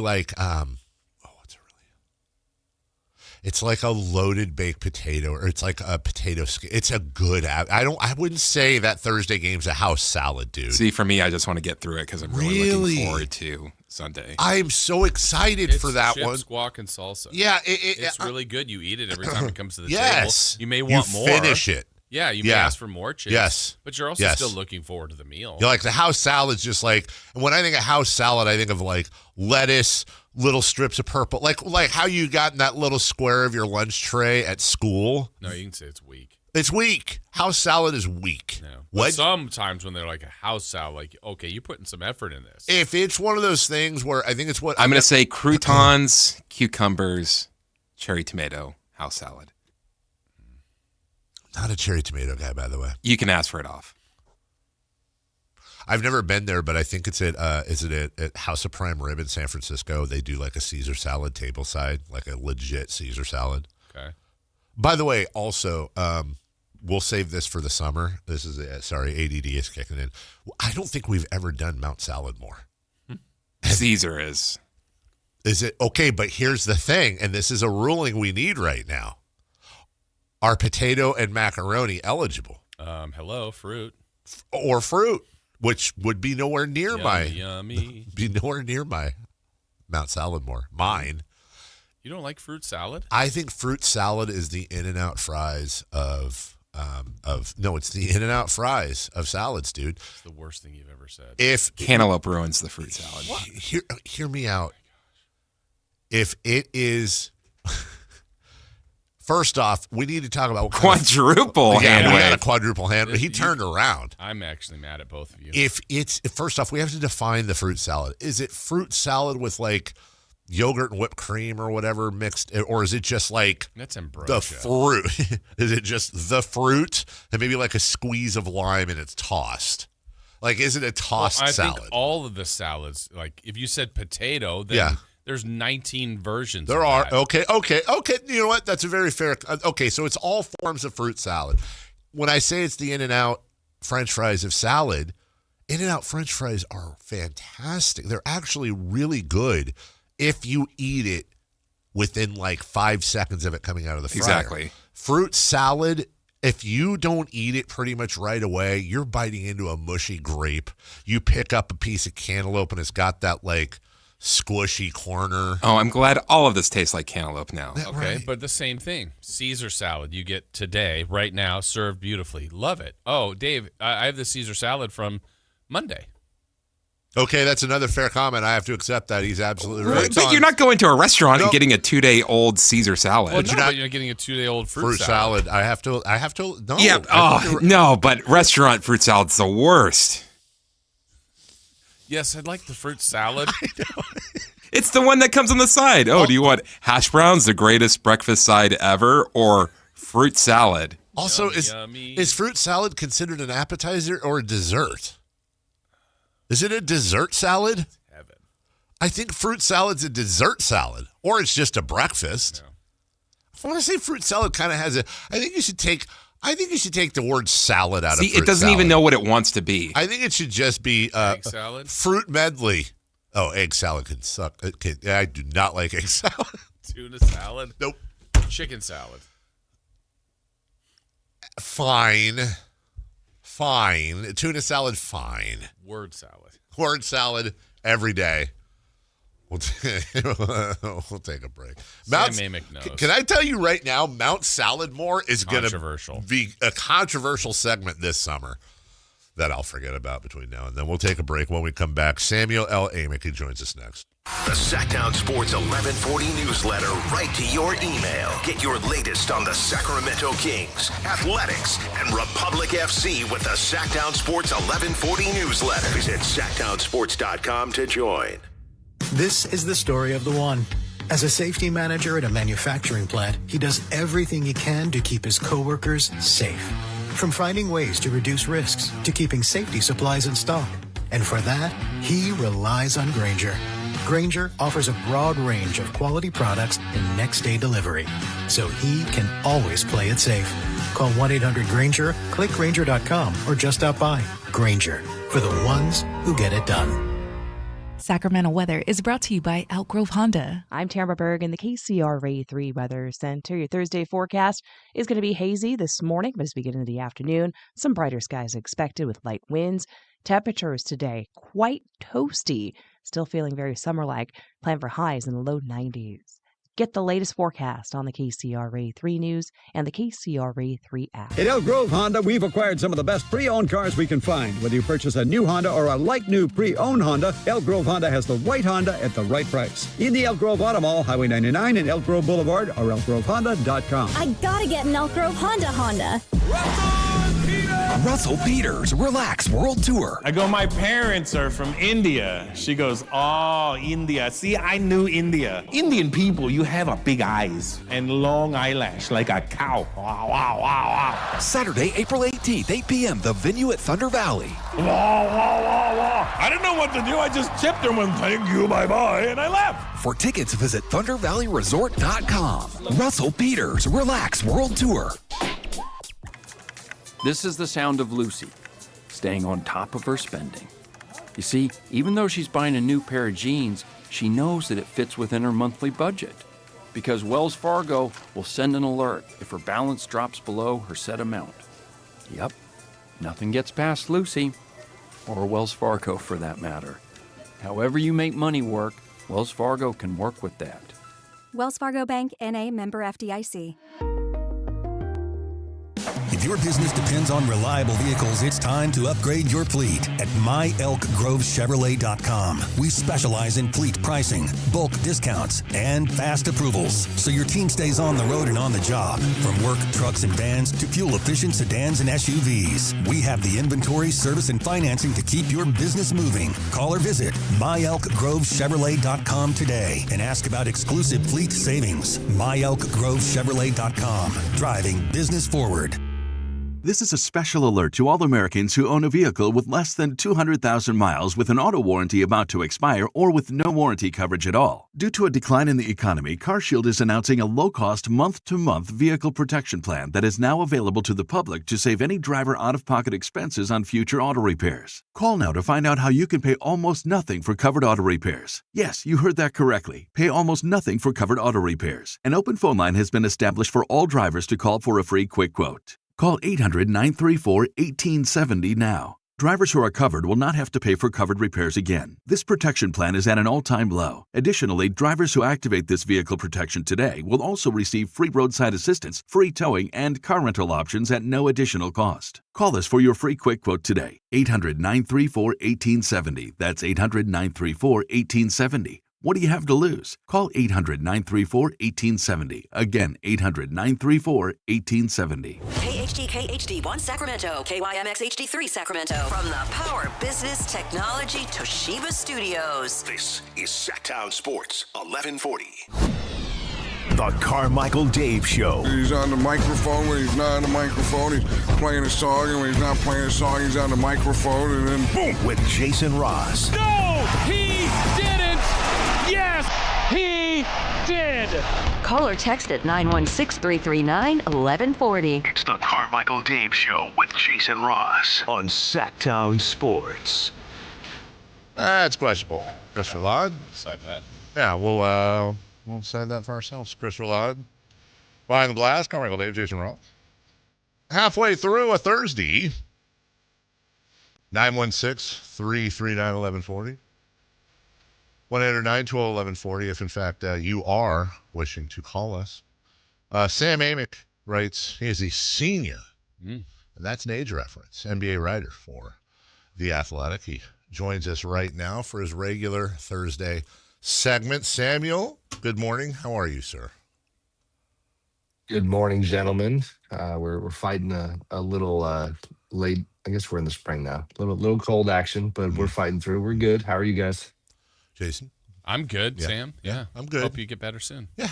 it's like a loaded baked potato, or it's like a potato skin. It's a good. I wouldn't say that Thursday game's a house salad, dude. See, for me, I just want to get through it because I'm really looking forward to Sunday. I'm so excited for that chips, one. Squawk and salsa. Yeah, it's really good. You eat it every time it comes to the yes. table. You may want more. Finish it. Yeah, you may ask for more chips. Yes. But you're also still looking forward to the meal. You're the house salad's just when I think of house salad, I think of lettuce, little strips of purple, like how you got in that little square of your lunch tray at school. No, you can say it's weak. It's weak. House salad is weak. No. But sometimes when they're like a house salad, okay, you're putting some effort in this. If it's one of those things where I think it's what I'm going to say croutons, cucumbers, cherry tomato, house salad. Not a cherry tomato guy, by the way. You can ask for it off. I've never been there, but I think it's at House of Prime Rib in San Francisco. They do a Caesar salad tableside, like a legit Caesar salad. Okay. By the way, also, we'll save this for the summer. This is ADD is kicking in. I don't think we've ever done Mount Salad more. Caesar is. Is it okay? But here's the thing, and this is a ruling we need right now. Are potato and macaroni eligible? Hello, fruit. Or fruit, which would be nowhere near Yummy. be nowhere near my Mount Saladmore. Mine. You don't like fruit salad? I think fruit salad is the In-N-Out fries it's the In-N-Out fries of salads, dude. It's the worst thing you've ever said. If cantaloupe ruins the fruit salad. Hear me out. If it is, first off, we need to talk about quadruple hand we wave. had a quadruple hand. He turned around. I'm actually mad at both of you. First off, we have to define the fruit salad. Is it fruit salad with like yogurt and whipped cream or whatever mixed, or is it just like that's ambrosia. The fruit? Is it just the fruit and maybe like a squeeze of lime and it's tossed? Like, is it a tossed salad? I think all of the salads, like if you said potato, then there's 19 versions. There of are. that. Okay. You know what? That's a very fair. Okay, so it's all forms of fruit salad. When I say it's the In-N-Out French fries of salad, In-N-Out French fries are fantastic. They're actually really good if you eat it within like 5 seconds of it coming out of the fryer. Exactly. Fruit salad, if you don't eat it pretty much right away, you're biting into a mushy grape. You pick up a piece of cantaloupe and it's got that like squishy corner. Oh, I'm glad all of this tastes like cantaloupe now. Okay, right. but the same thing. Caesar salad you get today, right now, served beautifully. Love it. Oh, Dave, I have the Caesar salad from Monday. Okay, that's another fair comment. I have to accept that. He's absolutely right. But you're not going to a restaurant and getting a 2-day-old Caesar salad. Well, but you're getting a 2-day-old fruit salad. I have to. No. Yeah. No, but restaurant fruit salad's the worst. Yes, I'd like the fruit salad. It's the one that comes on the side. Oh, do you want hash browns, the greatest breakfast side ever, or fruit salad? Also, is fruit salad considered an appetizer or a dessert? Is it a dessert salad? Heaven. I think fruit salad's a dessert salad, or it's just a breakfast. No. I want to say fruit salad kind of has a. I think you should take the word salad out of fruit it doesn't salad. even know what it wants to be. I think it should just be egg salad? Fruit medley. Oh, egg salad can suck. I do not like egg salad. Tuna salad? Nope. Chicken salad? Fine. Tuna salad, fine. Word salad. Word salad every day. We'll take a break. Amick knows. Can I tell you right now, Mount Saladmore is going to be a controversial segment this summer that I'll forget about between now and then. We'll take a break. When we come back, Samuel L. Amick, who joins us next. The Sactown Sports 1140 newsletter right to your email. Get your latest on the Sacramento Kings, athletics, and Republic FC with the Sactown Sports 1140 newsletter. Visit SactownSports.com to join. This is the story of the one. As a safety manager at a manufacturing plant, he does everything he can to keep his coworkers safe. From finding ways to reduce risks to keeping safety supplies in stock. And for that, he relies on Grainger. Grainger offers a broad range of quality products and next-day delivery, so he can always play it safe. Call 1-800-GRAINGER, click Grainger.com, or just stop by. Grainger, for the ones who get it done. Sacramento weather is brought to you by Elk Grove Honda. I'm Tamara Berg in the KCRA 3 Weather Center. Your Thursday forecast is going to be hazy this morning, but as we get into the afternoon, some brighter skies expected with light winds. Temperatures today quite toasty. Still feeling very summer-like. Plan for highs in the low 90s. Get the latest forecast on the KCRA 3 News and the KCRA 3 app. At Elk Grove Honda, we've acquired some of the best pre-owned cars we can find. Whether you purchase a new Honda or a like-new pre-owned Honda, Elk Grove Honda has the right Honda at the right price. In the Elk Grove Auto Mall, Highway 99 and Elk Grove Boulevard, or elkgrovehonda.com. I gotta get an Elk Grove Honda. Russell Peters, Relax World Tour. I go, my parents are from India. She goes, oh, India. See, I knew India. Indian people, you have a big eyes and long eyelash like a cow. Wow, wow, wow, wow. Saturday, April 18th, 8 p.m., the venue at Thunder Valley. Wow, wow, wow, wow. I didn't know what to do. I just tipped her and thank you, bye-bye, and I left. For tickets, visit ThunderValleyResort.com. Russell Peters, Relax World Tour. This is the sound of Lucy, staying on top of her spending. You see, even though she's buying a new pair of jeans, she knows that it fits within her monthly budget. Because Wells Fargo will send an alert if her balance drops below her set amount. Yep, nothing gets past Lucy, or Wells Fargo for that matter. However you make money work, Wells Fargo can work with that. Wells Fargo Bank, N.A., member FDIC. If your business depends on reliable vehicles, it's time to upgrade your fleet at myelkgrovechevrolet.com. We specialize in fleet pricing, bulk discounts, and fast approvals, so your team stays on the road and on the job. From work trucks and vans to fuel-efficient sedans and SUVs, we have the inventory, service, and financing to keep your business moving. Call or visit myelkgrovechevrolet.com today and ask about exclusive fleet savings. myelkgrovechevrolet.com, driving business forward. This is a special alert to all Americans who own a vehicle with less than 200,000 miles with an auto warranty about to expire or with no warranty coverage at all. Due to a decline in the economy, CarShield is announcing a low-cost month-to-month vehicle protection plan that is now available to the public to save any driver out-of-pocket expenses on future auto repairs. Call now to find out how you can pay almost nothing for covered auto repairs. Yes, you heard that correctly. Pay almost nothing for covered auto repairs. An open phone line has been established for all drivers to call for a free quick quote. Call 800-934-1870 now. Drivers who are covered will not have to pay for covered repairs again. This protection plan is at an all-time low. Additionally, drivers who activate this vehicle protection today will also receive free roadside assistance, free towing, and car rental options at no additional cost. Call us for your free quick quote today. 800-934-1870. That's 800-934-1870. What do you have to lose? Call 800-934-1870. Again, 800-934-1870. KHD1 Sacramento, KYMX HD3 Sacramento. From the Power Business Technology Toshiba Studios. This is Sactown Sports 1140. The Carmichael Dave Show. He's on the microphone when he's not on the microphone. He's playing a song, and when he's not playing a song, he's on the microphone, and then boom. With Jason Ross. No, he didn't. Yes, he did. Call or text at 916-339-1140. It's the Carmichael Dave Show with Jason Ross on Sactown Sports. That's questionable. Chris Rillard. Side that. Yeah, we'll send that for ourselves. Chris Rillard. Behind the blast, Carmichael Dave, Jason Ross. Halfway through a Thursday. 916-339-1140. 1-800-912-1140 if, in fact, you are wishing to call us. Sam Amick writes, he is a senior, and that's an age reference, NBA writer for The Athletic. He joins us right now for his regular Thursday segment. Samuel, good morning. How are you, sir? Good morning, gentlemen. We're fighting a little late. I guess we're in the spring now. Little cold action, but we're fighting through. We're good. How are you guys? Jason? I'm good, Yeah. Sam. Yeah, I'm good. Hope you get better soon. Yeah.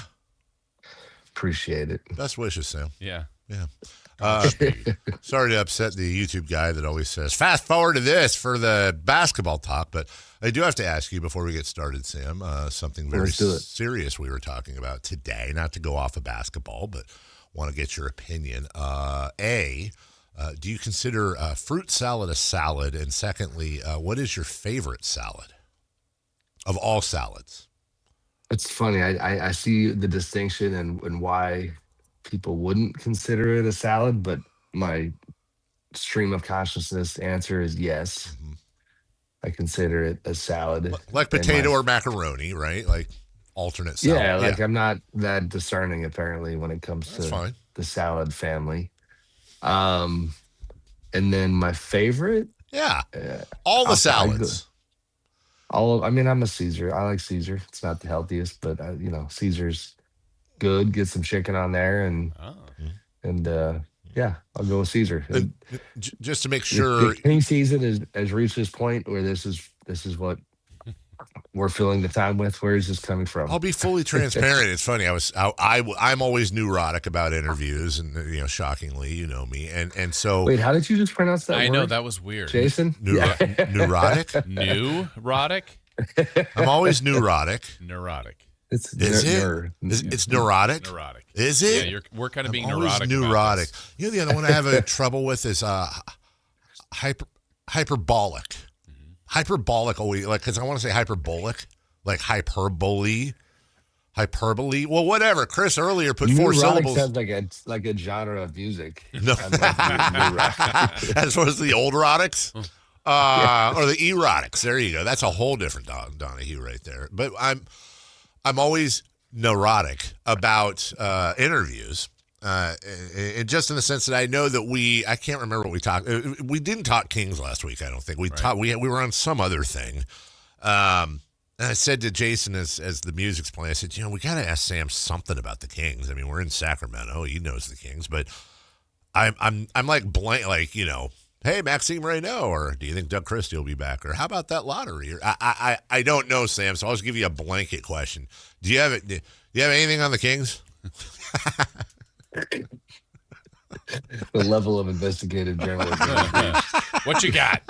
Appreciate it. Best wishes, Sam. Yeah. Yeah. Sorry to upset the YouTube guy that always says, fast forward to this for the basketball talk, but I do have to ask you before we get started, Sam, something very serious we were talking about today, not to go off of basketball, but want to get your opinion. Do you consider fruit salad a salad? And secondly, what is your favorite salad of all salads? It's funny. I see the distinction and why people wouldn't consider it a salad, but my stream of consciousness answer is yes. I consider it a salad. Like potato or macaroni, right? Like alternate salad. Yeah, I'm not that discerning apparently when it comes to the salad family. And then my favorite? Yeah. All the salads. I'm a Caesar. I like Caesar. It's not the healthiest, but Caesar's good. Get some chicken on there, and I'll go with Caesar. Just to make sure, the king season has reached this point where this is what we're filling the time with. Where is this coming from? I'll be fully transparent. It's funny. I'm always neurotic about interviews, and shockingly, you know me, and so. Wait, how did you just pronounce that? I word? know that was weird, Jason. Neurotic. Neurotic. I'm always neurotic. Neurotic. It's neurotic. Neurotic. Is it? Yeah, we're kind of being neurotic. Neurotic. The other one I have trouble with is hyperbolic. hyperbolic always, like, because I want to say hyperbolic, like hyperbole. Well, whatever. Chris erotic put four syllables. Sounds like a genre of music. No. As was the old erotics, or the erotics. There you go. That's a whole different Donahue right there. But I'm always neurotic about interviews. And just in the sense that I know that I can't remember what we talked. We didn't talk Kings last week. I don't think we talked. We were on some other thing. And I said to Jason as the music's playing, I said, we got to ask Sam something about the Kings. I mean, we're in Sacramento. He knows the Kings, but I'm like blank, like, hey, Maxime Reynaud, or do you think Doug Christie will be back, or how about that lottery? Or I don't know, Sam. So I'll just give you a blanket question. Do you have anything on the Kings? The level of investigative journalism. What you got?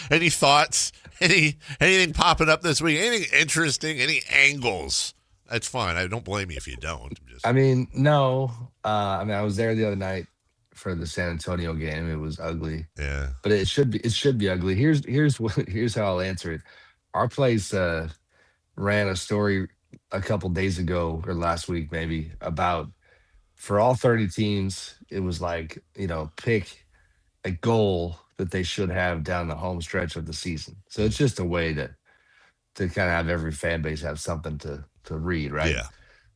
Any thoughts? Anything popping up this week? Anything interesting? Any angles? That's fine. I don't blame you if you don't. No. I was there the other night for the San Antonio game. It was ugly. Yeah. But it should be ugly. Here's how I'll answer it. Our place ran a story a couple days ago or last week maybe about, for all 30 teams, it was like, pick a goal that they should have down the home stretch of the season. So it's just a way to kind of have every fan base have something to read, right? Yeah.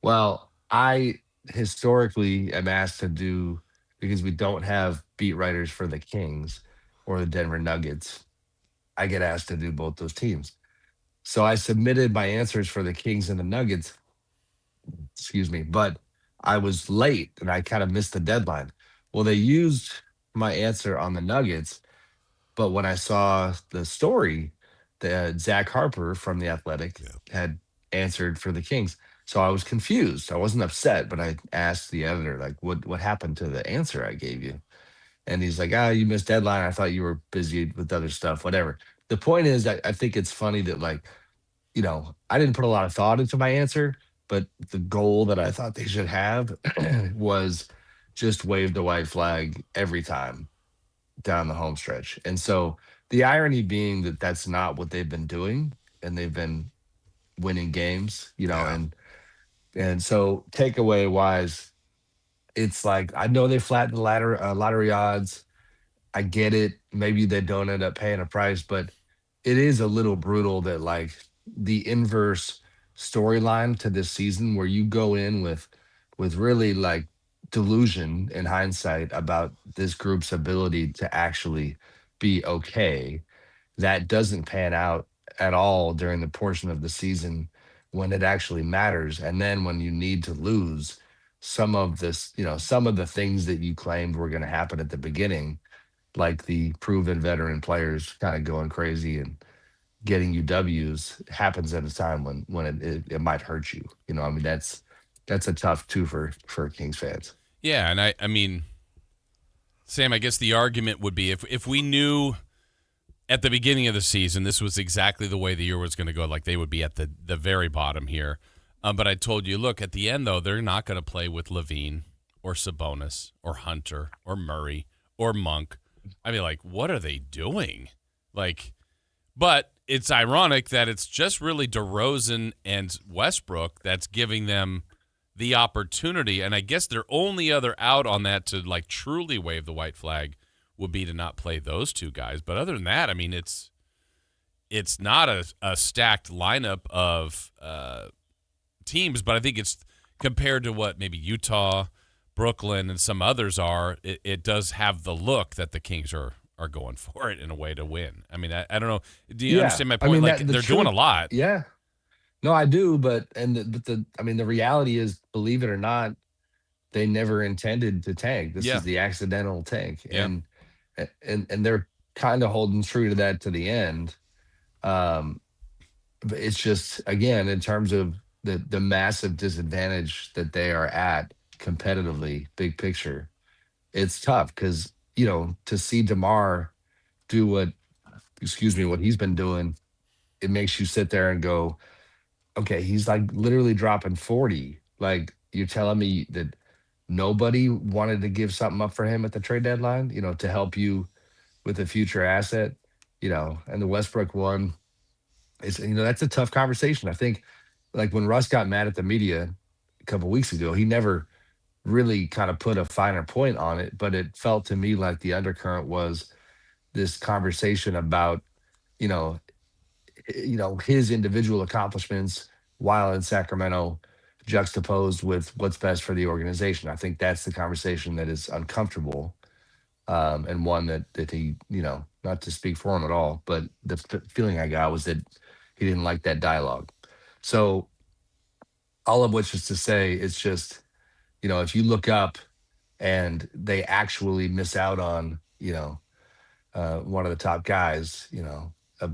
Well, I historically am asked to do, because we don't have beat writers for the Kings or the Denver Nuggets, I get asked to do both those teams. So I submitted my answers for the Kings and the Nuggets, but I was late and I kind of missed the deadline. Well, they used my answer on the Nuggets, but when I saw the story, Zach Harper from The Athletic had answered for the Kings. So I was confused. I wasn't upset, but I asked the editor, like, what happened to the answer I gave you? And he's like, you missed deadline. I thought you were busy with other stuff, whatever. The point is, I think it's funny that, like, I didn't put a lot of thought into my answer, but the goal that I thought they should have was just wave the white flag every time down the home stretch. And so the irony being that that's not what they've been doing, and they've been winning games, and so takeaway wise, it's like, I know they flattened the lottery odds. I get it. Maybe they don't end up paying a price, but it is a little brutal that, like, the inverse storyline to this season, where you go in with really, like, delusion in hindsight about this group's ability to actually be okay, that doesn't pan out at all during the portion of the season when it actually matters. And then when you need to lose, some of the things that you claimed were going to happen at the beginning, like the proven veteran players kind of going crazy and getting you W's, happens at a time when it might hurt you. That's a tough twofer for Kings fans. Yeah, and I mean, Sam, I guess the argument would be if we knew at the beginning of the season this was exactly the way the year was going to go, like they would be at the very bottom here. But I told you, look, at the end, though, they're not going to play with Levine or Sabonis or Hunter or Murray or Monk. I mean, like, what are they doing? Like, but it's ironic that it's just really DeRozan and Westbrook that's giving them the opportunity. And I guess their only other out on that to, like, truly wave the white flag would be to not play those two guys. But other than that, I mean, it's not a stacked lineup of teams, but I think it's compared to what maybe Utah, Brooklyn, and some others are, it does have the look that the Kings are going for it in a way to win. I mean, I don't know. Do you understand my point? They're doing a lot. Yeah. No, I do, but the reality is, believe it or not, they never intended to tank. This is the accidental tank. Yeah. And they're kind of holding true to that to the end. But it's just, again, in terms of the massive disadvantage that they are at competitively, big picture, it's tough because, to see DeMar do what he's been doing, it makes you sit there and go, okay, he's like literally dropping 40. Like, you're telling me that nobody wanted to give something up for him at the trade deadline, to help you with a future asset. and the Westbrook one is, that's a tough conversation. I think, like when Russ got mad at the media a couple weeks ago, he never really kind of put a finer point on it, but it felt to me like the undercurrent was this conversation about, you know, his individual accomplishments while in Sacramento, juxtaposed with what's best for the organization. I think that's the conversation that is uncomfortable, and one that he, not to speak for him at all, but the feeling I got was that he didn't like that dialogue. So all of which is to say, it's just, if you look up and they actually miss out on, one of the top guys,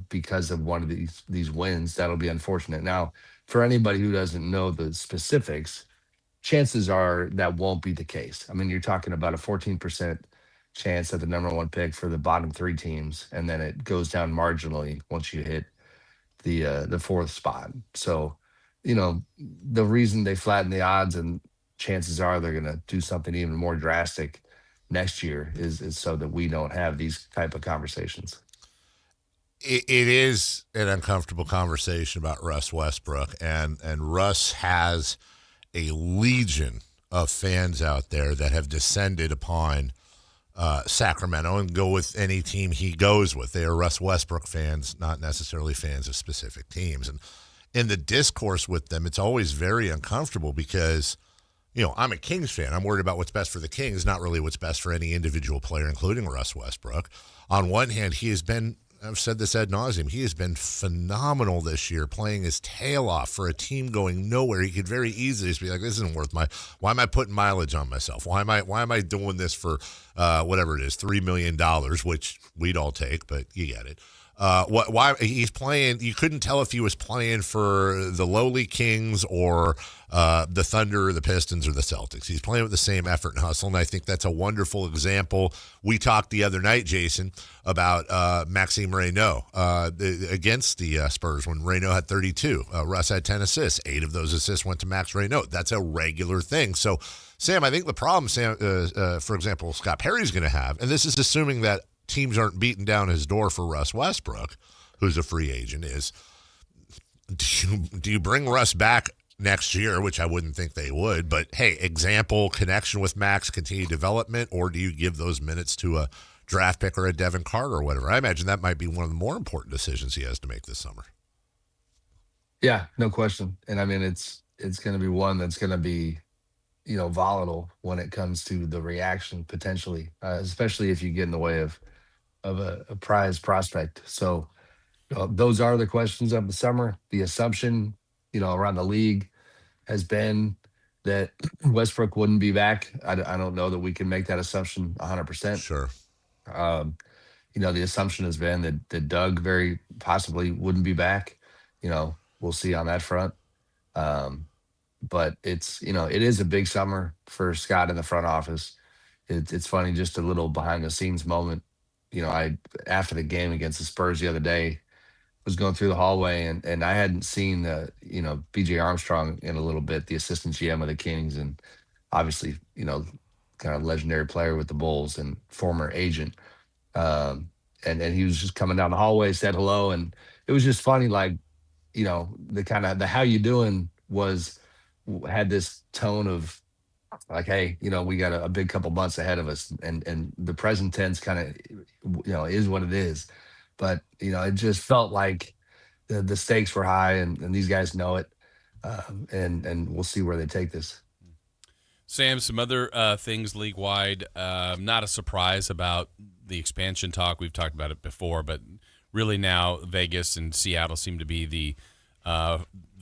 because of one of these wins, that'll be unfortunate. Now, for anybody who doesn't know the specifics, chances are that won't be the case. I mean, you're talking about a 14% chance at the number one pick for the bottom three teams, and then it goes down marginally once you hit the fourth spot. So, the reason they flatten the odds, and chances are they're going to do something even more drastic next year, is so that we don't have these type of conversations. It is an uncomfortable conversation about Russ Westbrook, and Russ has a legion of fans out there that have descended upon Sacramento and go with any team he goes with. They are Russ Westbrook fans, not necessarily fans of specific teams. And in the discourse with them, it's always very uncomfortable because, I'm a Kings fan. I'm worried about what's best for the Kings, not really what's best for any individual player, including Russ Westbrook. On one hand, he has been, I've said this ad nauseum, he has been phenomenal this year, playing his tail off for a team going nowhere. He could very easily just be like, this isn't worth why am I putting mileage on myself? Why am I doing this for whatever it is, $3 million, which we'd all take, but you get it. Why he's playing? You couldn't tell if he was playing for the lowly Kings or the Thunder, or the Pistons, or the Celtics. He's playing with the same effort and hustle, and I think that's a wonderful example. We talked the other night, Jason, about Maxime Reynaud against the Spurs when Reynaud had 32. Russ had 10 assists. 8 of those assists went to Max Reynaud. That's a regular thing. So, Sam, I think the problem, for example, Scott Perry's going to have, and this is assuming that teams aren't beating down his door for Russ Westbrook, who's a free agent, is do you bring Russ back next year, which I wouldn't think they would, but hey, example, connection with Max, continued development, or do you give those minutes to a draft pick or a Devin Carter or whatever? I imagine that might be one of the more important decisions he has to make this summer. Yeah, no question. And I mean, it's going to be one that's going to be, volatile when it comes to the reaction potentially, especially if you get in the way of a prize prospect. So those are the questions of the summer. The assumption, around the league has been that Westbrook wouldn't be back. I don't know that we can make that assumption 100%. Sure. The assumption has been that Doug very possibly wouldn't be back. We'll see on that front. But it's, it is a big summer for Scott in the front office. It's funny, just a little behind the scenes moment. I, after the game against the Spurs the other day, was going through the hallway and I hadn't seen, BJ Armstrong in a little bit, the assistant GM of the Kings, and obviously, kind of legendary player with the Bulls and former agent. And he was just coming down the hallway, said hello. And it was just funny, like, the kind of the how you doing had this tone of like, hey, we got a big couple months ahead of us, and the present tense kind of, is what it is. But, it just felt like the stakes were high and these guys know it. And we'll see where they take this. Sam, some other things league-wide, not a surprise about the expansion talk. We've talked about it before, but really now Vegas and Seattle seem to be the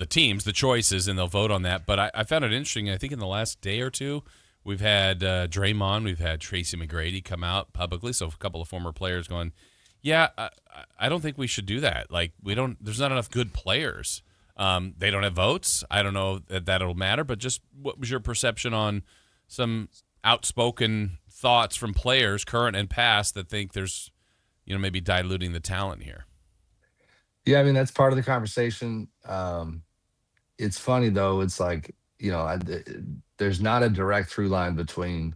teams, the choices, and they'll vote on that. But I found it interesting. I think in the last day or two, we've had Draymond, we've had Tracy McGrady come out publicly. So a couple of former players going, yeah, I don't think we should do that. Like, there's not enough good players. They don't have votes. I don't know that that'll matter, but just what was your perception on some outspoken thoughts from players, current and past, that think there's, maybe diluting the talent here? Yeah, I mean, that's part of the conversation. It's funny, though. It's like, there's not a direct through line between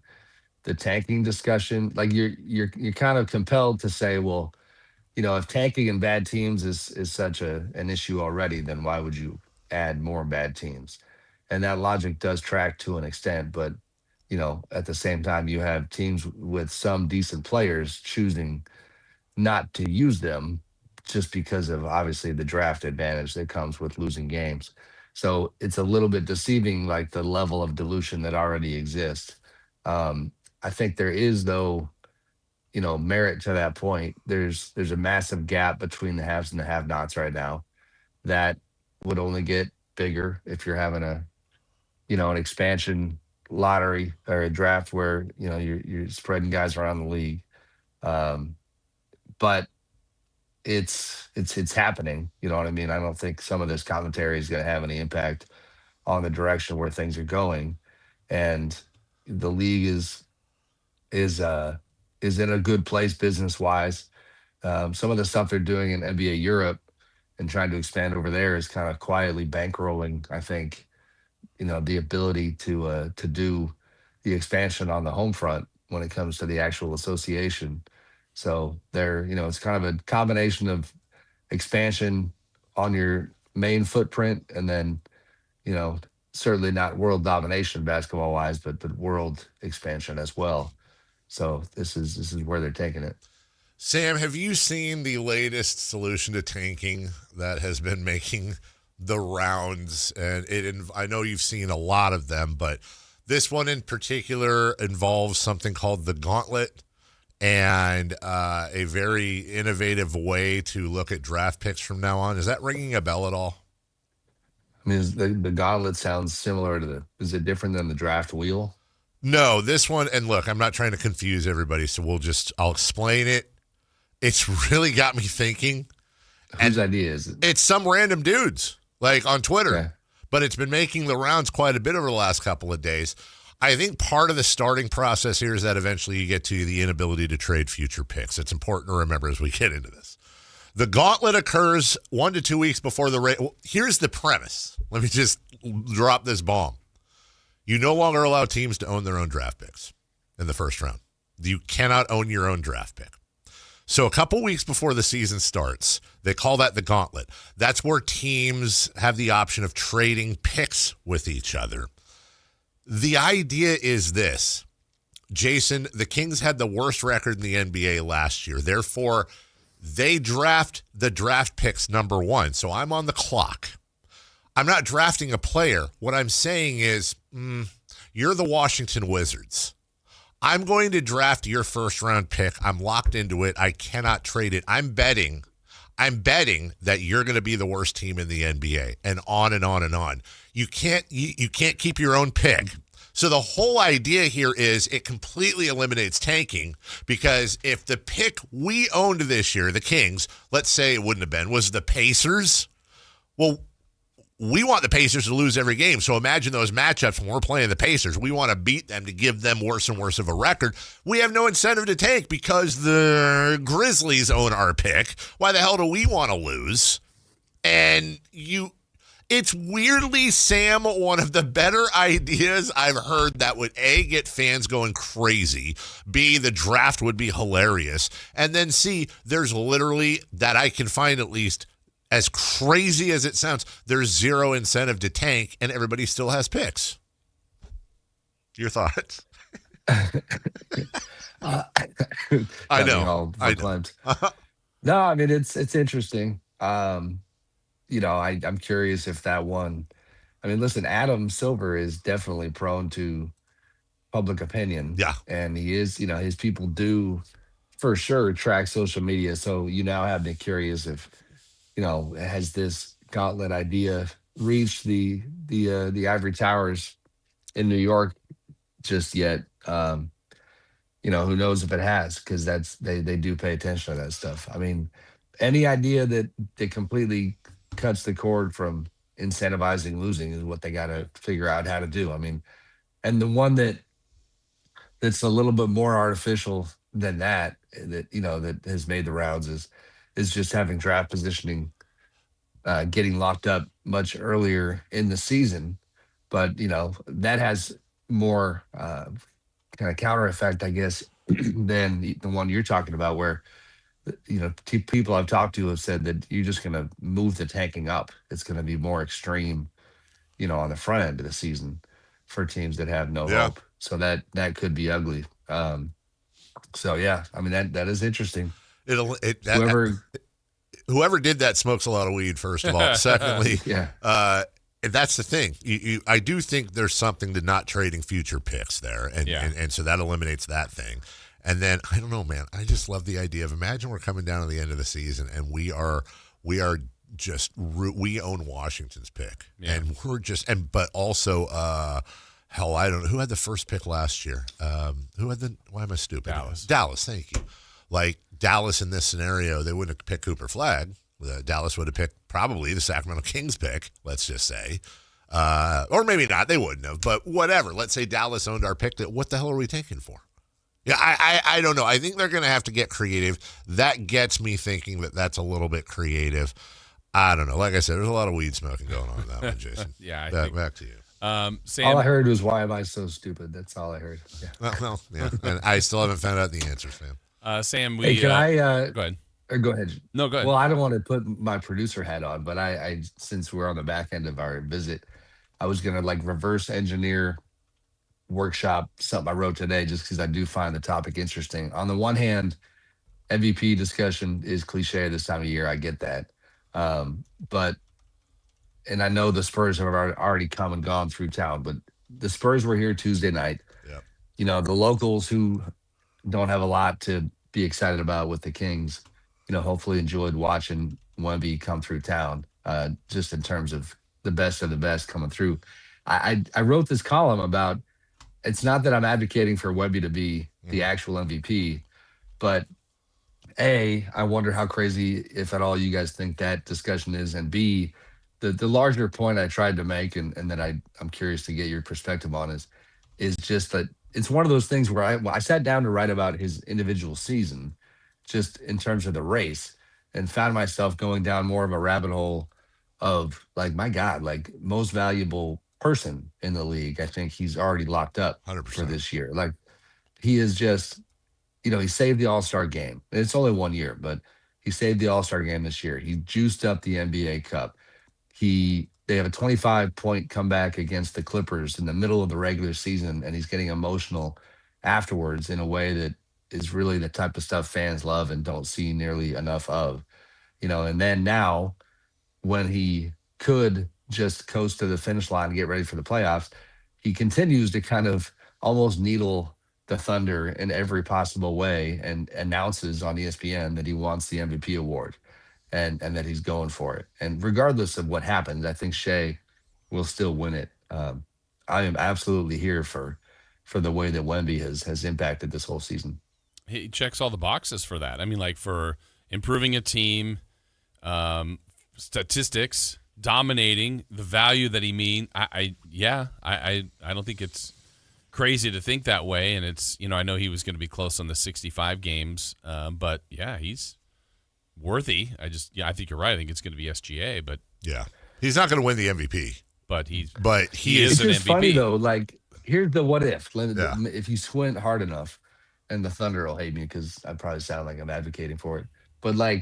the tanking discussion. Like, you're kind of compelled to say, well, if tanking and bad teams is such an issue already, then why would you add more bad teams? And that logic does track to an extent, but at the same time, you have teams with some decent players choosing not to use them just because of obviously the draft advantage that comes with losing games. So it's a little bit deceiving, like the level of dilution that already exists. I think there is, though, merit to that point. There's a massive gap between the haves and the have-nots right now that would only get bigger if you're having an expansion lottery or a draft where you're spreading guys around the league. But it's happening. You know what I mean? I don't think some of this commentary is going to have any impact on the direction where things are going, and the league is in a good place business wise. Some of the stuff they're doing in NBA Europe and trying to expand over there is kind of quietly bankrolling, I think, the ability to do the expansion on the home front when it comes to the actual association. So it's kind of a combination of expansion on your main footprint, and then, certainly not world domination basketball wise, but world expansion as well. So this is where they're taking it. Sam, have you seen the latest solution to tanking that has been making the rounds? And I know you've seen a lot of them, but this one in particular involves something called the gauntlet, and a very innovative way to look at draft picks from now on. Is that ringing a bell at all? I mean, the gauntlet sounds similar to is it different than the draft wheel? No, this one, and look, I'm not trying to confuse everybody, so I'll explain it. It's really got me thinking. Whose idea is it? It's some random dudes, like on Twitter. Okay. But it's been making the rounds quite a bit over the last couple of days. I think part of the starting process here is that eventually you get to the inability to trade future picks. It's important to remember as we get into this. The gauntlet occurs 1 to 2 weeks before the here's the premise. Let me just drop this bomb. You no longer allow teams to own their own draft picks in the first round. You cannot own your own draft pick. So a couple weeks before the season starts, they call that the gauntlet. That's where teams have the option of trading picks with each other. The idea is this. Jason, the Kings had the worst record in the NBA last year. Therefore, they draft the draft picks number 1. So I'm on the clock. I'm not drafting a player. What I'm saying is, you're the Washington Wizards. I'm going to draft your first round pick. I'm locked into it. I cannot trade it. I'm betting that you're going to be the worst team in the NBA, and on and on and on. You can't keep your own pick. So the whole idea here is it completely eliminates tanking, because if the pick we owned this year, the Kings, let's say it wouldn't have been, was the Pacers, well, we want the Pacers to lose every game. So imagine those matchups when we're playing the Pacers. We want to beat them to give them worse and worse of a record. We have no incentive to tank because the Grizzlies own our pick. Why the hell do we want to lose? And it's weirdly, Sam, one of the better ideas I've heard that would A, get fans going crazy, B, the draft would be hilarious, and then C, there's literally, that I can find at least, as crazy as it sounds, there's zero incentive to tank, and everybody still has picks. Your thoughts? I know. No, I mean, it's interesting. I'm curious if that one. I mean, listen, Adam Silver is definitely prone to public opinion. Yeah, and he is. His people do, for sure, track social media. So you now have me curious if, has this gauntlet idea reached the ivory towers in New York just yet? Who knows if it has, because they do pay attention to that stuff. I mean, any idea that completely cuts the cord from incentivizing losing is what they got to figure out how to do. I mean, and the one that's a little bit more artificial than that has made the rounds is just having draft positioning getting locked up much earlier in the season. But that has more kind of counter effect, I guess, than the one you're talking about, where people I've talked to have said that you're just going to move the tanking up. It's going to be more extreme, on the front end of the season for teams that have no hope. So that could be ugly. So yeah, I mean that is interesting. Whoever did that smokes a lot of weed, first of all. Secondly, that's the thing. I do think there's something to not trading future picks there, and so that eliminates that thing. And then I don't know, man. I just love the idea of imagine we're coming down to the end of the season and we own Washington's pick, and we're but also hell, I don't know who had the first pick last year. Why am I stupid? Dallas, thank you. Like Dallas in this scenario, they wouldn't have picked Cooper Flagg. Dallas would have picked probably the Sacramento Kings pick, let's just say. Or maybe not, they wouldn't have, but whatever. Let's say Dallas owned our pick. What the hell are we taking for? Yeah, I don't know. I think they're going to have to get creative. That gets me thinking that's a little bit creative. I don't know. Like I said, there's a lot of weed smoking going on in that one, Jason. Back to you. Sam, all I heard was, why am I so stupid? That's all I heard. Yeah. Well, yeah. And I still haven't found out the answer, Sam. Sam, can I go ahead? Or go ahead. No, go ahead. Well, I don't want to put my producer hat on, but I since we're on the back end of our visit, I was going to reverse engineer workshop something I wrote today just because I do find the topic interesting. On the one hand, MVP discussion is cliche this time of year. I get that. But I know the Spurs have already come and gone through town, but the Spurs were here Tuesday night. Yep. The locals who don't have a lot to be excited about with the Kings, hopefully enjoyed watching Wemby come through town, just in terms of the best coming through. I wrote this column about, it's not that I'm advocating for Wemby to be the actual MVP, but A, I wonder how crazy, if at all, you guys think that discussion is, and B, the larger point I tried to make, and that I'm curious to get your perspective on is just that it's one of those things where I sat down to write about his individual season, just in terms of the race, and found myself going down more of a rabbit hole of my God, most valuable person in the league. I think he's already locked up 100%. for this year. He is just, he saved the All-Star game. It's only 1 year, but he saved the All-Star game this year. He juiced up the NBA Cup. They have a 25-point comeback against the Clippers in the middle of the regular season, and he's getting emotional afterwards in a way that is really the type of stuff fans love and don't see nearly enough of. And then now, when he could just coast to the finish line and get ready for the playoffs, he continues to kind of almost needle the Thunder in every possible way and announces on ESPN that he wants the MVP award and that he's going for it. And regardless of what happens, I think Shea will still win it. I am absolutely here for the way that Wemby has impacted this whole season. He checks all the boxes for that. I mean, for improving a team, statistics, dominating, the value that he means. I don't think it's crazy to think that way. And it's, I know he was going to be close on the 65 games, but yeah, he's worthy. I think you're right. I think it's going to be SGA, but yeah, he's not going to win the MVP. But he It's is an MVP. Funny though. Here's the what if. If you squint hard enough, and the Thunder will hate me because I probably sound like I'm advocating for it. But they're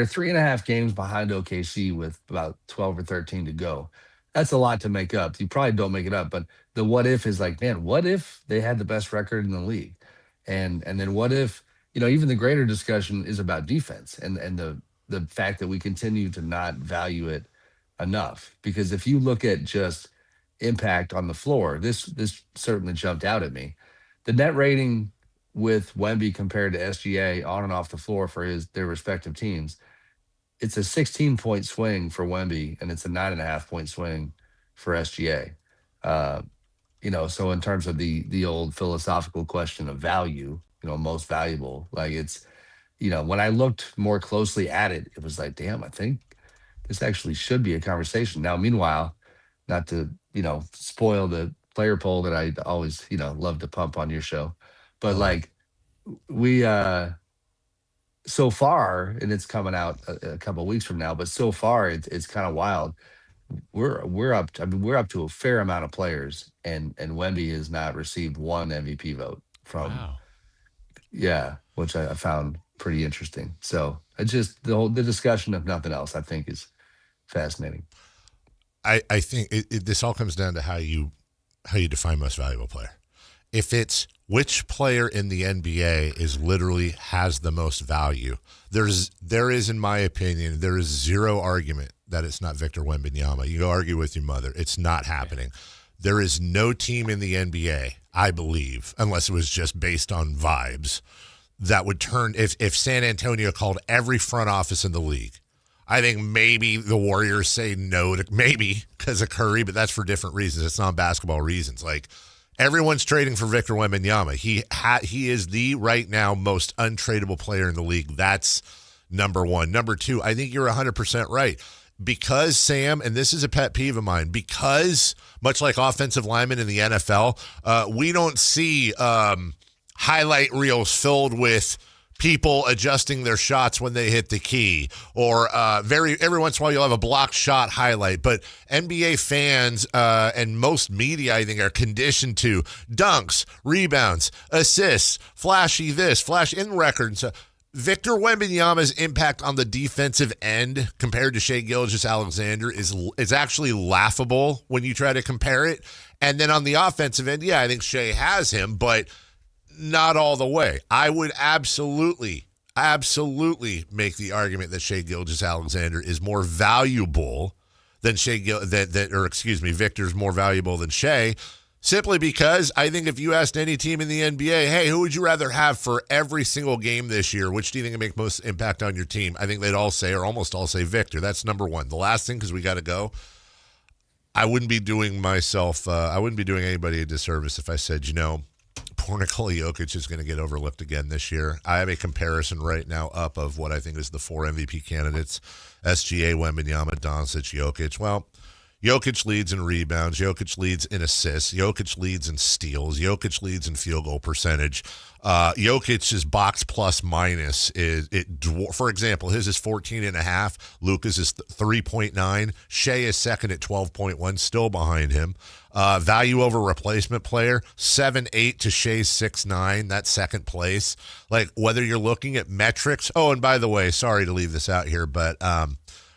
3.5 games behind OKC with about 12 or 13 to go. That's a lot to make up. You probably don't make it up, but the what if is man, what if they had the best record in the league? And then what if, even the greater discussion is about defense and the fact that we continue to not value it enough. Because if you look at just impact on the floor, this certainly jumped out at me. The net rating with Wemby compared to SGA on and off the floor for their respective teams, it's a 16-point swing for Wemby, and it's a 9.5-point swing for SGA. So in terms of the old philosophical question of value, most valuable, it's, when I looked more closely at it, it was damn, I think this actually should be a conversation. Now, meanwhile, not to, spoil the player poll that I always, love to pump on your show, but we so far, and it's coming out a couple of weeks from now, but so far it's kind of wild. We're up to a fair amount of players, and Wemby has not received one MVP vote from. Wow. Yeah, which I found pretty interesting. So it's just the discussion of nothing else, I think, is fascinating. I think this all comes down to how you define most valuable player. If it's which player in the NBA is literally has the most value, there is, in my opinion, there is zero argument that it's not Victor Wembanyama. You go argue with your mother. It's not happening. There is no team in the NBA, I believe, unless it was just based on vibes, that would turn if San Antonio called every front office in the league. I think maybe the Warriors say no to maybe because of Curry, but that's for different reasons. It's not basketball reasons. Like everyone's trading for Victor Wembanyama. He is the right now most untradeable player in the league. That's number one. Number two, I think you're 100% right. Because, Sam, and this is a pet peeve of mine, because much like offensive linemen in the NFL, we don't see highlight reels filled with people adjusting their shots when they hit the key, or every once in a while you'll have a blocked shot highlight. But NBA fans and most media, I think, are conditioned to dunks, rebounds, assists, flashy this, flash in record. So Victor Wembanyama's impact on the defensive end compared to Shai Gilgeous-Alexander is actually laughable when you try to compare it. And then on the offensive end, yeah, I think Shai has him, but not all the way. I would absolutely make the argument that Shai Gilgeous-Alexander is more valuable than Victor's more valuable than Shai. Simply because I think if you asked any team in the NBA, hey, who would you rather have for every single game this year? Which do you think would make most impact on your team? I think they'd all say, or almost all say, Victor. That's number one. The last thing, because we got to go, I wouldn't be doing anybody a disservice if I said, poor Nikola Jokic is going to get overlooked again this year. I have a comparison right now up of what I think is the 4 MVP candidates, SGA, Wembanyama, Doncic, Jokic. Well, Jokic leads in rebounds. Jokic leads in assists. Jokic leads in steals. Jokic leads in field goal percentage. Jokic's box plus minus for example, his is 14.5. Luka's is 3.9. Shai is second at 12.1, still behind him. Value over replacement player, 7.8 to Shai's 6.9. That's second place. Like whether you're looking at metrics. Oh, and by the way, sorry to leave this out here, but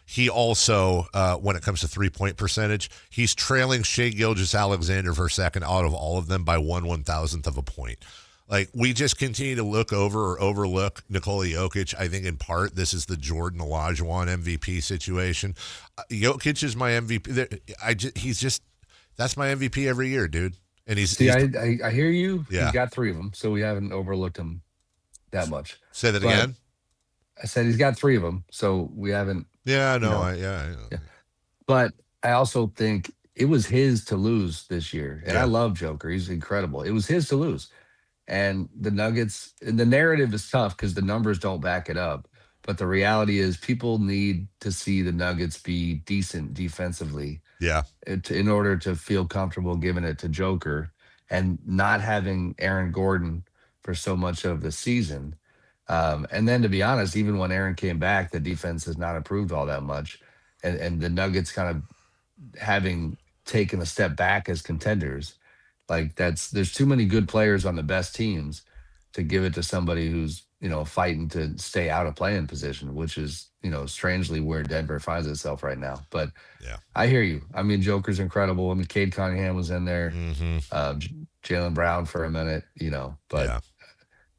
he also, when it comes to 3-point percentage, he's trailing Shai Gilgeous-Alexander for second out of all of them by 1/1000th of a point. Like, we just continue to look over or overlook Nikola Jokic. I think in part this is the Jordan Olajuwon MVP situation. Jokic is my MVP. That's my MVP every year, dude. And I hear you. Yeah. He's got 3 of them, so we haven't overlooked him that much. Say that again? I said he's got 3 of them, so we haven't. Yeah, no, I know. But I also think it was his to lose this year. And I love Joker. He's incredible. It was his to lose. And the Nuggets, and the narrative is tough because the numbers don't back it up. But the reality is people need to see the Nuggets be decent defensively. Yeah. In order to feel comfortable giving it to Joker, and not having Aaron Gordon for so much of the season. And then, to be honest, even when Aaron came back, the defense has not improved all that much. And the Nuggets kind of having taken a step back as contenders, there's too many good players on the best teams to give it to somebody who's, fighting to stay out of play-in position, which is, strangely where Denver finds itself right now. But yeah, I hear you. I mean, Joker's incredible. I mean, Cade Cunningham was in there, Jaylen Brown for a minute, but yeah.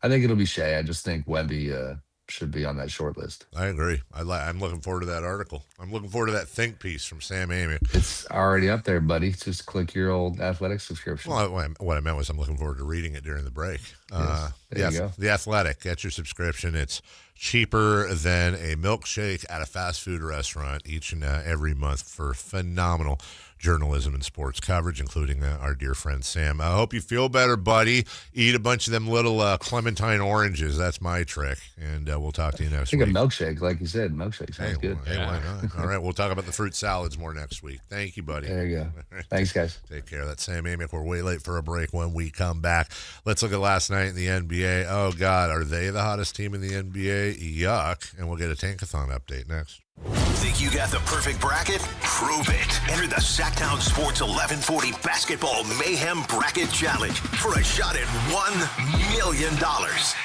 I think it'll be Shai. I just think Wemby should be on that short list. I agree. I'm looking forward to that article. I'm looking forward to that think piece from Sam Amick. It's already up there, buddy. Just click your old Athletic subscription. Well, what I meant was I'm looking forward to reading it during the break. There you go. The Athletic. Get your subscription. It's cheaper than a milkshake at a fast food restaurant each and every month for phenomenal journalism and sports coverage, including our dear friend Sam. I hope you feel better, buddy. Eat a bunch of them little clementine oranges. That's my trick. And we'll talk to you next week. I think a milkshake, like you said. Milkshake sounds good. Hey, why not? All right, we'll talk about the fruit salads more next week. Thank you, buddy. There you go. Thanks, guys. Take care. That's Sam Amick. We're way late for a break. When we come back, let's look at last night in the NBA. Oh, God, are they the hottest team in the NBA? Yuck. And we'll get a Tankathon update next. Think you got the perfect bracket? Prove it. Enter the Sactown Sports 1140 Basketball Mayhem Bracket Challenge for a shot at $1 million.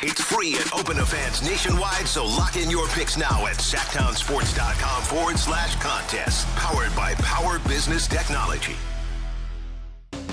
It's free and open to fans nationwide, so lock in your picks now at SactownSports.com/contest. Powered by Power Business Technology.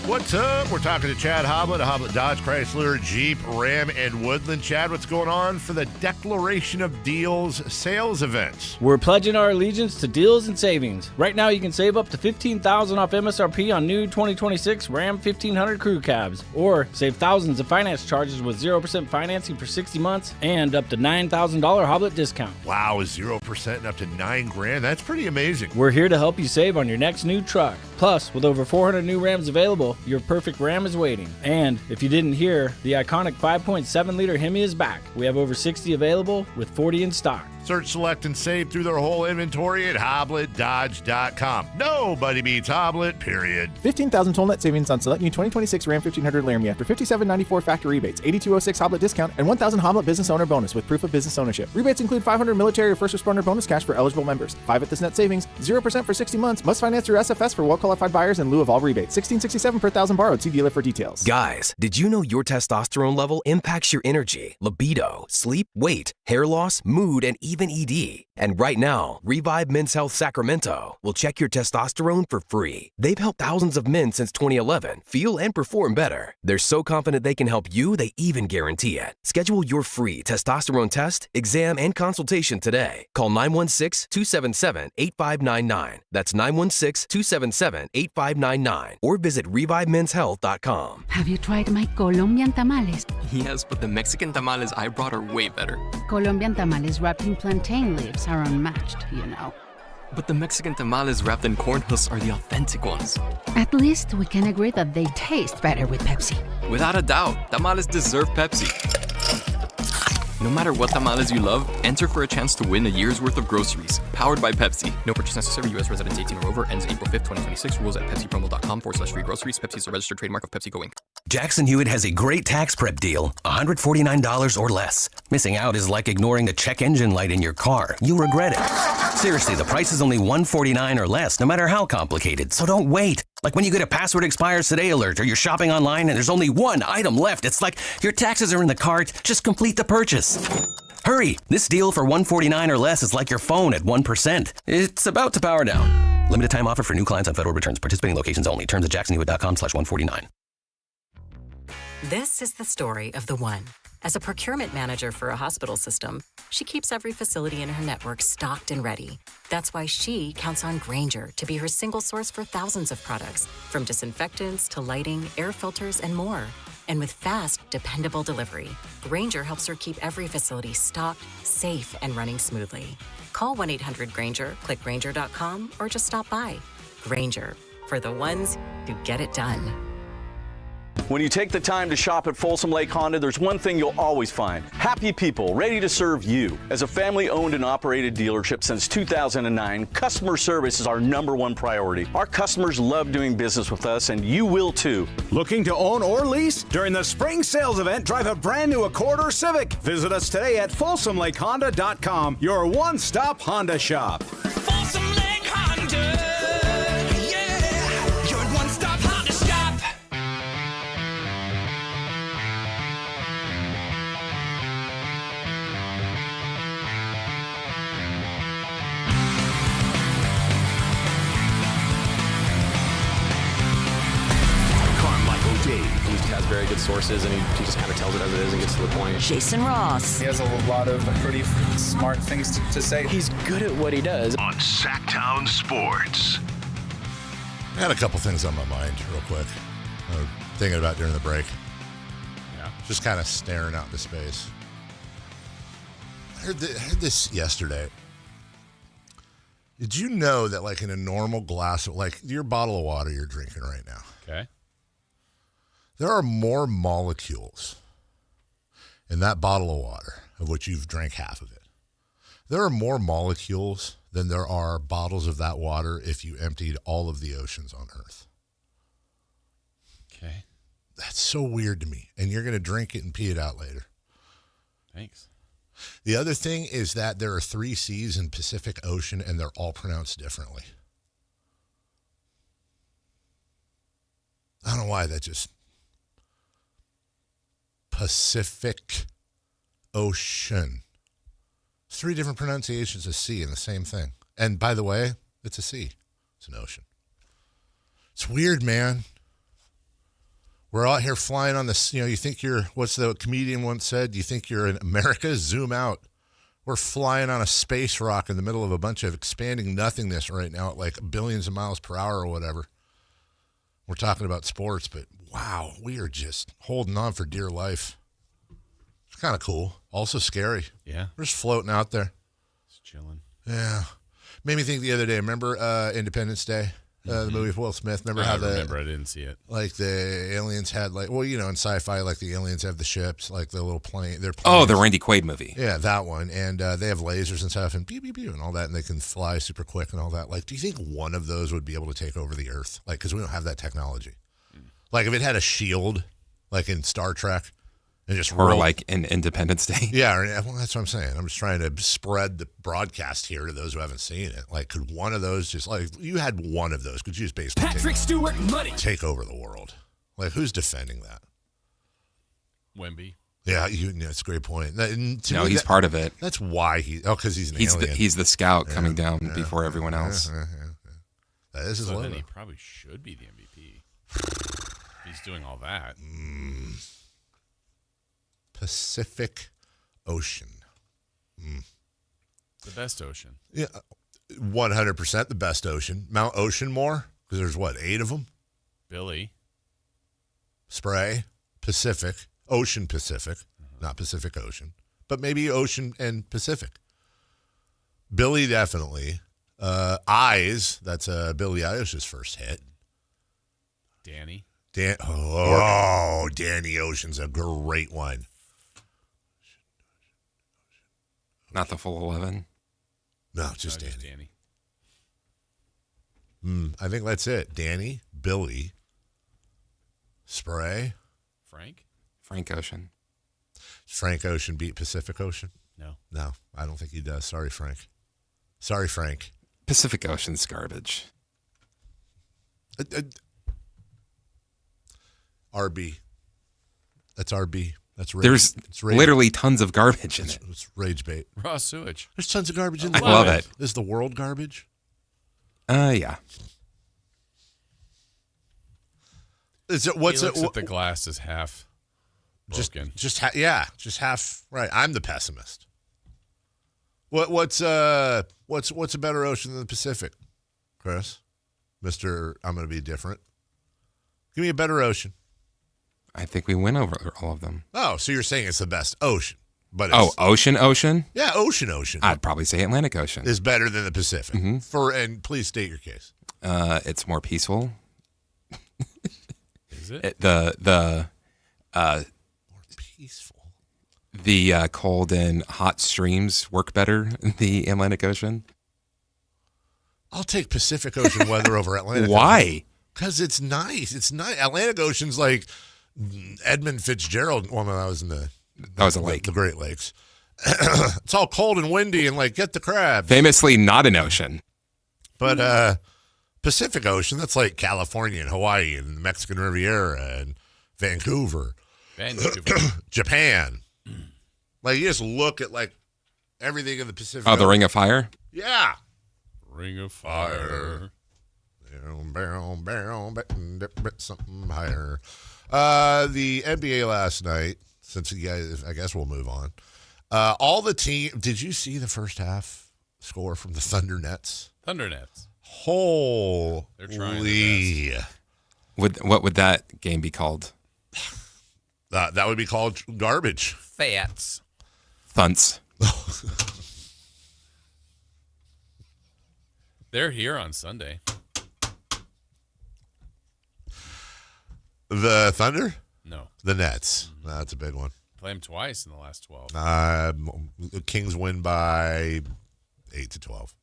What's up? We're talking to Chad Hoblet of Hoblet Dodge, Chrysler, Jeep, Ram, and Woodland. Chad, what's going on for the Declaration of Deals sales events? We're pledging our allegiance to deals and savings. Right now, you can save up to $15,000 off MSRP on new 2026 Ram 1500 crew cabs, or save thousands of finance charges with 0% financing for 60 months and up to $9,000 Hoblet discount. Wow, $0% and up to $9,000. That's pretty amazing. We're here to help you save on your next new truck. Plus, with over 400 new Rams available, your perfect Ram is waiting. And if you didn't hear, the iconic 5.7-liter Hemi is back. We have over 60 available with 40 in stock. Search, select, and save through their whole inventory at HobletDodge.com. Nobody beats Hoblet, period. 15,000 total net savings on select new 2026 Ram 1500 Laramie after $57.94 factory rebates, $82.06 Hoblet discount, and $1,000 Hoblet business owner bonus with proof of business ownership. Rebates include $500 military or first responder bonus cash for eligible members. 5 at this net savings, 0% for 60 months. Must finance through SFS for well-qualified buyers in lieu of all rebates. $16.67 per thousand borrowed. See dealer for details. Guys, did you know your testosterone level impacts your energy, libido, sleep, weight, hair loss, mood, and even ED? And right now, Revive Men's Health Sacramento will check your testosterone for free. They've helped thousands of men since 2011 feel and perform better. They're so confident they can help you, they even guarantee it. Schedule your free testosterone test, exam, and consultation today. Call 916-277-8599. That's 916-277-8599. Or visit ReviveMen'sHealth.com. Have you tried my Colombian tamales? Yes, but the Mexican tamales I brought are way better. Colombian tamales wrapped in plantain leaves are unmatched, you know. But the Mexican tamales wrapped in corn husks are the authentic ones. At least we can agree that they taste better with Pepsi. Without a doubt, tamales deserve Pepsi. No matter what tamales you love, enter for a chance to win a year's worth of groceries. Powered by Pepsi. No purchase necessary. U.S. residents 18 or over. Ends April 5th, 2026. Rules at PepsiPromo.com/free groceries. Pepsi is a registered trademark of PepsiCo Inc. Jackson Hewitt has a great tax prep deal. $149 or less. Missing out is like ignoring a check engine light in your car. You'll regret it. Seriously, the price is only $149 or less, no matter how complicated. So don't wait. Like when you get a password expires today alert, or you're shopping online and there's only one item left. It's like your taxes are in the cart. Just complete the purchase. Hurry! This deal for $149 or less is like your phone at 1%. It's about to power down. Limited time offer for new clients on federal returns. Participating locations only. Terms at jacksonhewitt.com/149. This is the story of the one. As a procurement manager for a hospital system, she keeps every facility in her network stocked and ready. That's why she counts on Grainger to be her single source for thousands of products, from disinfectants to lighting, air filters, and more. And with fast, dependable delivery, Grainger helps her keep every facility stocked, safe, and running smoothly. Call 1-800-GRAINGER, click Grainger.com, or just stop by. Grainger, for the ones who get it done. When you take the time to shop at Folsom Lake Honda, there's one thing you'll always find: happy people ready to serve you. As a family-owned and operated dealership since 2009, customer service is our #1 priority. Our customers love doing business with us, and you will too. Looking to own or lease? During the spring sales event, drive a brand new Accord or Civic. Visit us today at FolsomLakeHonda.com, your one-stop Honda shop. Folsom Lake Honda, yeah, your one-stop Honda shop. Carmichael Dave. He has very good sources, and he just kind of tells it as it is and gets to the point. Jason Ross. He has a lot of pretty smart things to say. He's good at what he does. On Sactown Sports. I had a couple things on my mind real quick. I was thinking about during the break. Yeah. Just kind of staring out into space. I heard this yesterday. Did you know that, like, in a normal glass of, like, your bottle of water you're drinking right now, Okay. there are more molecules in that bottle of water, of which you've drank half of it. There are more molecules than there are bottles of that water if you emptied all of the oceans on Earth. Okay. That's so weird to me. And you're going to drink it and pee it out later. Thanks. The other thing is that there are 3 seas in Pacific Ocean, and they're all pronounced differently. I don't know why that just... Pacific Ocean. 3 different pronunciations of sea in the same thing. And by the way, it's a sea. It's an ocean. It's weird, man. We're out here flying on this, you think you're, what's the comedian once said? You think you're in America? Zoom out. We're flying on a space rock in the middle of a bunch of expanding nothingness right now at like billions of miles per hour or whatever. We're talking about sports, but wow, we are just holding on for dear life. It's kind of cool. Also scary. Yeah. We're just floating out there. Just chilling. Yeah. Made me think the other day, remember Independence Day? The movie with Will Smith. Remember how I didn't see it. Like the aliens had in sci-fi, like the aliens have the ships, like the little plane. Their planes. Oh, the Randy Quaid movie. Yeah, that one. And they have lasers and stuff and pew, pew, pew and all that, and they can fly super quick and all that. Like, do you think one of those would be able to take over the Earth? Like, because we don't have that technology. Like, if it had a shield, like in Star Trek, and just or like in Independence Day. Yeah, well, that's what I'm saying. I'm just trying to spread the broadcast here to those who haven't seen it. Like, could one of those just, like, you had one of those, could you just basically take over the world? Like, who's defending that? Wemby. Yeah, that's a great point. He's part of it. That's why because he's an alien. He's the scout coming down before everyone else. That is his so logo. Then he probably should be the MVP. He's doing all that. Pacific Ocean. The best ocean. Yeah, 100% the best ocean. Mount Oceanmore, because there's 8 of them? Billy. Spray, Pacific, Ocean Pacific, not Pacific Ocean, but maybe Ocean and Pacific. Billy, definitely. Eyes, that's Billie Eilish's first hit. Danny. Danny Ocean's a great one. Not the full 11? No, just Danny. I think that's it. Danny, Billy, Spray. Frank Ocean. Does Frank Ocean beat Pacific Ocean? No, I don't think he does. Sorry, Frank. Pacific Ocean's garbage. RB. That's RB. That's rage. There's literally tons of garbage in it. It's rage bait. Raw sewage. There's tons of garbage in the I love it. Is the world garbage? Yeah. Is it? He looks at the glass is half broken. Just half. Right. I'm the pessimist. What's a better ocean than the Pacific, Chris? Mr. I'm going to be different. Give me a better ocean. I think we win over all of them. Oh, so you're saying it's the best ocean. But ocean? Yeah, ocean. I'd probably say Atlantic Ocean. Is better than the Pacific. Mm-hmm. And please state your case. It's more peaceful. Is it? More peaceful. The cold and hot streams work better in the Atlantic Ocean. I'll take Pacific Ocean weather over Atlantic. Why? Because it's nice. It's nice. Atlantic Ocean's like Edmund Fitzgerald. Well, no, that was in the lake. The Great Lakes. It's all cold and windy and like get the crabs. Famously not an ocean. But Pacific Ocean, that's like California and Hawaii and the Mexican Riviera and Vancouver. Japan. Like you just look at like everything in the Pacific Ocean. The Ring of Fire? Yeah. Ring of Fire. Something higher. The NBA last night, since you guys, I guess we'll move on. All the team. Did you see the first half score from the Thunder Nets? Holy! They're trying their best. What would that game be called? That would be called garbage. Fats. Thunts. They're here on Sunday. The Thunder? No. The Nets. That's a big one. Play them twice in the last 12. The Kings win by 8-12.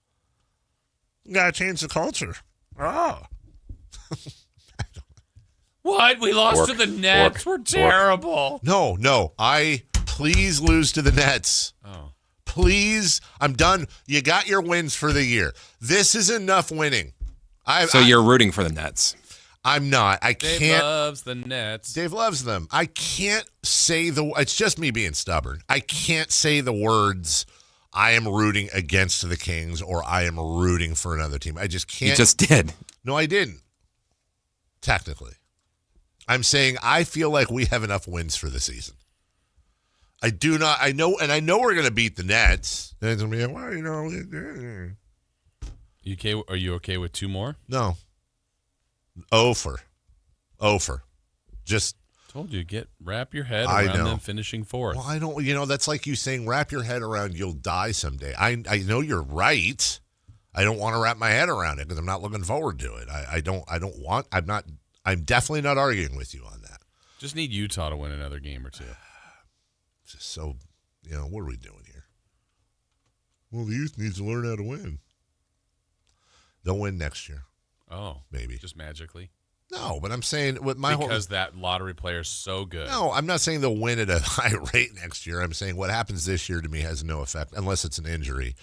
Gotta change the culture. Oh. What? We lost to the Nets. We're terrible. No. Please lose to the Nets. Oh. please, I'm done. You got your wins for the year. This is enough winning. So you're rooting for the Nets. I'm not. I can't. Dave loves the Nets. Dave loves them. I can't say it's just me being stubborn. I can't say the words, I am rooting against the Kings or I am rooting for another team. I just can't. You just did. No, I didn't. Technically. I'm saying I feel like we have enough wins for the season. I do not. I know we're going to beat the Nets. And it's going to be like, well, Are you okay with 2 more? No. Over. Just told you, wrap your head around them finishing 4th. Well, I don't. That's like you saying wrap your head around you'll die someday. I know you're right. I don't want to wrap my head around it because I'm not looking forward to it. I'm definitely not arguing with you on that. Just need Utah to win another game or 2. Just so, what are we doing here? Well, the youth needs to learn how to win. They'll win next year. Oh, maybe just magically. No, but I'm saying with because that lottery player is so good. No, I'm not saying they'll win at a high rate next year. I'm saying what happens this year to me has no effect unless it's an injury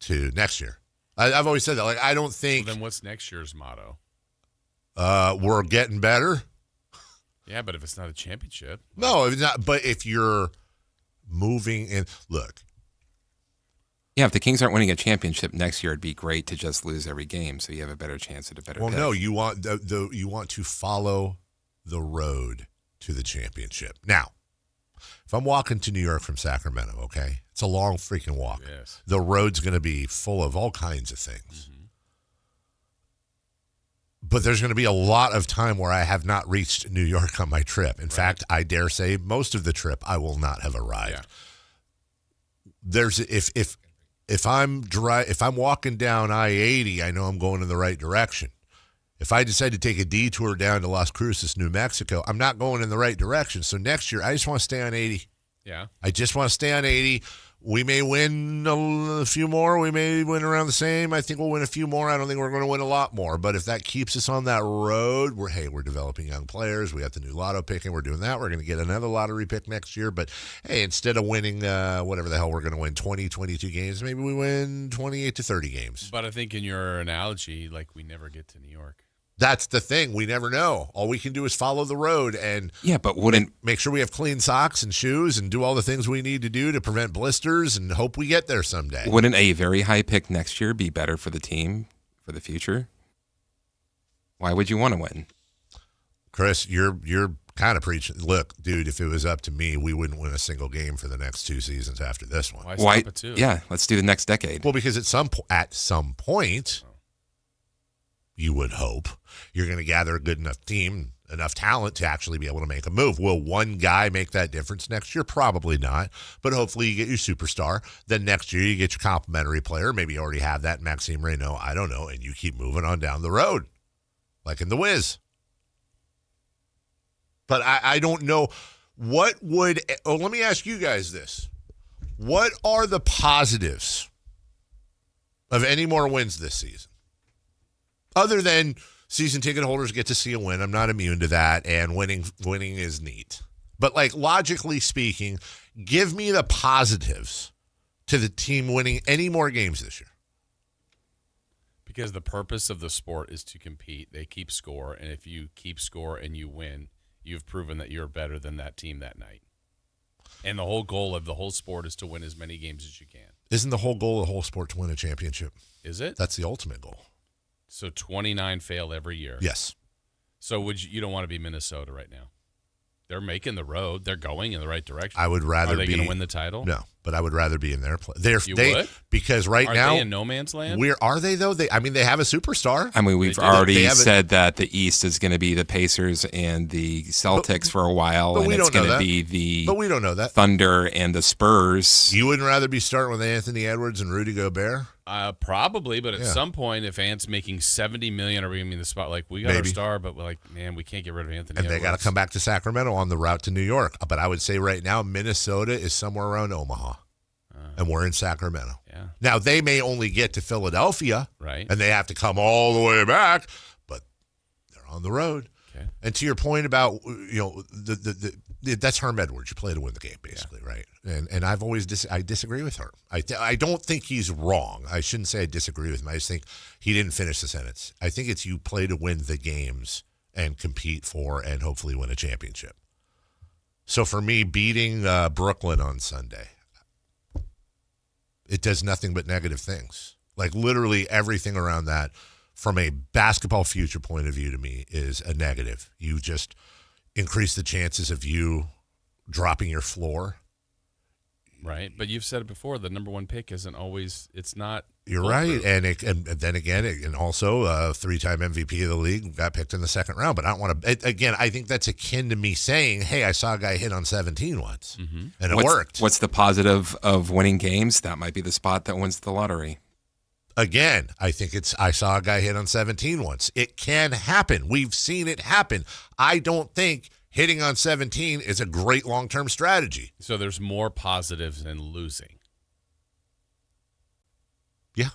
to next year. I've always said that. Like I don't think. So then what's next year's motto? We're getting better. Yeah, but if it's not a championship, no, it's not. But if you're moving in, look. Yeah, if the Kings aren't winning a championship next year, it'd be great to just lose every game, so you have a better chance at a better. Well, pick. no, you want you want to follow the road to the championship. Now, if I'm walking to New York from Sacramento, okay, it's a long freaking walk. Yes. The road's going to be full of all kinds of things. Mm-hmm. But there's going to be a lot of time where I have not reached New York on my trip. In fact, I dare say most of the trip I will not have arrived. Yeah. There's if I'm walking down I-80, I know I'm going in the right direction. If I decide to take a detour down to Las Cruces, New Mexico, I'm not going in the right direction. So next year, I just want to stay on 80. Yeah. I just want to stay on 80. We may win a few more. We may win around the same. I think we'll win a few more. I don't think we're going to win a lot more. But if that keeps us on that road, we're developing young players. We got the new lotto picking. We're doing that. We're going to get another lottery pick next year. But, hey, instead of winning whatever the hell we're going to win, 20, 22 games, maybe we win 28 to 30 games. But I think in your analogy, like we never get to New York. That's the thing. We never know. All we can do is follow the road and but make sure we have clean socks and shoes and do all the things we need to do to prevent blisters and hope we get there someday. Wouldn't a very high pick next year be better for the team for the future? Why would you want to win? Chris, you're kind of preaching. Look, dude, if it was up to me, we wouldn't win a single game for the next 2 seasons after this one. Why stop at 2? Yeah, let's do the next decade. Well, because at some point, you would hope you're going to gather a good enough team, enough talent to actually be able to make a move. Will one guy make that difference next year? Probably not. But hopefully you get your superstar. Then next year you get your complimentary player. Maybe you already have that, Maxime Reynaud. I don't know. And you keep moving on down the road, like in The Wiz. But I don't know. Let me ask you guys this. What are the positives of any more wins this season? Other than season ticket holders get to see a win. I'm not immune to that, and winning is neat. But, like, logically speaking, give me the positives to the team winning any more games this year. Because the purpose of the sport is to compete. They keep score, and if you keep score and you win, you've proven that you're better than that team that night. And the whole goal of the whole sport is to win as many games as you can. Isn't the whole goal of the whole sport to win a championship? Is it? That's the ultimate goal. So 29 fail every year. Yes. So you don't want to be Minnesota right now? They're making the road. They're going in the right direction. I would rather be. Are they going to win the title? No, but I would rather be in their place. You would? Because now are they in no man's land? Are they though? They have a superstar. I mean, we've already said that the East is going to be the Pacers and the Celtics for a while, and it's going to be the. But we don't know that. Thunder and the Spurs. You wouldn't rather be starting with Anthony Edwards and Rudy Gobert? Probably, but at some point, if Ant's making $70 million, are we going to be in the spot? Like, we got our star, but man, we can't get rid of Anthony And Edwards. they got to come back to Sacramento on the route to New York. But I would say right now, Minnesota is somewhere around Omaha, and we're in Sacramento. Yeah. Now, they may only get to Philadelphia, right? And they have to come all the way back, but they're on the road. Okay. And to your point about the That's Herm Edwards. You play to win the game, basically, right? And I've always I disagree with Herm. I don't think he's wrong. I shouldn't say I disagree with him. I just think he didn't finish the sentence. I think it's you play to win the games and compete for and hopefully win a championship. So for me, beating Brooklyn on Sunday, it does nothing but negative things. Like literally everything around that from a basketball future point of view to me is a negative. You just increase the chances of you dropping your floor. Right. But you've said it before, the number one pick isn't always, it's not. You're right. And then again, and also a 3-time MVP of the league got picked in the second round. But I don't want to, again, I think that's akin to me saying, hey, I saw a guy hit on 17 once and it worked. What's the positive of winning games? That might be the spot that wins the lottery. Again, I think I saw a guy hit on 17 once. It can happen. We've seen it happen. I don't think hitting on 17 is a great long-term strategy. So there's more positives than losing. Yeah.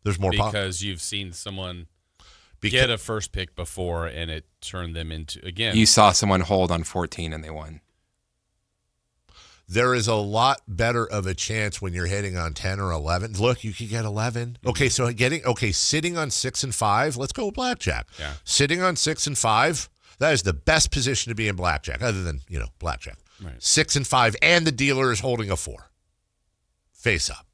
There's more because you've seen someone get a first pick before and it turned them into, again. You saw someone hold on 14 and they won. There is a lot better of a chance when you're hitting on 10 or 11. Look, you could get 11. Okay, so sitting on 6 and 5, let's go with blackjack. Yeah. Sitting on 6 and 5, that is the best position to be in blackjack, other than, blackjack. Right. 6 and 5, and the dealer is holding a 4. Face up.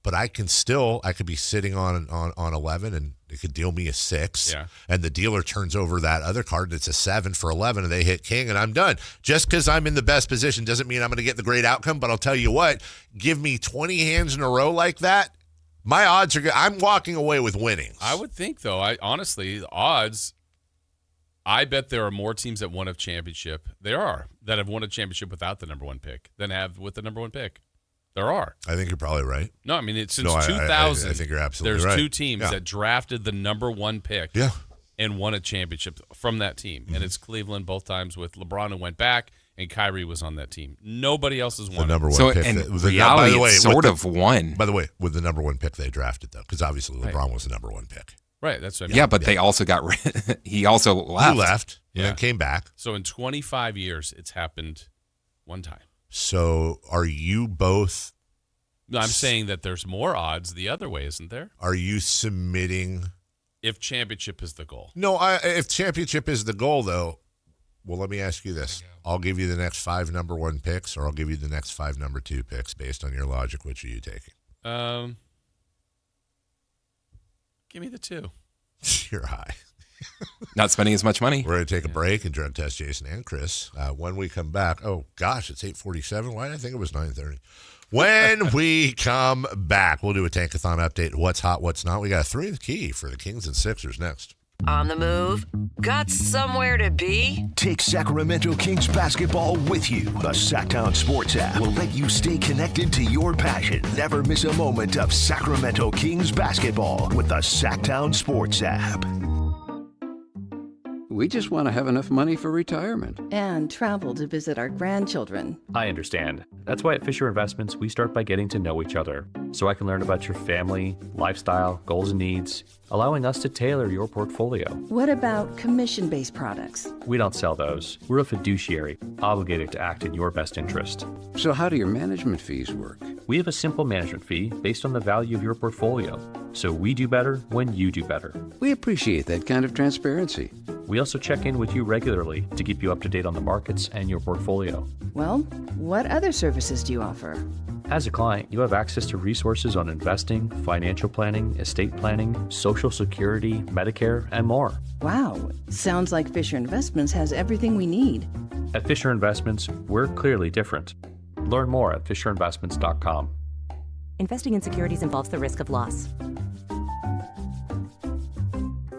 But I could be sitting on 11 and it could deal me a 6. Yeah. And the dealer turns over that other card and it's a 7 for 11 and they hit king and I'm done. Just because I'm in the best position doesn't mean I'm going to get the great outcome. But I'll tell you what, give me 20 hands in a row like that, my odds are good. I'm walking away with winnings. I would think, though, honestly, the odds, I bet there are more teams that won a championship. There are that have won a championship without the number one pick than have with the number one pick. There are. I think you're probably right. No, I mean, since 2000, I think you're absolutely there's right. two teams that drafted the number one pick and won a championship from that team. And it's Cleveland both times with LeBron who went back and Kyrie was on that team. Nobody else has won. The number one pick. And reality, it sort of won. By the way, with the number one pick they drafted, though, because obviously LeBron was the number one pick. Right, that's what I mean. Yeah, but they also got rid. He also left. He left and then came back. So in 25 years, it's happened one time. So are you both... No, I'm saying that there's more odds the other way, isn't there? Are you submitting... If championship is the goal. No, if championship is the goal, though, well, let me ask you this. I'll give you the next 5 number one picks, or I'll give you the next 5 number 2 picks based on your logic. Which are you taking? Give me the 2. You're high. Not spending as much money. We're going to take a break and drug test Jason and Chris. When we come back, oh, gosh, it's 8:47. Why did I think it was 9:30? When we come back, we'll do a Tankathon update. What's hot, what's not. We got 3 of the key for the Kings and Sixers next. On the move? Got somewhere to be? Take Sacramento Kings basketball with you. The Sactown Sports app will let you stay connected to your passion. Never miss a moment of Sacramento Kings basketball with the Sactown Sports app. We just want to have enough money for retirement. And travel to visit our grandchildren. I understand. That's why at Fisher Investments, we start by getting to know each other, so I can learn about your family, lifestyle, goals and needs, allowing us to tailor your portfolio. What about commission-based products? We don't sell those. We're a fiduciary, obligated to act in your best interest. So how do your management fees work? We have a simple management fee based on the value of your portfolio. So we do better when you do better. We appreciate that kind of transparency. We also check in with you regularly to keep you up to date on the markets and your portfolio. Well, what other services do you offer? As a client, you have access to resources on investing, financial planning, estate planning, Social Security, Medicare, and more. Wow, sounds like Fisher Investments has everything we need. At Fisher Investments, we're clearly different. Learn more at fisherinvestments.com. Investing in securities involves the risk of loss.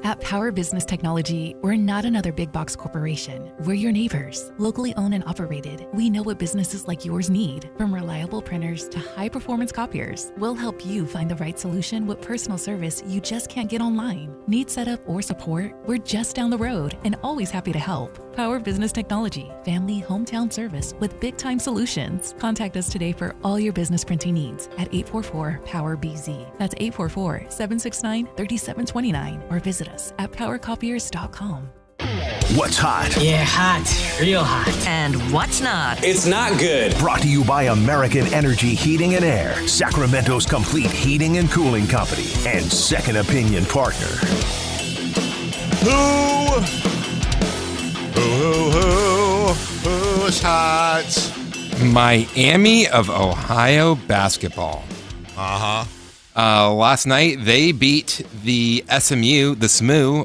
At Power Business Technology, we're not another big box corporation. We're your neighbors, locally owned and operated. We know what businesses like yours need, from reliable printers to high-performance copiers. We'll help you find the right solution with personal service you just can't get online. Need setup or support? We're just down the road and always happy to help. Power Business Technology, family hometown service with big-time solutions. Contact us today for all your business printing needs at 844-POWER-BZ. That's 844-769-3729 or visit us at powercopiers.com. What's hot? Yeah, hot. Real hot. And what's not? It's not good. Brought to you by American Energy Heating and Air, Sacramento's complete heating and cooling company, and second opinion partner. Who's hot? Miami of Ohio basketball. Last night they beat the SMU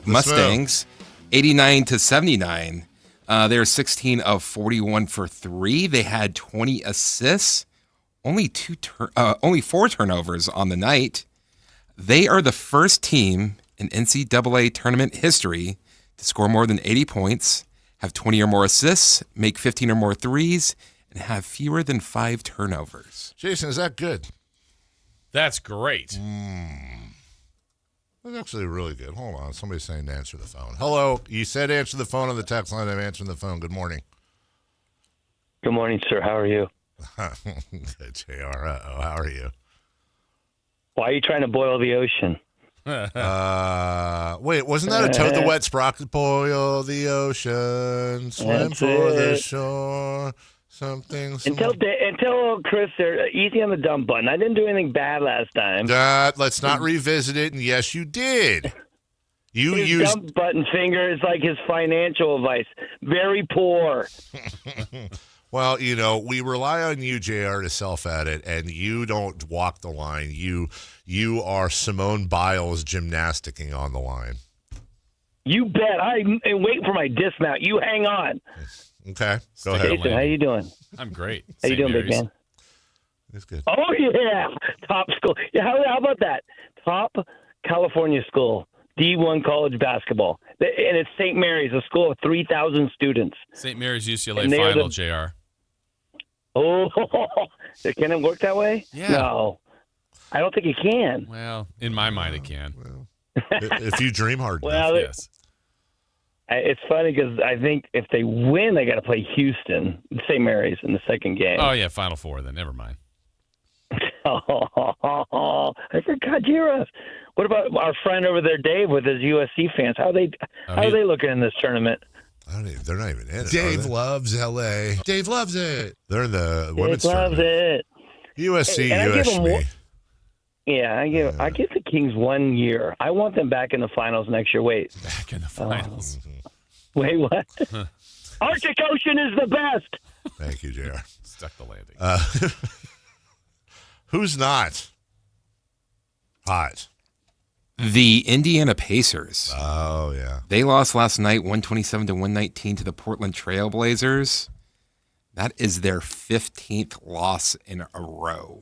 Mustangs, 89-79. They're 16 of 41 for 3. They had 20 assists, only 4 turnovers on the night. They are the first team in NCAA tournament history to score more than 80 points, have 20 or more assists, make 15 or more threes, and have fewer than 5 turnovers. Jason, is that good? That's great. That's actually really good. Hold on. Somebody's saying to answer the phone. Hello. You said answer the phone on the text line. I'm answering the phone. Good morning. Good morning, sir. How are you? Good, JR. How are you? Why are you trying to boil the ocean? Wait, wasn't that a Toad the Wet Sprocket? Boil the ocean, swim for the shore, something. Until Chris, they're easy on the dump button. I didn't do anything bad last time. Let's not revisit it. And yes, you did. You his used dump button finger is like his financial advice. Very poor. Well, we rely on you, JR, to self-edit, and you don't walk the line. You are Simone Biles gymnasticking on the line. You bet. I'm waiting for my dismount. You hang on. Okay, go ahead. Jason, how you doing? I'm great. How you doing, big man? It's good. Oh, yeah. Top school. Yeah, how about that? Top California school, D1 college basketball. And it's St. Mary's, a school of 3,000 students. St. Mary's UCLA final, JR. Oh, can it work that way? Yeah. No, I don't think it can. Well, in my mind, it can. If you dream hard enough. Well, yes. It's funny because I think if they win, they got to play Houston, St. Mary's in the second game. Oh, yeah, Final Four then. Never mind. I forgot Gira. What about our friend over there, Dave, with his USC fans? How are they looking in this tournament? They're not even in it. Dave loves LA. Dave loves it. They're in the women's Dave loves tournament. it. USC, USC. Yeah, I give the Kings 1 year. I want them back in the finals next year. Wait. Back in the finals. Wait, what? Arctic Ocean is the best. Thank you, JR. Stuck the landing. Who's not hot? The Indiana Pacers. Oh, yeah. They lost last night 127-119 to the Portland Trail Blazers. That is their 15th loss in a row.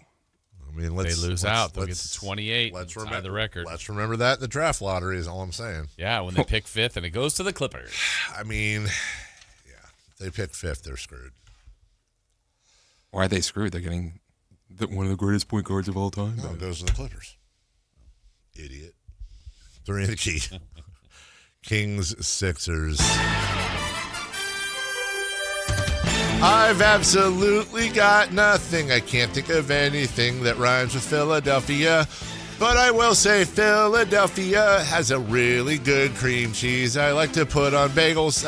I mean, they lose out. They'll get to 28. Let's tie remember the record. Let's remember that in the draft lottery is all I'm saying. Yeah, when they pick 5th and it goes to the Clippers. I mean, yeah, they pick 5th, they're screwed. Why are they screwed? They're getting one of the greatest point guards of all time. No, it goes to the Clippers. Idiot. 3 in the key. Kings, Sixers. I've absolutely got nothing. I can't think of anything that rhymes with Philadelphia. But I will say Philadelphia has a really good cream cheese I like to put on bagels.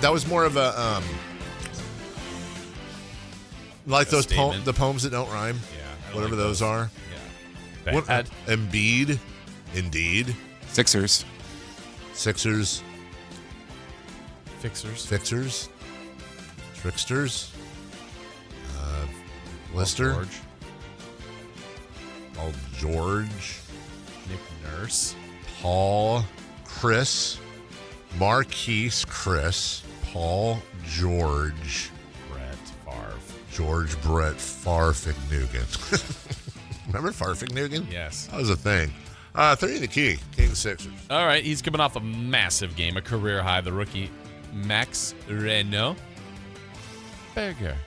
That was more of a like those the poems that don't rhyme. Yeah, whatever like those are. Yeah. What? Embiid, indeed. Sixers. Fixers. Tricksters. Lister. Paul George. Nick Nurse. Paul. Chris. Marquise Chris. Paul George. Brett Favre. George Brett Farfignugan. Remember Farfignugan? Yes. That was a thing. 3 in the key. King Sixers. All right. He's coming off a massive game, a career high. The rookie Max Renaud. Berger.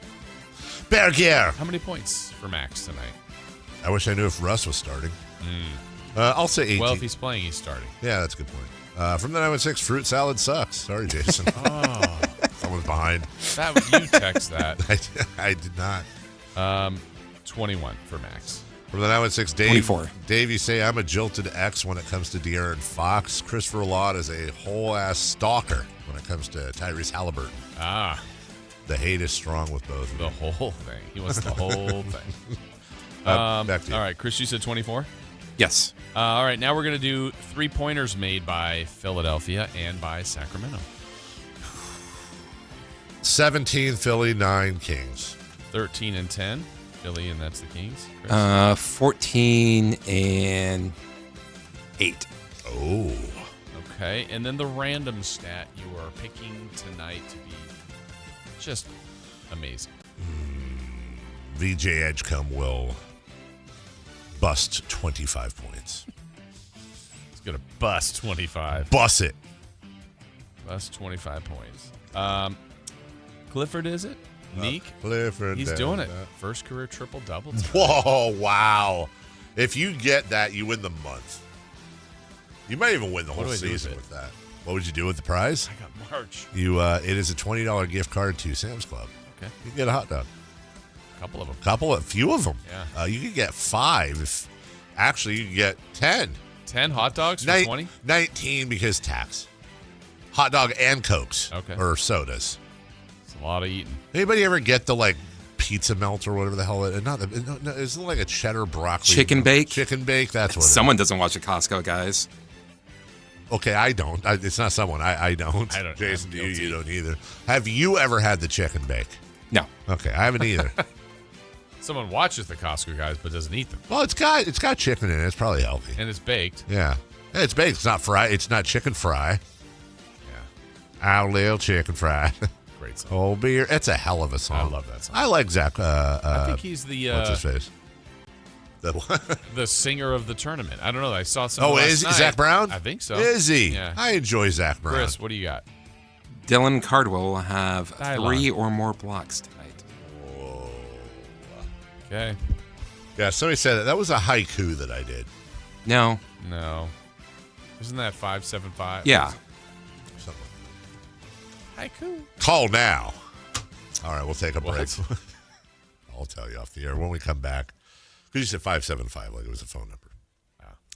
How many points for Max tonight? I wish I knew if Russ was starting. I'll say 18. Well, if he's playing, he's starting. Yeah, that's a good point. From the 916, fruit salad sucks. Sorry, Jason. Oh. Someone's behind. You text that. I did not. 21 for Max. From the 916, Dave. 24. Dave, you say I'm a jilted ex when it comes to De'Aaron Fox. Christopher Lott is a whole-ass stalker when it comes to Tyrese Halliburton. Ah. The hate is strong with both of them. The whole thing. He wants the whole thing. Back to you. All right, Chris, you said 24? Yes. All right, now we're going to do 3-pointers made by Philadelphia and by Sacramento. 17 Philly, 9 Kings. 13 and 10 Philly, and that's the Kings. Chris? 14 and 8. Oh. Okay, and then the random stat you are picking tonight to be just amazing. VJ Edgecombe will bust 25 points. He's going to bust 25. Bust it. Bust 25 points. Clifford, is it? Neek? Clifford. He's doing it. First career triple-double. Whoa, wow. If you get that, you win the month. You might even win the whole season with that. What would you do with the prize? I got March. It is a $20 gift card to Sam's Club. Okay. You can get a hot dog. A couple of them. A few of them. Yeah. You could get 5. Actually, you could get 10. 10 hot dogs for 20? 19 because tax. Hot dog and Cokes. Okay. Or sodas. It's a lot of eating. Anybody ever get the pizza melt or whatever the hell it is? Isn't it like a cheddar broccoli? Chicken bake? Chicken bake, that's what it is. Someone doesn't watch the Costco, guys. Okay, I don't. It's not someone. I don't. I don't. Jason, you don't either. Have you ever had the chicken bake? No. Okay, I haven't either. Someone watches the Costco guys but doesn't eat them. Well, it's got chicken in it. It's probably healthy. And it's baked. Yeah. It's baked. It's not fried. It's not chicken fry. Yeah. Our little chicken fry. Great song. Oh, beer. It's a hell of a song. I love that song. I like Zach. I think he's the what's his face? The singer of the tournament. I don't know. I saw some. Oh, is Zach Brown? I think so. Is he? Yeah. I enjoy Zach Brown. Chris, what do you got? Dylan Cardwell will have Dialogue. 3 or more blocks tonight. Whoa. Okay. Yeah, somebody said that was a haiku that I did. No. Isn't that 575? Yeah. Something. Haiku. Call now. All right, we'll take a break. What? I'll tell you off the air when we come back. Because you said 575 like it was a phone number.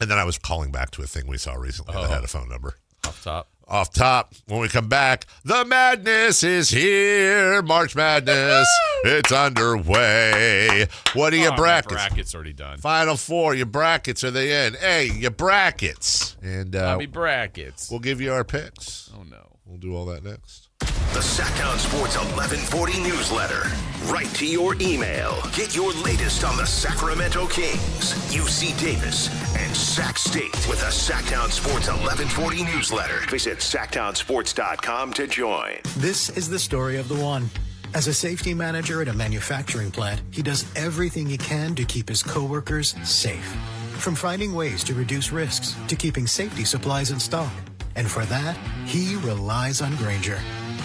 And then I was calling back to a thing we saw recently that had a phone number. Off top. When we come back, the madness is here. March Madness. It's underway. What are your brackets? My bracket's already done. Final 4. Your brackets, are they in? Hey, your brackets. And Bobby brackets. We'll give you our picks. Oh, no. We'll do all that next. The Sactown Sports 1140 newsletter. Right to your email. Get your latest on the Sacramento Kings, UC Davis, and Sac State with the Sactown Sports 1140 newsletter. Visit SactownSports.com to join. This is the story of the one. As a safety manager at a manufacturing plant, he does everything he can to keep his coworkers safe. From finding ways to reduce risks to keeping safety supplies in stock. And for that, he relies on Grainger.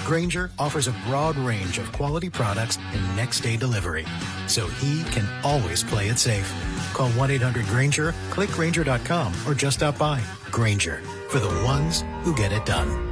Grainger offers a broad range of quality products and next-day delivery, so he can always play it safe. Call 1-800-GRAINGER, click Grainger.com, or just stop by. Grainger, for the ones who get it done.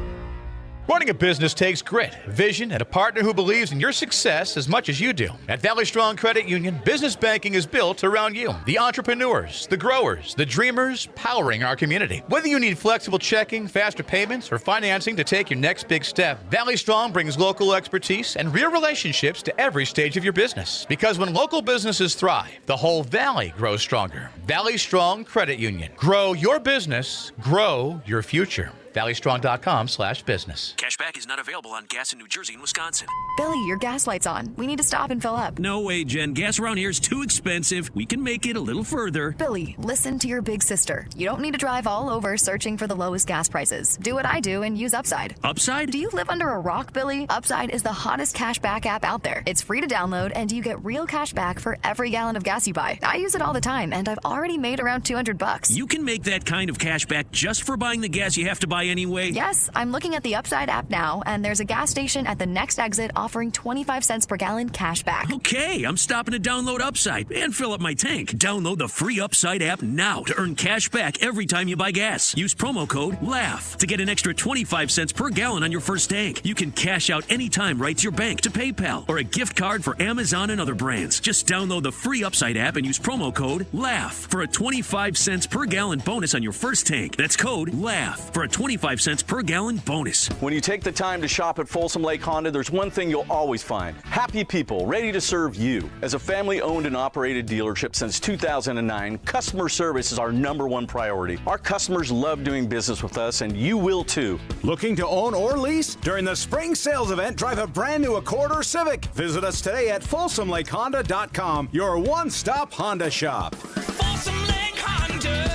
Running a business takes grit, vision, and a partner who believes in your success as much as you do. At Valley Strong Credit Union, business banking is built around you, the entrepreneurs, the growers, the dreamers, powering our community. Whether you need flexible checking, faster payments, or financing to take your next big step, Valley Strong brings local expertise and real relationships to every stage of your business. Because when local businesses thrive, the whole valley grows stronger. Valley Strong Credit Union. Grow your business, grow your future. ValleyStrong.com/business. Cashback is not available on gas in New Jersey and Wisconsin. Billy, your gas light's on. We need to stop and fill up. No way, Jen. Gas around here is too expensive. We can make it a little further. Billy, listen to your big sister. You don't need to drive all over searching for the lowest gas prices. Do what I do and use Upside. Upside? Do you live under a rock, Billy? Upside is the hottest cashback app out there. It's free to download, and you get real cash back for every gallon of gas you buy. I use it all the time, and I've already made around $200. You can make that kind of cash back just for buying the gas you have to buy buy anyway? Yes, I'm looking at the Upside app now, and there's a gas station at the next exit offering 25 cents per gallon cash back. Okay, I'm stopping to download Upside and fill up my tank. Download the free Upside app now to earn cash back every time you buy gas. Use promo code LAUGH to get an extra 25 cents per gallon on your first tank. You can cash out anytime right to your bank, to PayPal, or a gift card for Amazon and other brands. Just download the free Upside app and use promo code LAUGH for a 25 cents per gallon bonus on your first tank. That's code LAUGH for a 25 cents per gallon bonus. When you take the time to shop at Folsom Lake Honda, there's one thing you'll always find: happy people ready to serve you. As a family-owned and operated dealership since 2009, customer service is our #1 priority. Our customers love doing business with us, and you will too. Looking to own or lease? During the spring sales event, drive a brand new Accord or Civic. Visit us today at FolsomLakeHonda.com, your one-stop Honda shop. Folsom Lake Honda.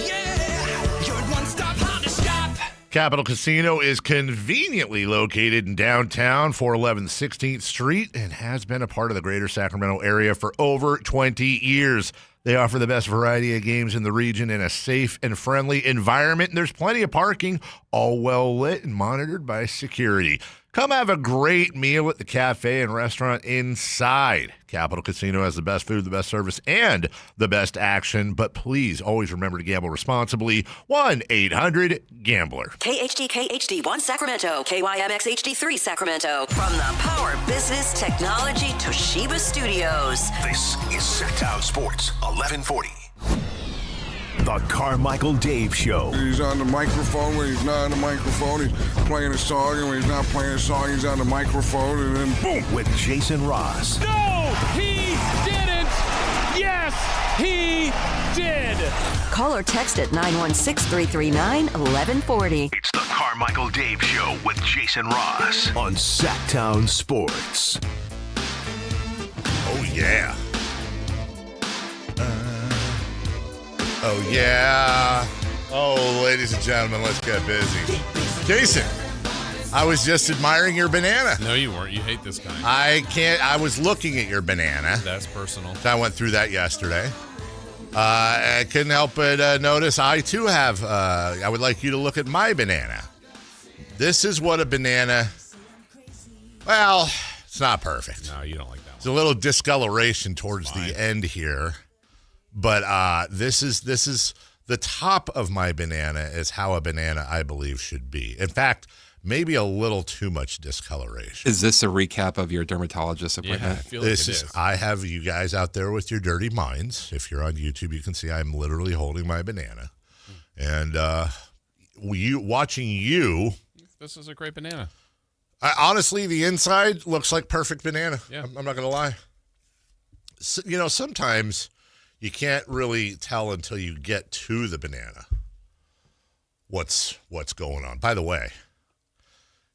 Yeah, your one-stop Honda shop. Capital Casino is conveniently located in downtown, 411 16th Street, and has been a part of the greater Sacramento area for over 20 years. They offer the best variety of games in the region in a safe and friendly environment, and there's plenty of parking, all well lit and monitored by security. Come have a great meal at the cafe and restaurant inside. Capital Casino has the best food, the best service, and the best action. But please always remember to gamble responsibly. 1-800-GAMBLER. KHD1 Sacramento, KYMX HD3 Sacramento. From the Power Business Technology Toshiba Studios. This is Sactown Sports 1140. The Carmichael Dave Show. He's on the microphone when he's not on the microphone. He's playing a song, and when he's not playing a song, he's on the microphone, and then boom. With Jason Ross. No, he didn't. Yes, he did. Call or text at 916-339-1140. It's the Carmichael Dave Show with Jason Ross on Sactown Sports. Oh, yeah. Oh, yeah. Oh, ladies and gentlemen, let's get busy. Jason, I was just admiring your banana. No, you weren't. You hate this guy. I was looking at your banana. That's personal. I went through that yesterday. I couldn't help but notice I, too, have, I would like you to look at my banana. This is what a banana, well, it's not perfect. No, you don't like that one. There's a little discoloration towards the end here. But this is the top of my banana is how a banana, I believe, should be. In fact, maybe a little too much discoloration. Is this a recap of your dermatologist appointment? Yeah, I feel like This is. I have you guys out there with your dirty minds. If you're on YouTube, you can see I'm literally holding my banana, and watching you. This is a great banana. Honestly, the inside looks like perfect banana. Yeah. I'm not gonna lie. So, sometimes you can't really tell until you get to the banana what's going on. By the way,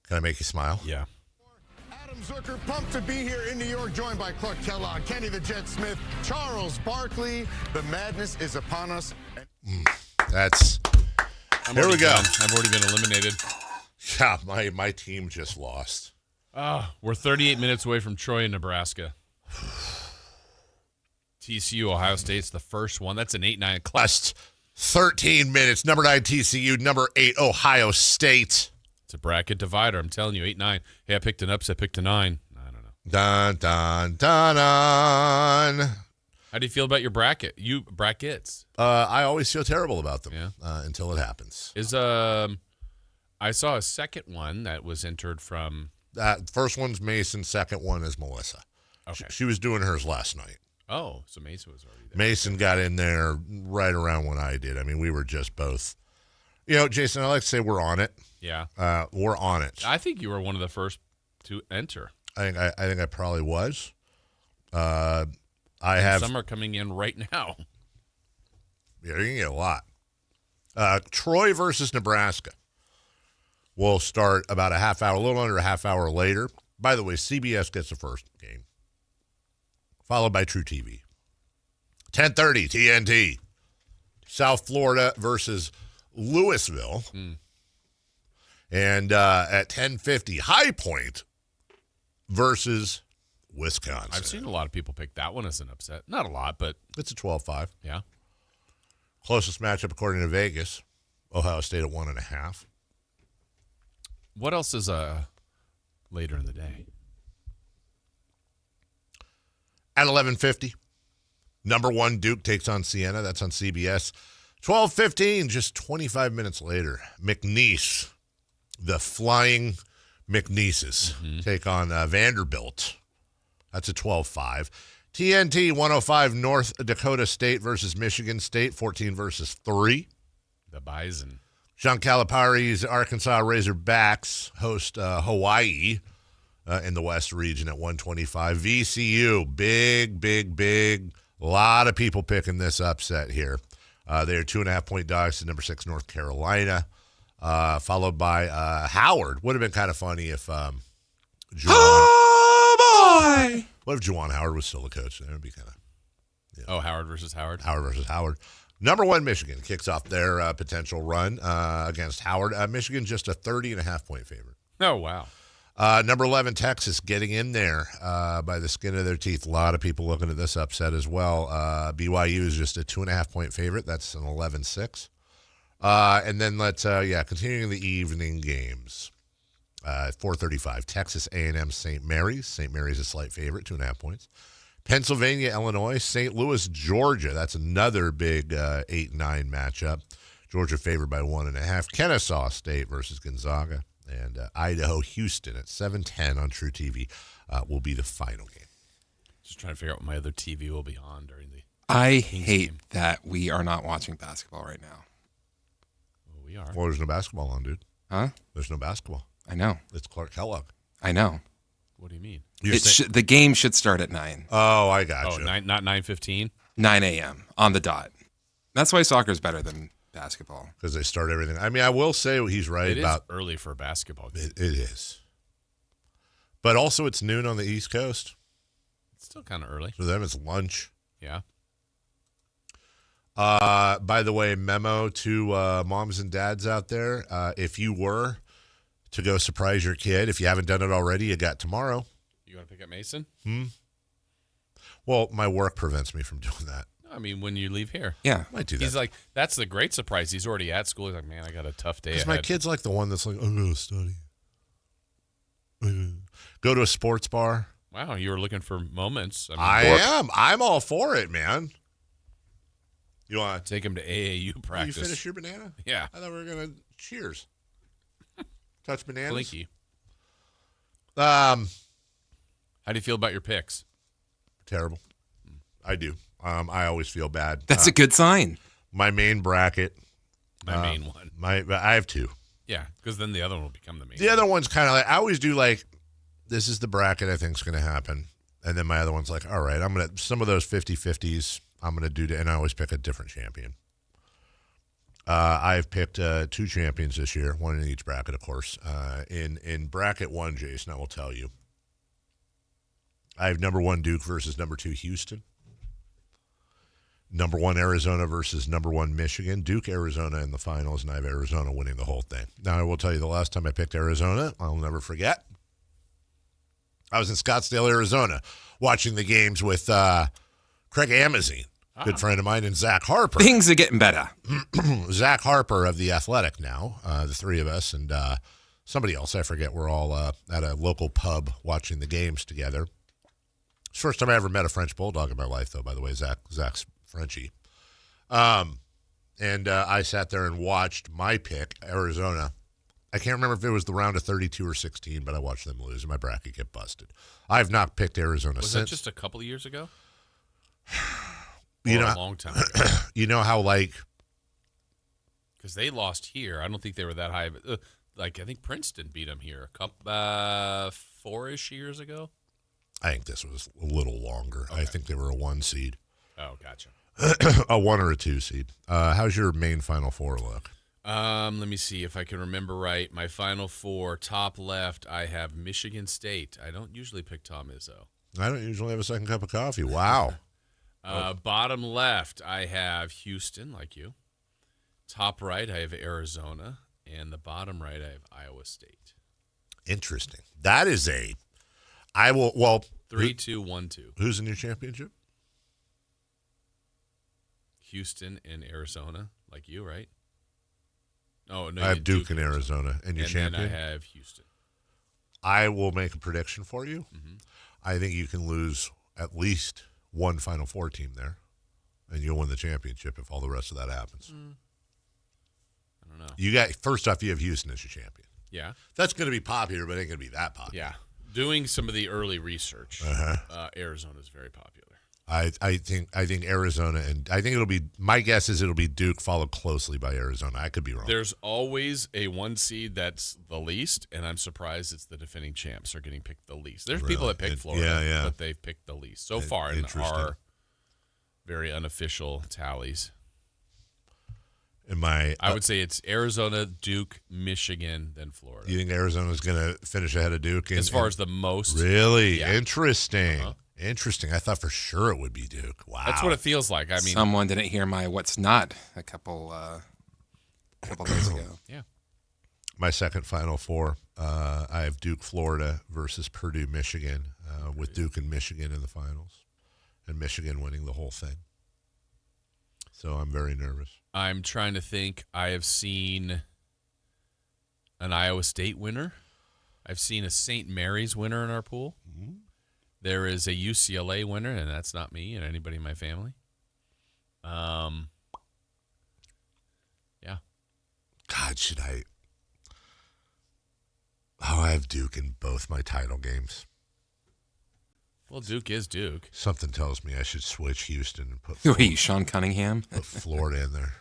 can I make you smile? Yeah. Adam Zucker, pumped to be here in New York, joined by Clark Kellogg, Kenny the Jet Smith, Charles Barkley. The madness is upon us. Here we go. Done. I've already been eliminated. Yeah, my team just lost. We're 38 minutes away from Troy in Nebraska. TCU, Ohio State's the first one. That's an 8-9 o'clock. Last 13 minutes. Number 9, TCU. Number 8, Ohio State. It's a bracket divider. I'm telling you, 8-9. Hey, I picked an upset, picked a 9. I don't know. Dun, dun, dun, dun. How do you feel about your bracket? Brackets? I always feel terrible about them until it happens. I saw a second one that was entered from... First one's Mason. Second one is Melissa. Okay. She was doing hers last night. Oh, so Mason was already there. Mason got in there right around when I did. I mean, we were just both. Jason, I like to say we're on it. Yeah. We're on it. I think you were one of the first to enter. I think I probably was. Some are coming in right now. Yeah, you can get a lot. Troy versus Nebraska. We'll start about a little under a half hour later. By the way, CBS gets the first game, followed by True TV. 10:30 TNT. South Florida versus Louisville. And at 10:50, High Point versus Wisconsin. I've seen a lot of people pick that one as an upset. Not a lot, but... It's a 12-5. Yeah. Closest matchup according to Vegas Ohio State at 1.5. What else is later in the day? At 11:50, number 1 Duke takes on Siena. That's on CBS. 12:15, just 25 minutes later, McNeese, the Flying McNeeses, take on Vanderbilt. That's a 12-5. TNT 105, North Dakota State versus Michigan State, 14 versus 3. The Bison. Sean Calipari's Arkansas Razorbacks host Hawaii in the West region at 125. VCU, big. A lot of people picking this upset here. They are 2.5-point dogs to number 6 North Carolina, followed by Howard. Would have been kind of funny if what if Juwan Howard was still the coach? That would be kind of. Oh, Howard versus Howard. Howard versus Howard. Number 1 Michigan kicks off their potential run against Howard. Michigan just a 30.5-point favorite. Oh, wow. Number 11 Texas getting in there by the skin of their teeth. A lot of people looking at this upset as well. BYU is just a 2.5-point favorite. That's an 11-6. And then continuing the evening games. 4:35 Texas A&M St. Mary's. St. Mary's a slight favorite, 2.5 points. Pennsylvania, Illinois, St. Louis, Georgia. That's another big 8-9 matchup. Georgia favored by 1.5. Kennesaw State versus Gonzaga. And Idaho, Houston at 7:10 on True TV will be the final game. Just trying to figure out what my other TV will be on during the I Kings hate game. that we are not watching basketball right now. Well, we are. Well, there's no basketball on, dude. Huh? There's no basketball. I know. It's Clark Kellogg. I know. What do you mean? The game should start at 9. Oh, I got you. Not 9:15? 9 a.m. on the dot. That's why soccer is better than basketball. Because they start everything. I mean, I will say he's right It is about early for a basketball game. it is. But also it's noon on the East Coast. It's still kind of early. For them, it's lunch. Yeah. By the way, memo to moms and dads out there. If you were to go surprise your kid, if you haven't done it already, you got tomorrow. You want to pick up Mason? Well, my work prevents me from doing that. I mean, when you leave here. Yeah. Might do that. He's like, that's the great surprise. He's already at school. He's like, man, I got a tough day Because ahead. my kid's like the one that's like, I'm going to study. Go to a sports bar. Wow, you were looking for moments. I am. I'm all for it, man. You want to take him to AAU practice? You finish your banana? Yeah. I thought we were going to cheers. Touch bananas. Blinky. How do you feel about your picks? Terrible. I do. I always feel bad. That's a good sign. My main bracket. My main one. I have 2. Yeah, because then the other one will become the main. The other one's kind of like, I always do like, this is the bracket I think is going to happen. And then my other one's like, all right, I'm going to, some of those 50-50s, I'm going to do, and I always pick a different champion. I've picked 2 champions this year, one in each bracket, of course. In bracket 1, Jason, I will tell you, I have number 1 Duke versus number 2 Houston. Number 1 Arizona versus number 1 Michigan. Duke, Arizona in the finals, and I have Arizona winning the whole thing. Now, I will tell you, the last time I picked Arizona, I'll never forget. I was in Scottsdale, Arizona, watching the games with Craig Amazine, good friend of mine, and Zach Harper. Things are getting better. Zach Harper of The Athletic now, the 3 of us, and somebody else, I forget. We're all at a local pub watching the games together. It's the first time I ever met a French Bulldog in my life, though, by the way. Zach's Frenchie. And I sat there and watched my pick, Arizona. I can't remember if it was the round of 32 or 16, but I watched them lose, and my bracket get busted. I have not picked Arizona since. Was that just a couple of years ago? You know, a long time ago. You know how, like... Because they lost here. I don't think they were that high. But, I think Princeton beat them here a couple, 4-ish years ago. I think this was a little longer. Okay. I think they were a 1 seed. Oh, gotcha. A 1 or a 2 seed. How's your main Final Four look? Let me see if I can remember right. My Final Four, top left, I have Michigan State. I don't usually pick Tom Izzo. I don't usually have a second cup of coffee. Wow. Bottom left, I have Houston, like you. Top right, I have Arizona. And the bottom right, I have Iowa State. Interesting. That is 3-2-1-2. Who's in your championship? Houston and Arizona, like you, right? Oh, no, I have Duke in Arizona. And your champion? And then I have Houston. I will make a prediction for you. Mm-hmm. I think you can lose at least one Final Four team there, and you'll win the championship if all the rest of that happens. I don't know. First off, you have Houston as your champion. Yeah. That's going to be popular, but it ain't going to be that popular. Yeah. Doing some of the early research, Arizona is very popular. I think Arizona, and I think it'll be, my guess is it'll be Duke followed closely by Arizona. I could be wrong. There's always a 1 seed that's the least, and I'm surprised it's the defending champs are getting picked the least. There's people that pick Florida, but they've picked the least so far in our very unofficial tallies. I would say it's Arizona, Duke, Michigan, then Florida. You think Arizona's going to finish ahead of Duke? As far as the most. Really? Yeah. Interesting. Interesting. I thought for sure it would be Duke. Wow. That's what it feels like. I mean, someone didn't hear my what's not a couple days ago. Yeah. My second Final Four, I have Duke, Florida versus Purdue, Michigan, with Duke and Michigan in the finals, and Michigan winning the whole thing. So I'm very nervous. I'm trying to think. I have seen an Iowa State winner. I've seen a St. Mary's winner in our pool. Mm-hmm. There is a UCLA winner, and that's not me and anybody in my family. Yeah. God, should I? Oh, I have Duke in both my title games. Well, Duke is Duke. Something tells me I should switch Houston and put Who are you, Sean Cunningham? Put Florida in there.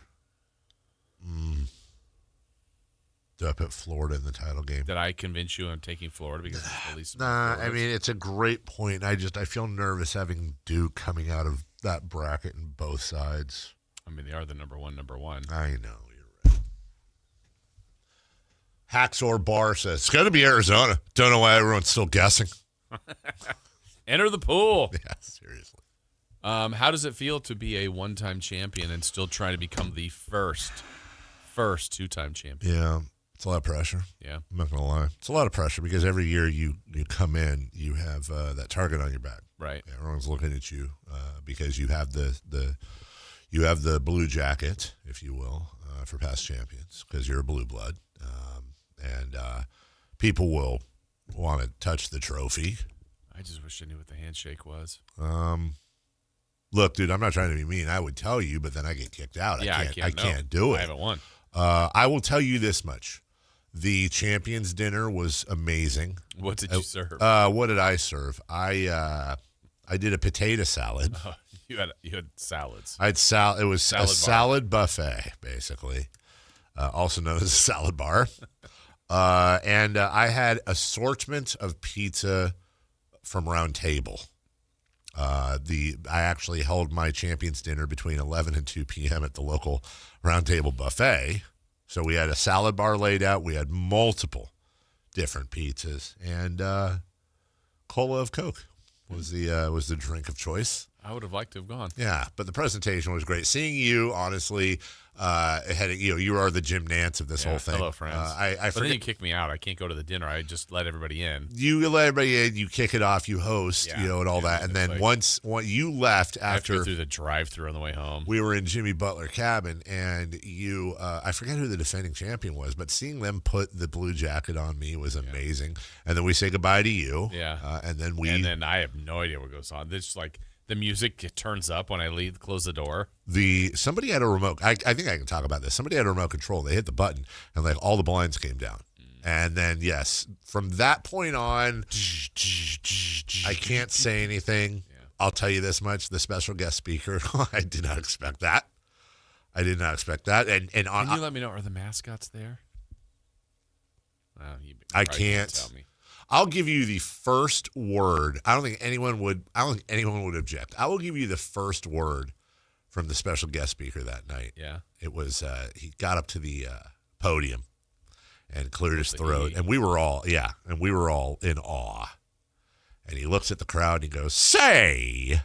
Do I put Florida in the title game? Did I convince you on taking Florida because it's the least? Nah, I mean, it's a great point. I feel nervous having Duke coming out of that bracket in both sides. I mean, they are the number one. I know, you're right. Hacksaw Bar says, it's going to be Arizona. Don't know why everyone's still guessing. Enter the pool. Yeah, seriously. How does it feel to be a one-time champion and still trying to become the first two-time champion? Yeah, it's a lot of pressure. Yeah. I'm not going to lie. It's a lot of pressure because every year you come in, you have that target on your back. Right. Everyone's looking at you because you have the blue jacket, if you will, for past champions because you're a blue blood. And people will want to touch the trophy. I just wish I knew what the handshake was. Look, dude, I'm not trying to be mean. I would tell you, but then I get kicked out. Yeah, I can't do it. I haven't won. I will tell you this much. The champions dinner was amazing. What did you serve? What did I serve? I did a potato salad. You had salads. I had salad. It was Salad a bar. salad buffet, basically, also known as a salad bar. And I had assortment of pizza from Round Table. I actually held my champions dinner between 11 and 2 p.m. at the local Round Table buffet. So we had a salad bar laid out. We had multiple different pizzas, and cola of Coke was the drink of choice. I would have liked to have gone. Yeah, but the presentation was great. Seeing you, honestly, you are the Jim Nance of this whole thing. Hello, friends. But then you kick me out. I can't go to the dinner. I just let everybody in. You let everybody in. You kick it off. You host. And all that. And then once you left I have to after go through the drive-through on the way home. we were in Jimmy Butler cabin, and you, I forget who the defending champion was, but seeing them put the blue jacket on me was amazing. And then we say goodbye to you. Yeah. And then I have no idea what goes on. It's like the music turns up when I close the door. Somebody had a remote. I think I can talk about this. Somebody had a remote control. They hit the button, and like all the blinds came down. And then yes, from that point on, I can't say anything. I'll tell you this much: the special guest speaker. I did not expect that. And Can you let me know? Are the mascots there? I can't tell me. I'll give you the first word. I don't think anyone would object. I will give you the first word from the special guest speaker that night. Yeah. It was he got up to the podium and cleared his throat, and we were all in awe. And he looks at the crowd and he goes, "Say."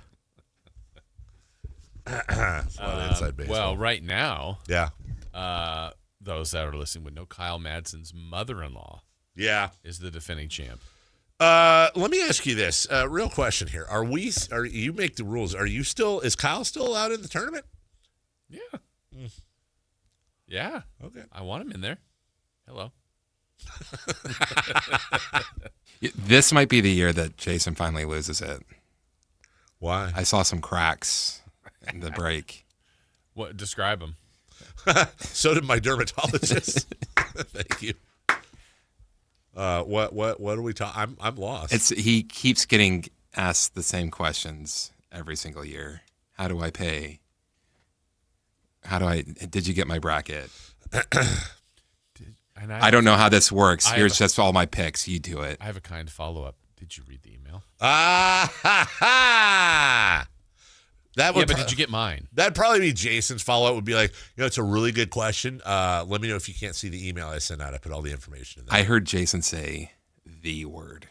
That's a lot of inside baseball. Well, right now, those that are listening would know Kyle Madsen's mother-in-law. Yeah, is the defending champ. Let me ask you this real question here: Are you make the rules? Is Kyle still out in the tournament? Yeah. Yeah. Okay. I want him in there. Hello. This might be the year that Jason finally loses it. Why? I saw some cracks in the break. What? Describe him. So did my dermatologist. Thank you. What are we talking? I'm lost. He keeps getting asked the same questions every single year. How do I pay? Did you get my bracket? I don't know how this works. Here's just all my picks. You do it. I have a kind follow-up. Did you read the email? But did you get mine? That'd probably be Jason's follow-up. Would be like, it's a really good question. Let me know if you can't see the email I sent out. I put all the information in there. I heard Jason say the word.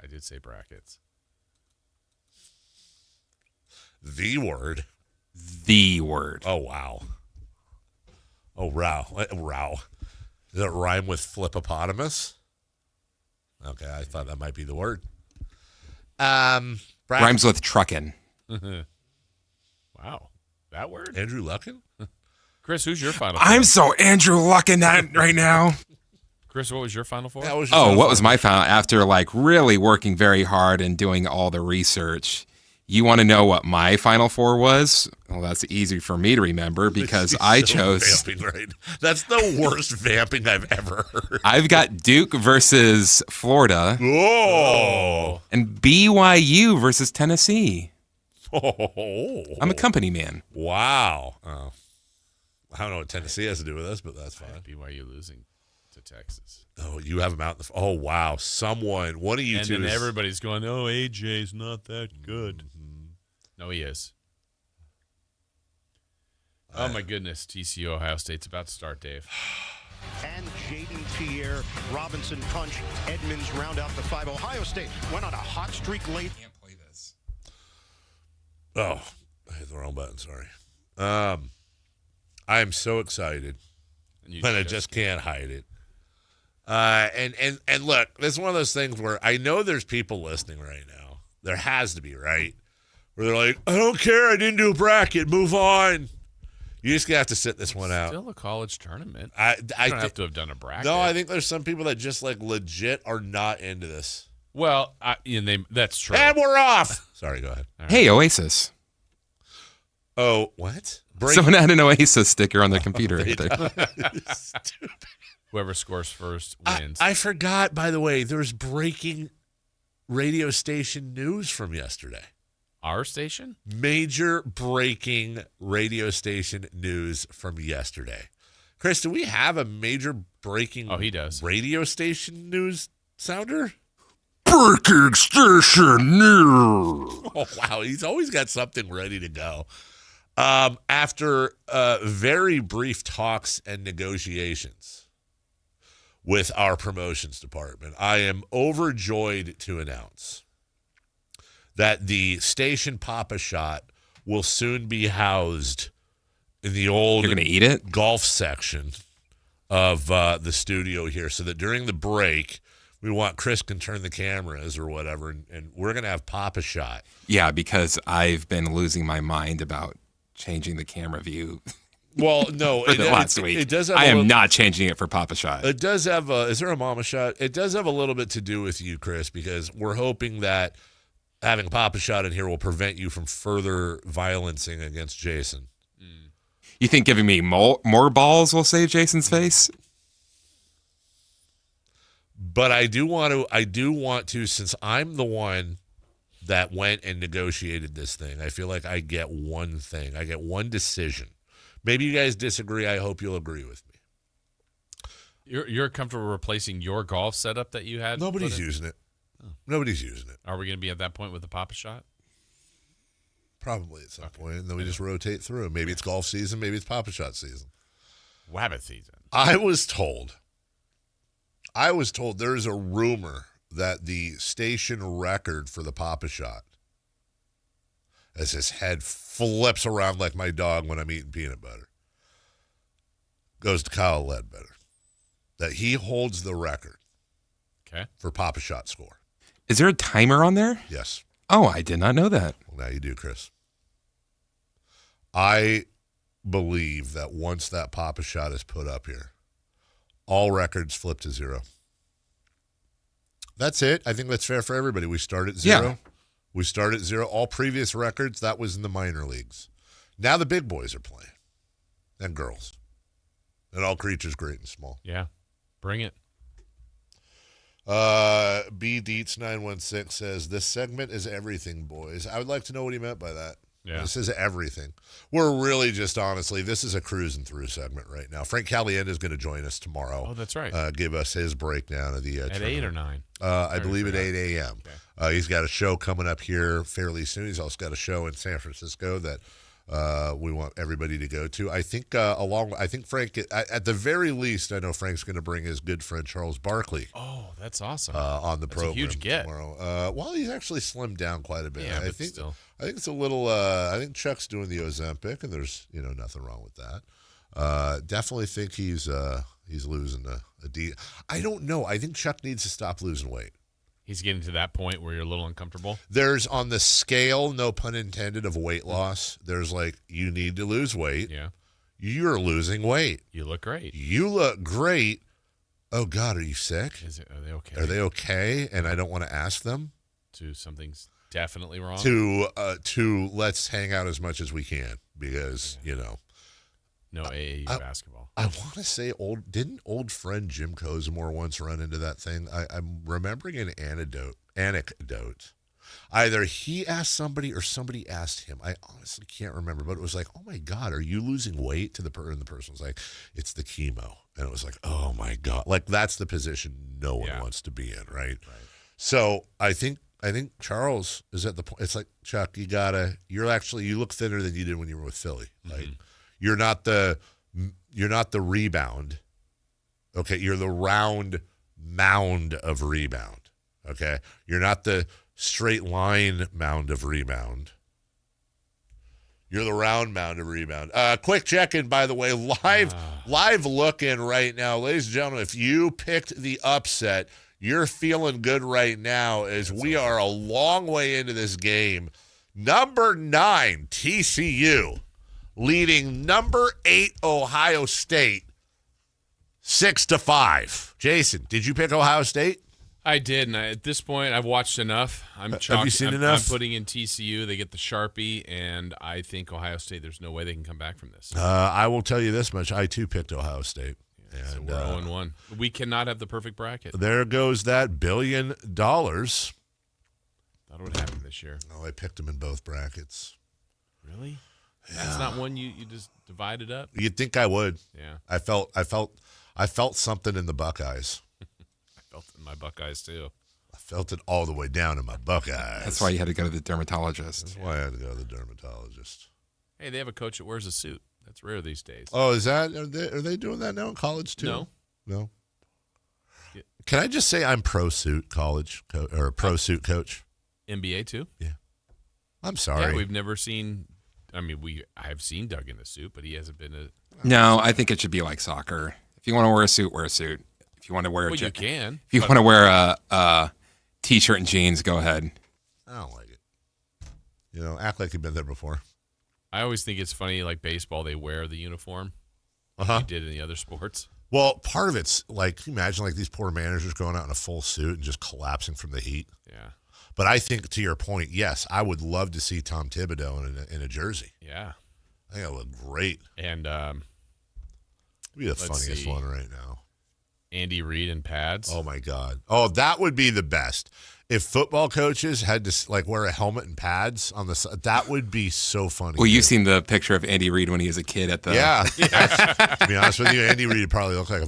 I did say brackets. The word. The word. Oh, wow. Oh, row. Does it rhyme with flippopotamus? Okay, I thought that might be the word. Rhymes with truckin'. Wow. That word? Andrew Luckin? Chris, who's your final? I'm so Andrew Luckin' that right now. Chris, what was your final four? What was my final? After really working very hard and doing all the research, you want to know what my final four was? Well, that's easy for me to remember because I chose. Vamping, right? That's the worst vamping I've ever heard. I've got Duke versus Florida. Oh. And BYU versus Tennessee. Oh. I'm a company man. Wow. Oh. I don't know what Tennessee has to do with this, but that's fine. BYU losing to Texas. Oh, you have them out in the. Oh, wow. One of you two. And then everybody's going, oh, AJ's not that good. Mm-hmm. No, he is. Oh, my goodness. TCU Ohio State's about to start, Dave. And Jaden Pierre, Robinson punch, Edmonds round out the 5. Ohio State went on a hot streak late. Can't play this. Oh, I hit the wrong button. Sorry. I am so excited, but I just can't hide it. And look, this is one of those things where I know there's people listening right now. There has to be, right? Where they're like, I don't care. I didn't do a bracket. Move on. You just have to sit this one out. Still a college tournament. I don't have to have done a bracket. No, I think there's some people that just legit are not into this. Well, that's true. And we're off. Sorry, go ahead. Right. Hey, Oasis. Oh, what? Someone had an Oasis sticker on their computer right there. Stupid. Whoever scores first wins. I forgot, by the way, there's breaking radio station news from yesterday. Our station? Major breaking radio station news from yesterday. Chris, do we have a major breaking he does. radio station news sounder? Breaking station news. Oh, wow. He's always got something ready to go. After very brief talks and negotiations with our promotions department, I am overjoyed to announce that the station Papa Shot will soon be housed in the old You're gonna eat it? golf section of the studio here, so that during the break, we want Chris can turn the cameras or whatever, and we're going to have Papa Shot. Yeah, because I've been losing my mind about changing the camera view. Well, no, for the last week. It does have I am not changing it for Papa Shot. It does have is there a Mama Shot? It does have a little bit to do with you, Chris, because we're hoping that having Papa Shot in here will prevent you from further violencing against Jason. You think giving me more balls will save Jason's face? But I do want to, since I'm the one that went and negotiated this thing, I feel like I get one thing. I get one decision. Maybe you guys disagree. I hope you'll agree with me. You're comfortable replacing your golf setup that you had? Nobody's using it. Oh. Nobody's using it. Are we going to be at that point with the Papa Shot? Probably at some point, and then we just rotate through. Maybe it's golf season. Maybe it's Papa Shot season. Wabbit season. I was told there is a rumor that the station record for the Papa Shot, as his head flips around like my dog when I'm eating peanut butter, goes to Kyle Ledbetter. That he holds the record for Papa Shot score. Is there a timer on there? Yes. Oh, I did not know that. Well, now you do, Chris. I believe that once that Papa shot is put up here, all records flip to 0. That's it. I think that's fair for everybody. We start at 0. Yeah. We start at 0. All previous records, that was in the minor leagues. Now the big boys are playing. And girls. And all creatures great and small. Yeah. Bring it. B Deets 916 says, this segment is everything, boys. I would like to know what he meant by that. Yeah. This is everything. We're really just, honestly, this is a cruising through segment right now. Frank Caliendo is going to join us tomorrow. Oh, that's right. Give us his breakdown of the At tournament. 8 or 9? I believe at 8 a.m. Okay. He's got a show coming up here fairly soon. He's also got a show in San Francisco that we want everybody to go to. I think Frank, at the very least, I know Frank's going to bring his good friend Charles Barkley. Oh, that's awesome. On the that's program a huge get tomorrow. Well, he's actually slimmed down quite a bit. Yeah, I think it's a little. I think Chuck's doing the Ozempic, and there's nothing wrong with that. Definitely think he's losing a D. I don't know. I think Chuck needs to stop losing weight. He's getting to that point where you're a little uncomfortable. There's on the scale, no pun intended, of weight loss. There's like, you need to lose weight. Yeah. You're losing weight. You look great. You look great. Oh God, are you sick? Are they okay? Are they okay? And I don't want to ask them. Something's definitely wrong. To let's hang out as much as we can because no AAU basketball. I want to say didn't old friend Jim Cozumore once run into that thing? I'm remembering an anecdote. Either he asked somebody or somebody asked him. I honestly can't remember, but it was like, oh my God, are you losing weight? To the person, and the person was like, it's the chemo. And it was like, oh my God. Like that's the position no one wants to be in, right? So I think Charles is at the point. It's like, Chuck, you look thinner than you did when you were with Philly. Like you're not the rebound. Okay. You're the round mound of rebound. Okay. You're not the straight line mound of rebound. You're the round mound of rebound. Quick check-in, by the way, live look-in right now. Ladies and gentlemen, if you picked the upset, you're feeling good right now as we are a long way into this game. Number 9, TCU, leading number 8, Ohio State, 6-5. Jason, did you pick Ohio State? I did, and at this point, I've watched enough. Have you seen enough? I'm putting in TCU. They get the Sharpie, and I think Ohio State, there's no way they can come back from this. I will tell you this much. I, too, picked Ohio State. Yeah, so we're 0-1. We cannot have the perfect bracket. There goes that $1 billion. Thought it would happen this year. No, I picked them in both brackets. Really? Yeah. That's not one you just divided up? You'd think I would. Yeah. I felt something in the Buckeyes. I felt it in my Buckeyes, too. I felt it all the way down in my Buckeyes. That's why you had to go to the dermatologist. That's why I had to go to the dermatologist. Hey, they have a coach that wears a suit. That's rare these days. Oh, is that? Are they doing that now in college, too? No. Yeah. Can I just say I'm pro-suit college or pro-suit coach? NBA, too? Yeah. I'm sorry. Yeah, we've never seen – I mean, I've seen Doug in a suit, but he hasn't been a – No, I think it should be like soccer. If you want to wear a suit, wear a suit. If you want to wear you can. If you want to wear a T-shirt and jeans, go ahead. I don't like it. Act like you've been there before. I always think it's funny, like baseball, they wear the uniform. Uh-huh. They did in the other sports. Well, part of it's like, can you imagine like these poor managers going out in a full suit and just collapsing from the heat? Yeah. But I think, to your point, yes, I would love to see Tom Thibodeau in a jersey. Yeah. I think it would look great. And be the funniest one right now. Andy Reid in pads. Oh, my God. Oh, that would be the best. If football coaches had to like wear a helmet and pads on the side, that would be so funny. Well, you've seen the picture of Andy Reid when he was a kid at the To be honest with you, Andy Reid would probably look like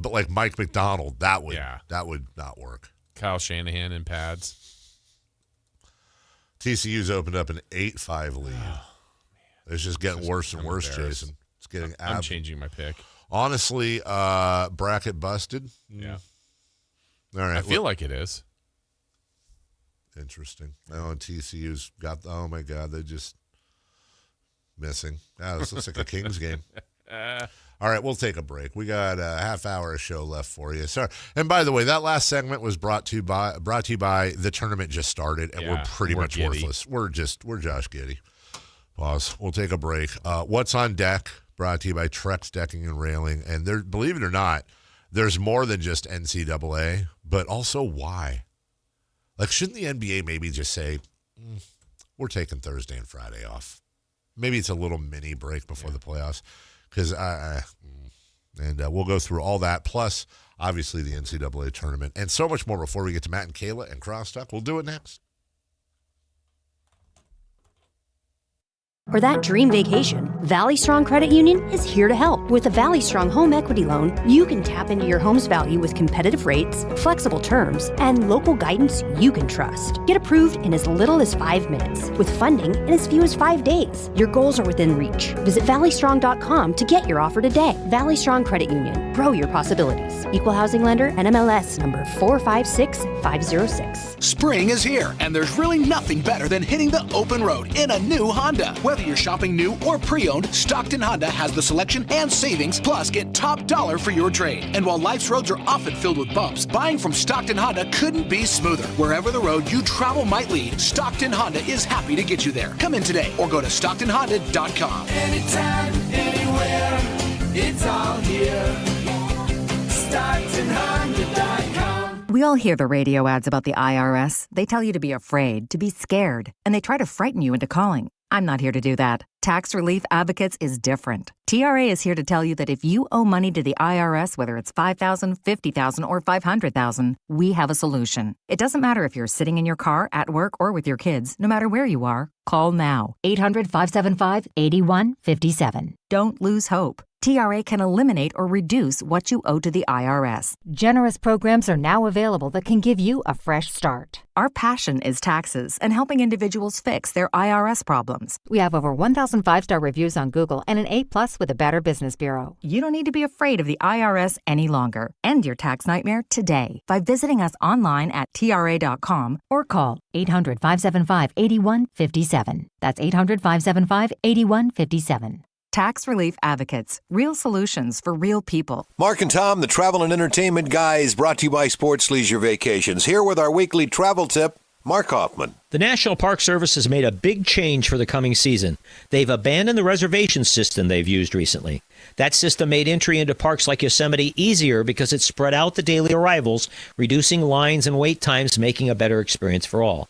but like Mike McDonald. That would not work. Kyle Shanahan in pads. TCU's opened up an 8-5 lead. It's just getting worse and worse, Jason. It's getting. I'm changing my pick. Honestly, bracket busted. Yeah. All right. I feel like it is. Interesting. Oh, and TCU's got. Oh my God, they're just missing. This looks like a Kings game. All right, we'll take a break. We got a half hour of show left for you. Sorry. And by the way, that last segment was brought to you by the tournament just started, and we're pretty much Giddy. worthless. We're Josh Giddy. Pause. We'll take a break. What's on deck? Brought to you by Trex Decking and Railing. And there, believe it or not, there's more than just NCAA, but also why. Like, shouldn't the NBA maybe just say, we're taking Thursday and Friday off? Maybe it's a little mini break before the playoffs. Because we'll go through all that, plus, obviously, the NCAA tournament, and so much more before we get to Matt and Kayla and Crosstalk. We'll do it next. For that dream vacation, Valley Strong Credit Union is here to help. With a Valley Strong home equity loan, you can tap into your home's value with competitive rates, flexible terms, and local guidance you can trust. Get approved in as little as 5 minutes, with funding in as few as 5 days. Your goals are within reach. Visit valleystrong.com to get your offer today. Valley Strong Credit Union. Grow your possibilities. Equal housing lender, NMLS number 456506. Spring is here, and there's really nothing better than hitting the open road in a new Honda. Whether you're shopping new or pre-owned, Stockton Honda has the selection and savings, plus get top dollar for your trade. And while life's roads are often filled with bumps, buying from Stockton Honda couldn't be smoother. Wherever the road you travel might lead, Stockton Honda is happy to get you there. Come in today or go to StocktonHonda.com. Anytime, anywhere, it's all here. StocktonHonda.com. We all hear the radio ads about the IRS. They tell you to be afraid, to be scared, and they try to frighten you into calling. I'm not here to do that. Tax Relief Advocates is different. TRA is here to tell you that if you owe money to the IRS, whether it's $5,000, $50,000, or $500,000, we have a solution. It doesn't matter if you're sitting in your car, at work, or with your kids. No matter where you are, call now. 800-575-8157. Don't lose hope. TRA can eliminate or reduce what you owe to the IRS. Generous programs are now available that can give you a fresh start. Our passion is taxes and helping individuals fix their IRS problems. We have over 1,000 5-star reviews on Google and an A+ with the Better Business Bureau. You don't need to be afraid of the IRS any longer. End your tax nightmare today by visiting us online at TRA.com or call 800-575-8157. That's 800-575-8157. Tax Relief Advocates. Real solutions for real people. Mark and Tom, the travel and entertainment guys, brought to you by Sports Leisure Vacations. Here with our weekly travel tip, Mark Hoffman. The National Park Service has made a big change for the coming season. They've abandoned the reservation system they've used recently. That system made entry into parks like Yosemite easier because it spread out the daily arrivals, reducing lines and wait times, making a better experience for all.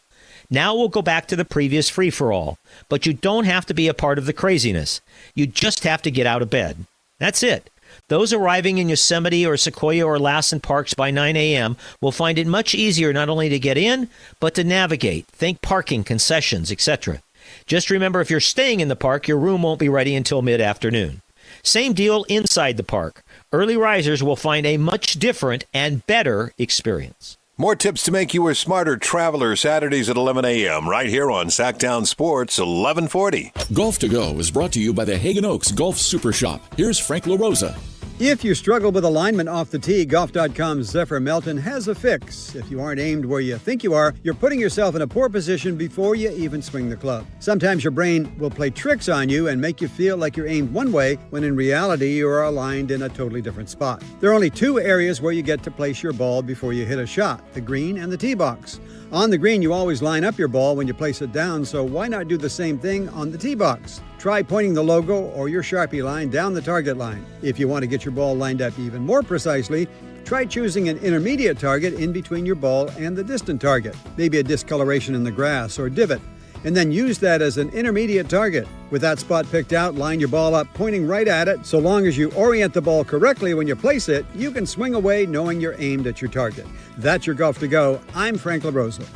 Now we'll go back to the previous free-for-all, but you don't have to be a part of the craziness. You just have to get out of bed. That's it. Those arriving in Yosemite or Sequoia or Lassen parks by 9 a.m. will find it much easier not only to get in, but to navigate. Think parking, concessions, etc. Just remember, if you're staying in the park, your room won't be ready until mid-afternoon. Same deal inside the park. Early risers will find a much different and better experience. More tips to make you a smarter traveler Saturdays at 11 a.m. right here on Sactown Sports 1140. Golf to Go is brought to you by the Hagen Oaks Golf Super Shop. Here's Frank LaRosa. If you struggle with alignment off the tee, Golf.com's Zephyr Melton has a fix. If you aren't aimed where you think you are, you're putting yourself in a poor position before you even swing the club. Sometimes your brain will play tricks on you and make you feel like you're aimed one way when in reality you are aligned in a totally different spot. There are only two areas where you get to place your ball before you hit a shot, the green and the tee box. On the green, you always line up your ball when you place it down, so why not do the same thing on the tee box? Try pointing the logo or your Sharpie line down the target line. If you want to get your ball lined up even more precisely, try choosing an intermediate target in between your ball and the distant target, maybe a discoloration in the grass or divot, and then use that as an intermediate target. With that spot picked out, line your ball up pointing right at it. So long as you orient the ball correctly when you place it, you can swing away knowing you're aimed at your target. That's your Golf to Go. I'm Frank LaRosa.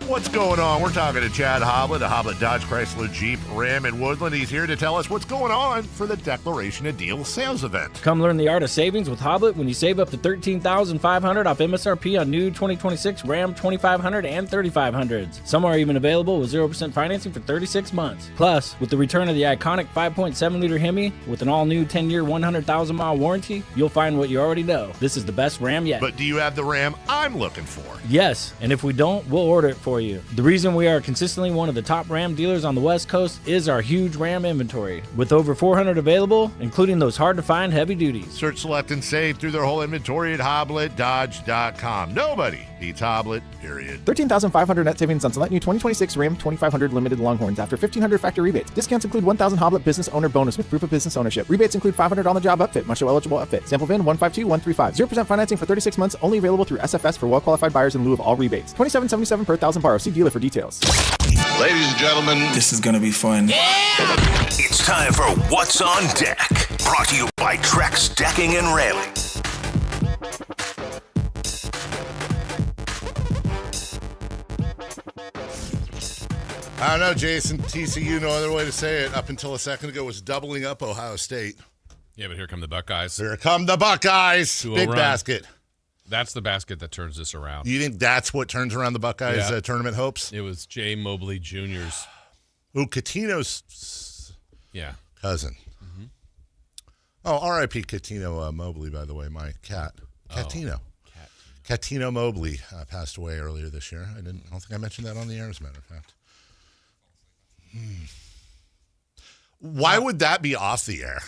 What's going on? We're talking to Chad Hoblet, a Hoblet Dodge Chrysler Jeep Ram in Woodland. He's here to tell us what's going on for the Declaration of Deal sales event. Come learn the art of savings with Hoblet when you save up to $13,500 off MSRP on new 2026 Ram 2500 and 3500s. Some are even available with 0% financing for 36 months. Plus, with the return of the iconic 5.7-liter Hemi with an all-new 10-year, 100,000-mile warranty, you'll find what you already know. This is the best Ram yet. But do you have the Ram I'm looking for? Yes, and if we don't, we'll order it for for you. The reason we are consistently one of the top Ram dealers on the West Coast is our huge Ram inventory, with over 400 available, including those hard-to-find heavy duties. Search, select, and save through their whole inventory at HoblettDodge.com. Nobody beats Hoblet, period. 13,500 net savings on select new 2026 Ram 2500 Limited Longhorns after 1,500 factory rebates. Discounts include 1,000 Hoblet business owner bonus with proof of business ownership. Rebates include 500 on-the-job upfit, much eligible upfit. Sample VIN 152135. 0% financing for 36 months, only available through SFS for well-qualified buyers in lieu of all rebates. $27.77 per $1,000 borrow. See dealer for details. Ladies and gentlemen, this is going to be fun. It's time for What's on Deck. Brought to you by Trex Decking and Railing. I don't know, Jason. TCU, no other way to say it, up until a second ago, was doubling up Ohio State. Yeah, but here come the Buckeyes. Here come the Buckeyes. Big basket. That's the basket that turns this around. You think that's what turns around the Buckeyes' tournament hopes? It was Jay Mobley Jr.'s. Ooh, Catino's cousin. Mm-hmm. Oh, R.I.P. Catino Mobley, by the way, my cat. Catino. Catino Mobley passed away earlier this year. I don't think I mentioned that on the air, as a matter of fact. Why would that be off the air?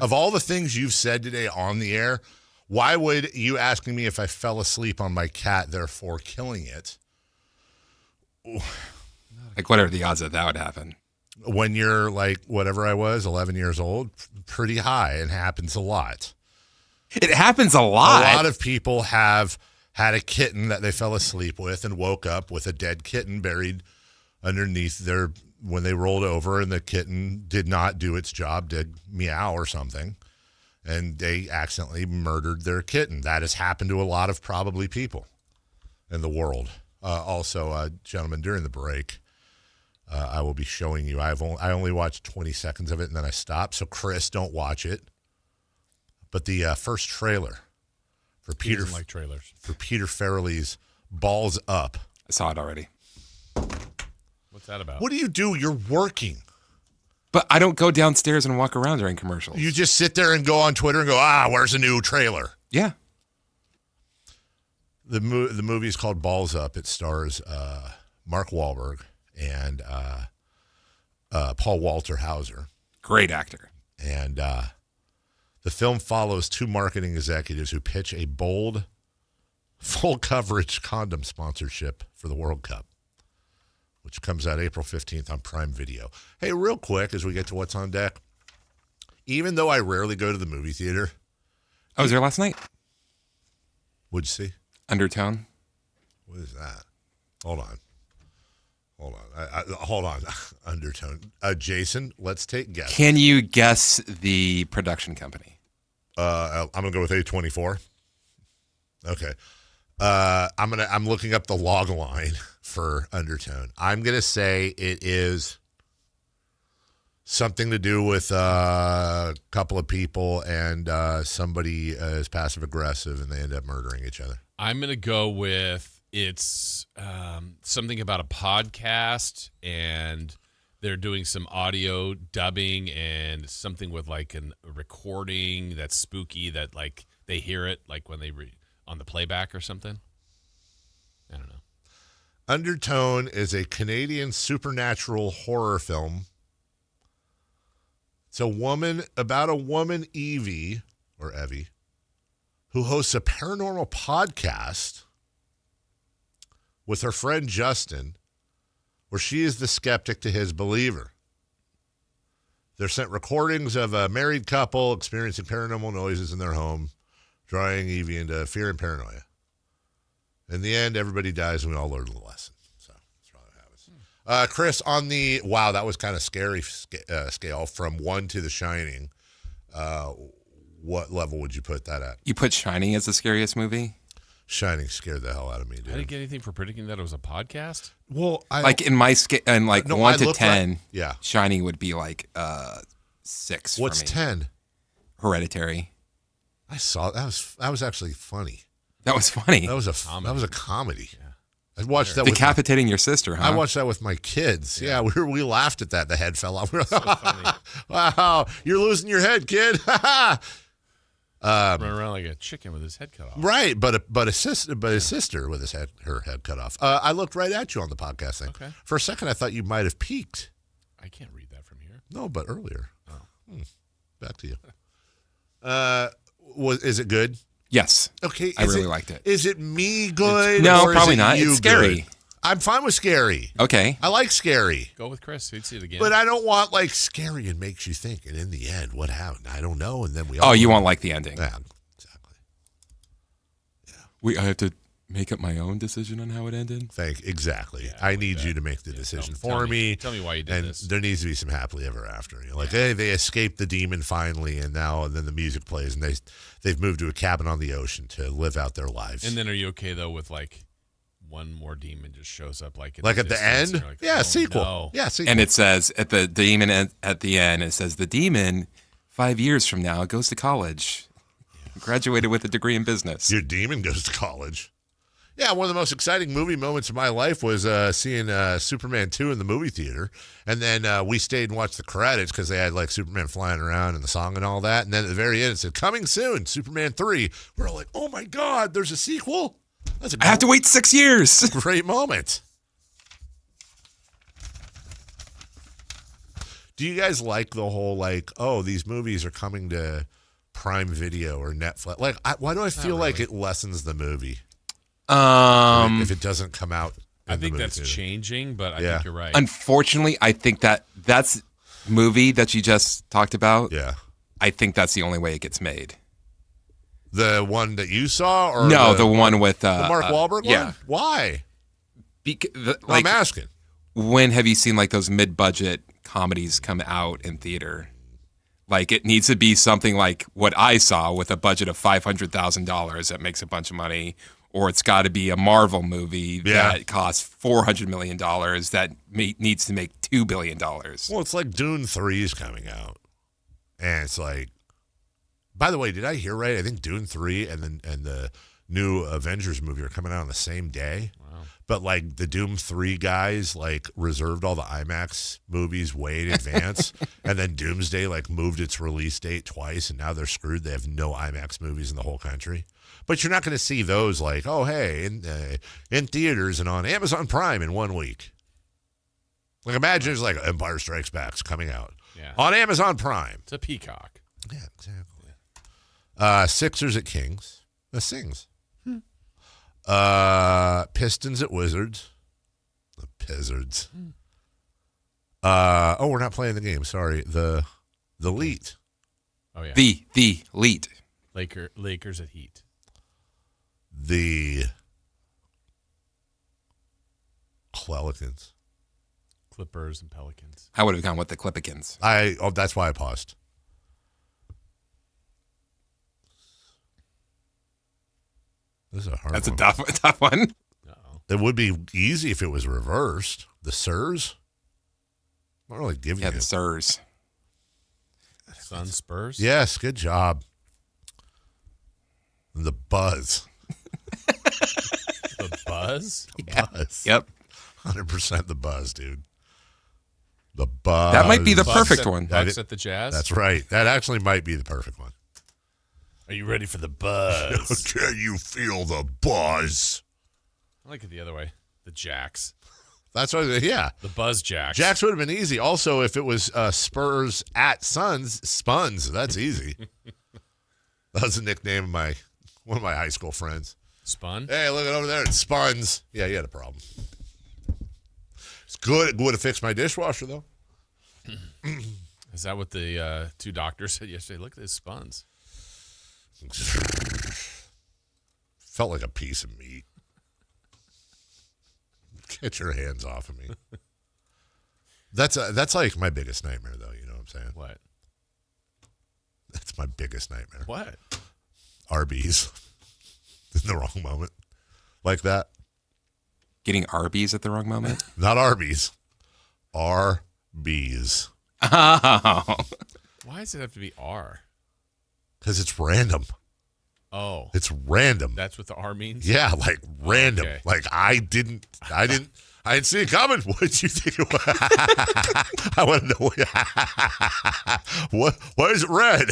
Of all the things you've said today on the air, why would you asking me if I fell asleep on my cat, therefore killing it? Like, what are the odds that would happen? When you're like, whatever I was, 11 years old, pretty high, and happens a lot. It happens a lot. A lot of people have had a kitten that they fell asleep with and woke up with a dead kitten buried underneath their, when they rolled over and the kitten did not do its job, did meow or something, and they accidentally murdered their kitten. That has happened to a lot of probably people in the world. Also, gentlemen, during the break, I will be showing you. I only watched 20 seconds of it and then I stopped. So Chris, don't watch it. But the first trailer for Peter, like trailers. For Peter Farrelly's Balls Up. I saw it already. What's that about? What do? You're working. But I don't go downstairs and walk around during commercials. You just sit there and go on Twitter and go, where's a new trailer? Yeah. The movie is called Balls Up. It stars Mark Wahlberg and Paul Walter Hauser. Great actor. And the film follows two marketing executives who pitch a bold, full coverage condom sponsorship for the World Cup, which comes out April 15th on Prime Video. Hey, real quick, as we get to What's on Deck, even though I rarely go to the movie theater. I was there last night. What'd you see? Undertone. What is that? Hold on. Hold on. Undertone. Jason, let's take guesses. Can you guess the production company? I'm going to go with A24. Okay. I'm looking up the log line for Undertone. I'm going to say it is something to do with a couple of people and somebody is passive aggressive and they end up murdering each other. I'm going to go with it's something about a podcast and they're doing some audio dubbing and something with like a recording that's spooky that like they hear it like when they on the playback or something. I don't know. Undertone is a Canadian supernatural horror film. It's about a woman, Evie, who hosts a paranormal podcast with her friend Justin, where she is the skeptic to his believer. They're sent recordings of a married couple experiencing paranormal noises in their home, drawing Evie into fear and paranoia. In the end, everybody dies and we all learn the lesson. So that's probably what happens. Chris, on the, wow, that was kind of scary scale from 1 to The Shining. What level would you put that at? You put Shining as the scariest movie? Shining scared the hell out of me, dude. I didn't get anything for predicting that it was a podcast. Well, like in my scale, and like 1 to 10, right. Yeah, Shining would be like 6. What's for me. 10? Hereditary. I saw that was actually funny. That was funny. That was a comedy. Yeah. I watched that. Decapitating your sister, huh? I watched that with my kids. Yeah, we laughed at that. The head fell off. So funny. Wow, you're losing your head, kid. Running around like a chicken with his head cut off. Right, but his sister with her head cut off. I looked right at you on the podcast thing. Okay. For a second, I thought you might have peeked. I can't read that from here. No, but earlier. Oh. Back to you. Is it good? Yes. Okay. I really liked it. Is it me good? No, or is probably it not. you It's scary. good? I'm fine with scary. Okay. I like scary. Go with Chris. He'd see it again. But I don't want like scary and makes you think. And in the end, what happened? I don't know. And then we. Oh, you won't like the ending. Yeah, exactly. I have to make up my own decision on how it ended. Exactly. Yeah, I need you to make the decision for me. Tell me why you did and this. There needs to be some happily ever after. You know, like, hey, they escaped the demon finally, and then the music plays, and they've moved to a cabin on the ocean to live out their lives. And then are you okay though with like one more demon just shows up like at the end? Like, yeah, oh, sequel. No. Yeah, sequel. And it says at the demon at the end, it says the demon 5 years from now goes to college, graduated with a degree in business. Your demon goes to college. Yeah, one of the most exciting movie moments of my life was seeing Superman 2 in the movie theater. And then we stayed and watched the credits because they had like Superman flying around and the song and all that. And then at the very end, it said, coming soon, Superman 3. We're all like, oh my God, there's a sequel? I have to wait 6 years. Great moment. Do you guys like the whole like, oh, these movies are coming to Prime Video or Netflix? Like, why do I feel like it lessens the movie? If it doesn't come out, I think that's changing, but I think you're right. Unfortunately, I think that's movie that you just talked about. Yeah, I think that's the only way it gets made. The one that you saw, or no, the one with the Mark Wahlberg one. Yeah, why? I'm asking. When have you seen like those mid-budget comedies come out in theater? Like it needs to be something like what I saw with a budget of $500,000 that makes a bunch of money. Or it's got to be a Marvel movie that costs $400 million that needs to make $2 billion. Well, it's like Dune 3 is coming out. And it's like, by the way, did I hear right? I think Dune 3 and the new Avengers movie are coming out on the same day. Wow. But like the Doom 3 guys like reserved all the IMAX movies way in advance. And then Doomsday like moved its release date twice. And now they're screwed. They have no IMAX movies in the whole country. But you're not going to see those like, oh, hey, in theaters and on Amazon Prime in 1 week. Like imagine it's like Empire Strikes Back's coming out on Amazon Prime. It's a peacock. Yeah, exactly. Sixers at Kings. The Sings. Pistons at Wizards. The Pizzards. We're not playing the game. Sorry. The Leet. Oh, yeah. The Leet. Lakers at Heat. The Pelicans. Clippers and Pelicans. I would have gone with the Clippicans. That's why I paused. This is a hard one. That's a tough one. Uh-oh. It would be easy if it was reversed. The Sirs? I'm not really giving you. The Sirs. Sun Spurs? Yes, good job. The Buzz. The Buzz? Yeah. Buzz. Yep. 100% the Buzz, dude. The Buzz. That might be the perfect one. Bucks at the Jazz? That's right. That actually might be the perfect one. Are you ready for the Buzz? Can you feel the buzz? I like it the other way. The Jacks. That's what, yeah. The Buzz Jacks. Jacks would have been easy. Also, if it was Spurs at Suns, Spuns. That's easy. That was the nickname of one of my high school friends. Spun? Hey, look over there. It's Spuns. Yeah, you had a problem. It's good. It would have fixed my dishwasher, though. Is that what the two doctors said yesterday? Look at this Spuns. Felt like a piece of meat. Get your hands off of me. That's like my biggest nightmare, though. You know what I'm saying? What? That's my biggest nightmare. What? Arby's in the wrong moment, like that. Getting Arby's at the wrong moment? Not Arby's. Arby's. Oh. Why does it have to be R? Because it's random. Oh. It's random. That's what the R means? Yeah, like random. Okay. Like I didn't see it coming. What did you think it was? I want to know why is it red?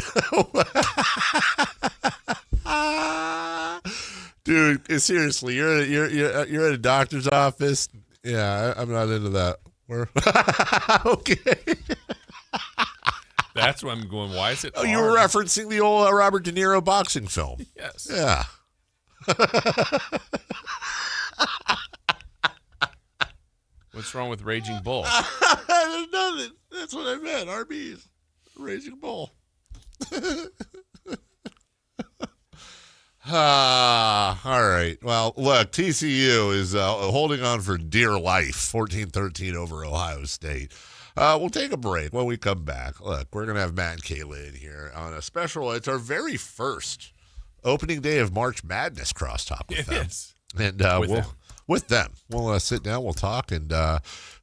Dude, seriously, you're at a doctor's office. Yeah, I'm not into that. Okay. That's when I'm going, why is it you were referencing the old Robert De Niro boxing film. Yes. Yeah. What's wrong with Raging Bull? There's nothing. That's what I meant. RB's Raging Bull. All right. Well, look, TCU is holding on for dear life, 14-13 over Ohio State. We'll take a break. When we come back, look, we're going to have Matt and Kayla in here on a special. It's our very first opening day of March Madness crosstalk with them. Is. And with them. We'll sit down, we'll talk, and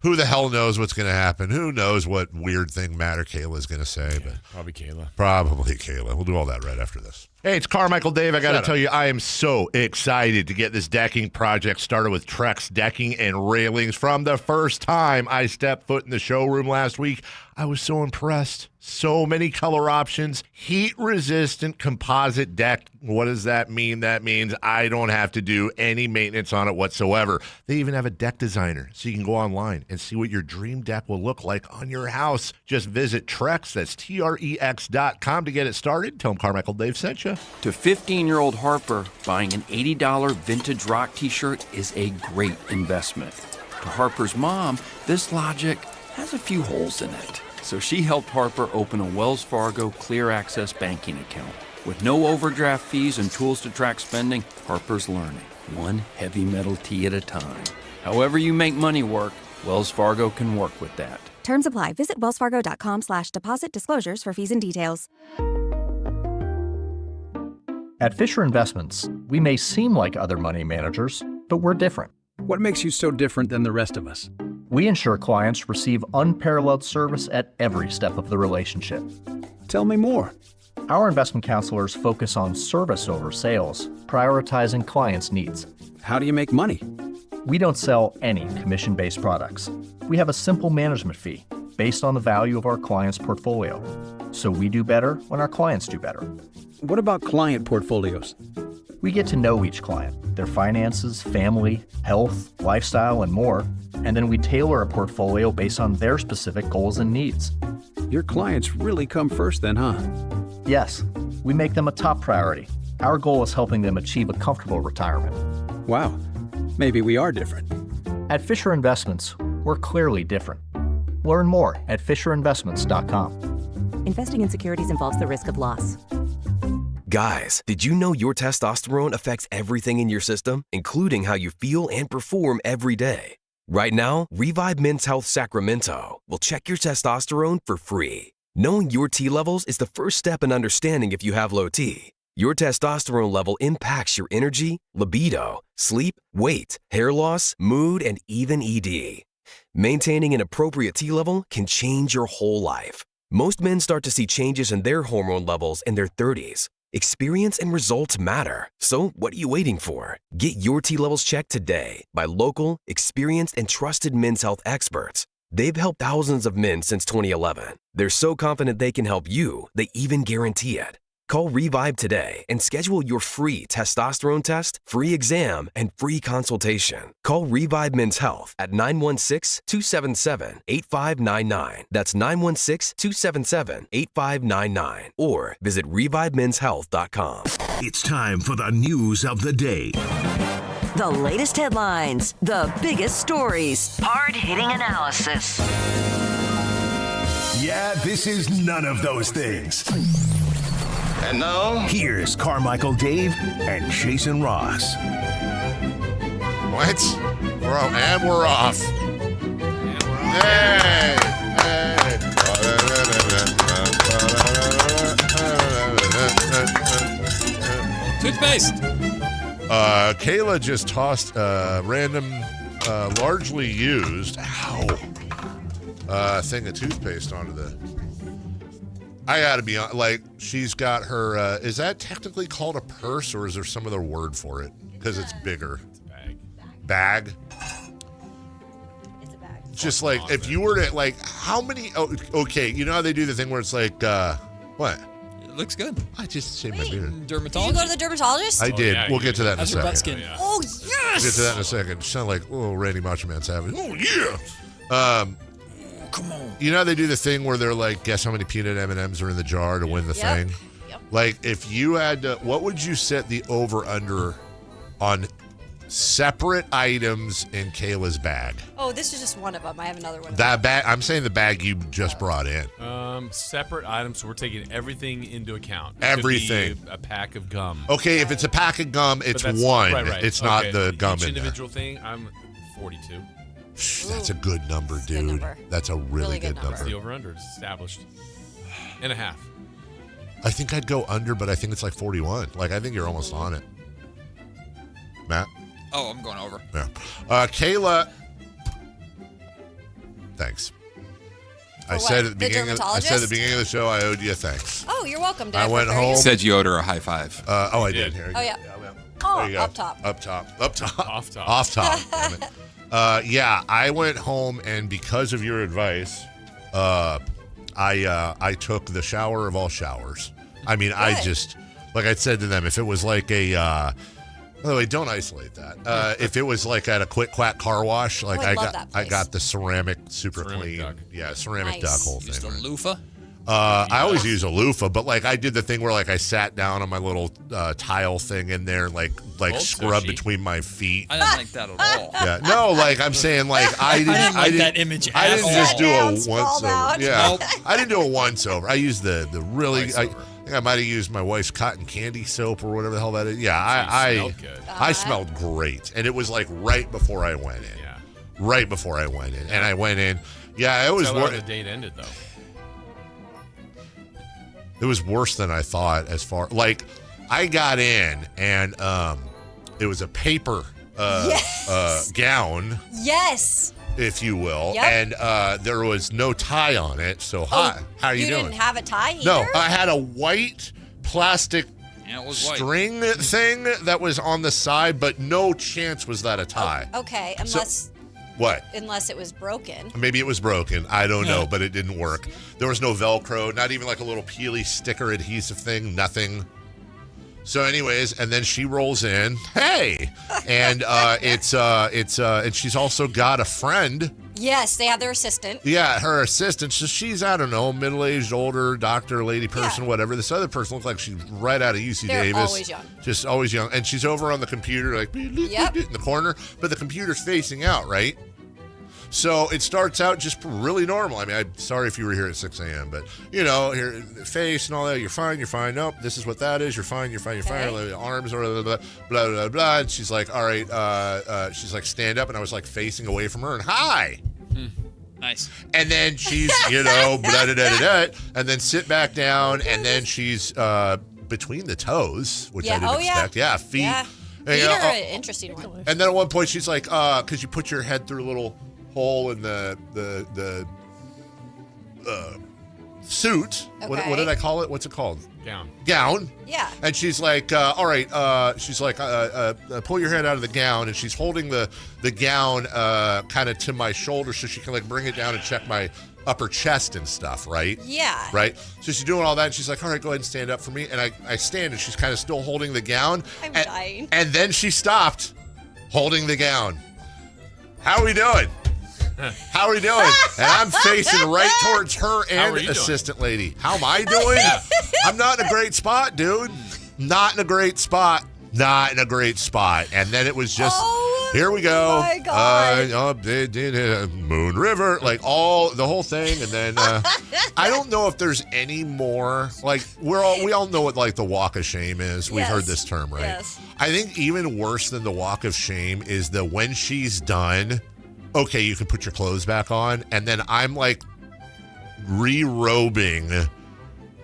who the hell knows what's going to happen? Who knows what weird thing Matt or Kayla is going to say? Yeah, but probably Kayla. Probably Kayla. We'll do all that right after this. Hey, it's Carmichael Dave. I got to Shut tell up. you, I am so excited to get this decking project started with Trex Decking and Railings. From the first time I stepped foot in the showroom last week, I was so impressed. So many color options, heat-resistant composite deck. What does that mean? That means I don't have to do any maintenance on it whatsoever. They even have a deck designer, so you can go online and see what your dream deck will look like on your house. Just visit Trex, that's Trex.com to get it started. Tell them Carmichael Dave sent you. To 15-year-old Harper, buying an $80 vintage rock t-shirt is a great investment. To Harper's mom, this logic has a few holes in it. So she helped Harper open a Wells Fargo Clear Access banking account. With no overdraft fees and tools to track spending, Harper's learning, one heavy metal tee at a time. However you make money work, Wells Fargo can work with that. Terms apply. Visit wellsfargo.com/deposit disclosures for fees and details. At Fisher Investments, we may seem like other money managers, but we're different. What makes you so different than the rest of us? We ensure clients receive unparalleled service at every step of the relationship. Tell me more. Our investment counselors focus on service over sales, prioritizing clients' needs. How do you make money? We don't sell any commission-based products. We have a simple management fee based on the value of our client's portfolio. So we do better when our clients do better. What about client portfolios? We get to know each client, their finances, family, health, lifestyle, and more, and then we tailor a portfolio based on their specific goals and needs. Your clients really come first then, huh? Yes, we make them a top priority. Our goal is helping them achieve a comfortable retirement. Wow, maybe we are different. At Fisher Investments, we're clearly different. Learn more at FisherInvestments.com. Investing in securities involves the risk of loss. Guys, did you know your testosterone affects everything in your system, including how you feel and perform every day? Right now, Revive Men's Health Sacramento will check your testosterone for free. Knowing your T levels is the first step in understanding if you have low T. Your testosterone level impacts your energy, libido, sleep, weight, hair loss, mood, and even ED. Maintaining an appropriate T level can change your whole life. Most men start to see changes in their hormone levels in their 30s. Experience and results matter. So what are you waiting for? Get your T levels checked today by local, experienced, and trusted men's health experts. They've helped thousands of men since 2011. They're so confident they can help you, they even guarantee it. Call Revive today and schedule your free testosterone test, free exam, and free consultation. Call Revive Men's Health at 916-277-8599. That's 916-277-8599. Or visit ReviveMen'sHealth.com. It's time for the news of the day. The latest headlines, the biggest stories, hard-hitting analysis. Yeah, this is none of those things. And now, here's Carmichael Dave and Jason Ross. What? We're off. Hey! Toothpaste. Kayla just tossed a random, largely used, thing of toothpaste onto the... I gotta be on. Like, she's got her. Is that technically called a purse, or is there some other word for it? Because it's bigger. It's a bag. Bag. It's a bag. Just like if you were to like, how many? Oh, okay, you know how they do the thing where it's like, what? It looks good. I just shaved my beard. Dermatology. Did you go to the dermatologist? I did. We'll get to that in a How's your butt second. skin? Oh, We'll yes! get to that in a second. You sound like Randy Macho Man Savage. Oh yeah. Come on. You know how they do the thing where they're like, guess how many peanut M&Ms are in the jar to win the thing? Yep. Like, if you had to, what would you set the over-under on separate items in Kayla's bag? Oh, this is just one of them. I have another one. That bag, I'm saying the bag you just brought in. Separate items, so we're taking everything into account. It Everything. could be a pack of gum. Okay, if it's a pack of gum, it's But that's- one. Right. It's Okay, not the gum each in there. individual thing, I'm 42. That's a good number, dude. number. That's a really good That's number. the over-under. It's established. And a half. I think I'd go under, but I think it's like 41. Like, I think you're almost on it. Matt? Oh, I'm going over. Yeah. Kayla, thanks. I what? said at the The beginning. I said at the beginning of the show, I owed you a thanks. Oh, you're welcome, Dad. I went Where are you? home. Said you owed her a high five. I did. Here. Oh, yeah. There Oh, you go. up top. Up top. Up top. Off top. Off top. Damn it. Yeah, I went home, and because of your advice, I took the shower of all showers. I mean, I just, like I said to them, if it was like a, by the way, don't isolate that. If it was like at a Quick Quack car wash, like I got the ceramic super clean, duck. yeah, ceramic Nice. duck whole Just a thing. loofah. I always use a loofah, but like I did the thing where like I sat down on my little tile thing in there, and like scrub Tushy. between my feet. I didn't like that at all. Yeah, no, like I'm saying, like I didn't like that image I at didn't all. just do a Down, once sprawled over. out. Yeah, Nope. I didn't do a once over. I used the really. Twice I over. think I might have used my wife's cotton candy soap or whatever the hell that is. Yeah, So you smelled good. I smelled great, and it was like right before I went in. Yeah. Right before I went in, and I went in. Yeah, it was. Tell her how the date ended, though. It was worse than I thought. As far like, I got in and it was a paper gown, Yes. if you will, Yep. and there was no tie on it. So hi, how are you doing? Didn't have a tie either? No, I had a white plastic Yeah, it was white. string thing that was on the side, but no chance was that a tie. Okay, What? unless it was broken. Maybe it was broken. I don't know, but it didn't work. There was no Velcro, not even like a little peely sticker adhesive thing, nothing. So anyways, and then she rolls in, hey, and and she's also got a friend. Yes, they have their assistant. Yeah, her assistant. So she's, I don't know, middle-aged, older doctor, lady person, whatever. This other person looks like she's right out of UC They're Davis. always young. Just always young. And she's over on the computer, like, in the corner, but the computer's facing out, right? So it starts out just really normal. I mean, I'm sorry if you were here at 6 a.m., but, you know, here, face and all that, you're fine. Nope, this is what that is. You're fine. The arms are blah, blah, blah, blah. And she's like, all right, she's like, stand up. And I was like facing away from her and hi. Nice. And then she's, you know, blah, blah, blah, blah, and then sit back down. And then she's between the toes, which I didn't expect. Yeah, feet. Yeah. Feet are an interesting one. And then at one point she's like, because you put your head through a little hole in the suit. What did I call it? What's it called? Gown. Yeah. And she's like, all right. She's like, pull your head out of the gown, and she's holding the gown kind of to my shoulder so she can like bring it down and check my upper chest and stuff, right? Yeah. Right? So she's doing all that, and she's like, all right, go ahead and stand up for me. And I stand, and she's kind of still holding the gown. I'm dying. And then she stopped holding the gown. How are we doing? How are we doing? And I'm facing right towards her and assistant lady. How am I doing? I'm not in a great spot, dude. Not in a great spot. And then it was just, here we go. My God. Moon River, like the whole thing. And then I don't know if there's any more, like we all know what like the walk of shame is. We've heard this term, right? Yes. I think even worse than the walk of shame is the when she's done, okay, you can put your clothes back on, and then I'm like re-robing. And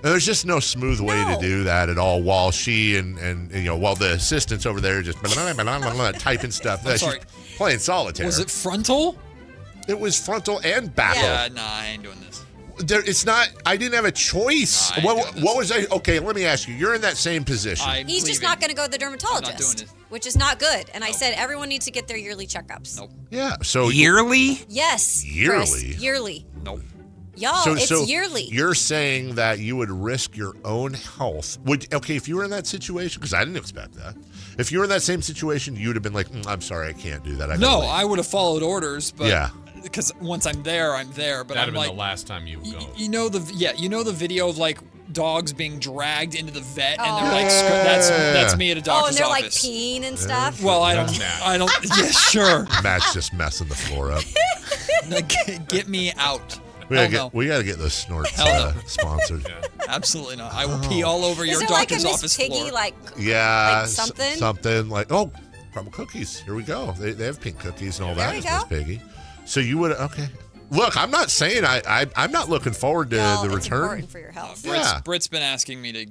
there's just no smooth way to do that at all. While she and you know, while the assistant's over there just typing stuff. I'm sorry. She's playing solitaire. Was it frontal? It was frontal and backal. Yeah, nah, I ain't doing this. It's not. I didn't have a choice. What was I? Okay, let me ask you. You're in that same position. He's just not going to go to the dermatologist, which is not good. And I said everyone needs to get their yearly checkups. Nope. Yeah. So yearly? Yes. Yearly. Chris, yearly. Nope. Y'all, it's yearly. You're saying that you would risk your own health. If you were in that situation, because I didn't expect that. If you were in that same situation, you'd have been like, I'm sorry, I can't do that. I would have followed orders, but yeah. Because once I'm there, I'm there. But That'd I'm have like, been the last time you would go. You know the video of like dogs being dragged into the vet, and they're like, that's me at a doctor's office. Oh, and they're like peeing and stuff. Well, I don't. Yeah, sure. Matt's just messing the floor up. Get me out. We gotta get those snorts sponsored. Absolutely not. I will pee all over your Is it doctor's like a office Miss Piggy, floor. like something? Something like crumble cookies. Here we go. They have pink cookies and all There that. we Miss Piggy. So you would Look, I'm not saying I'm not looking forward to the it's return. important for your health. Brit's been asking me to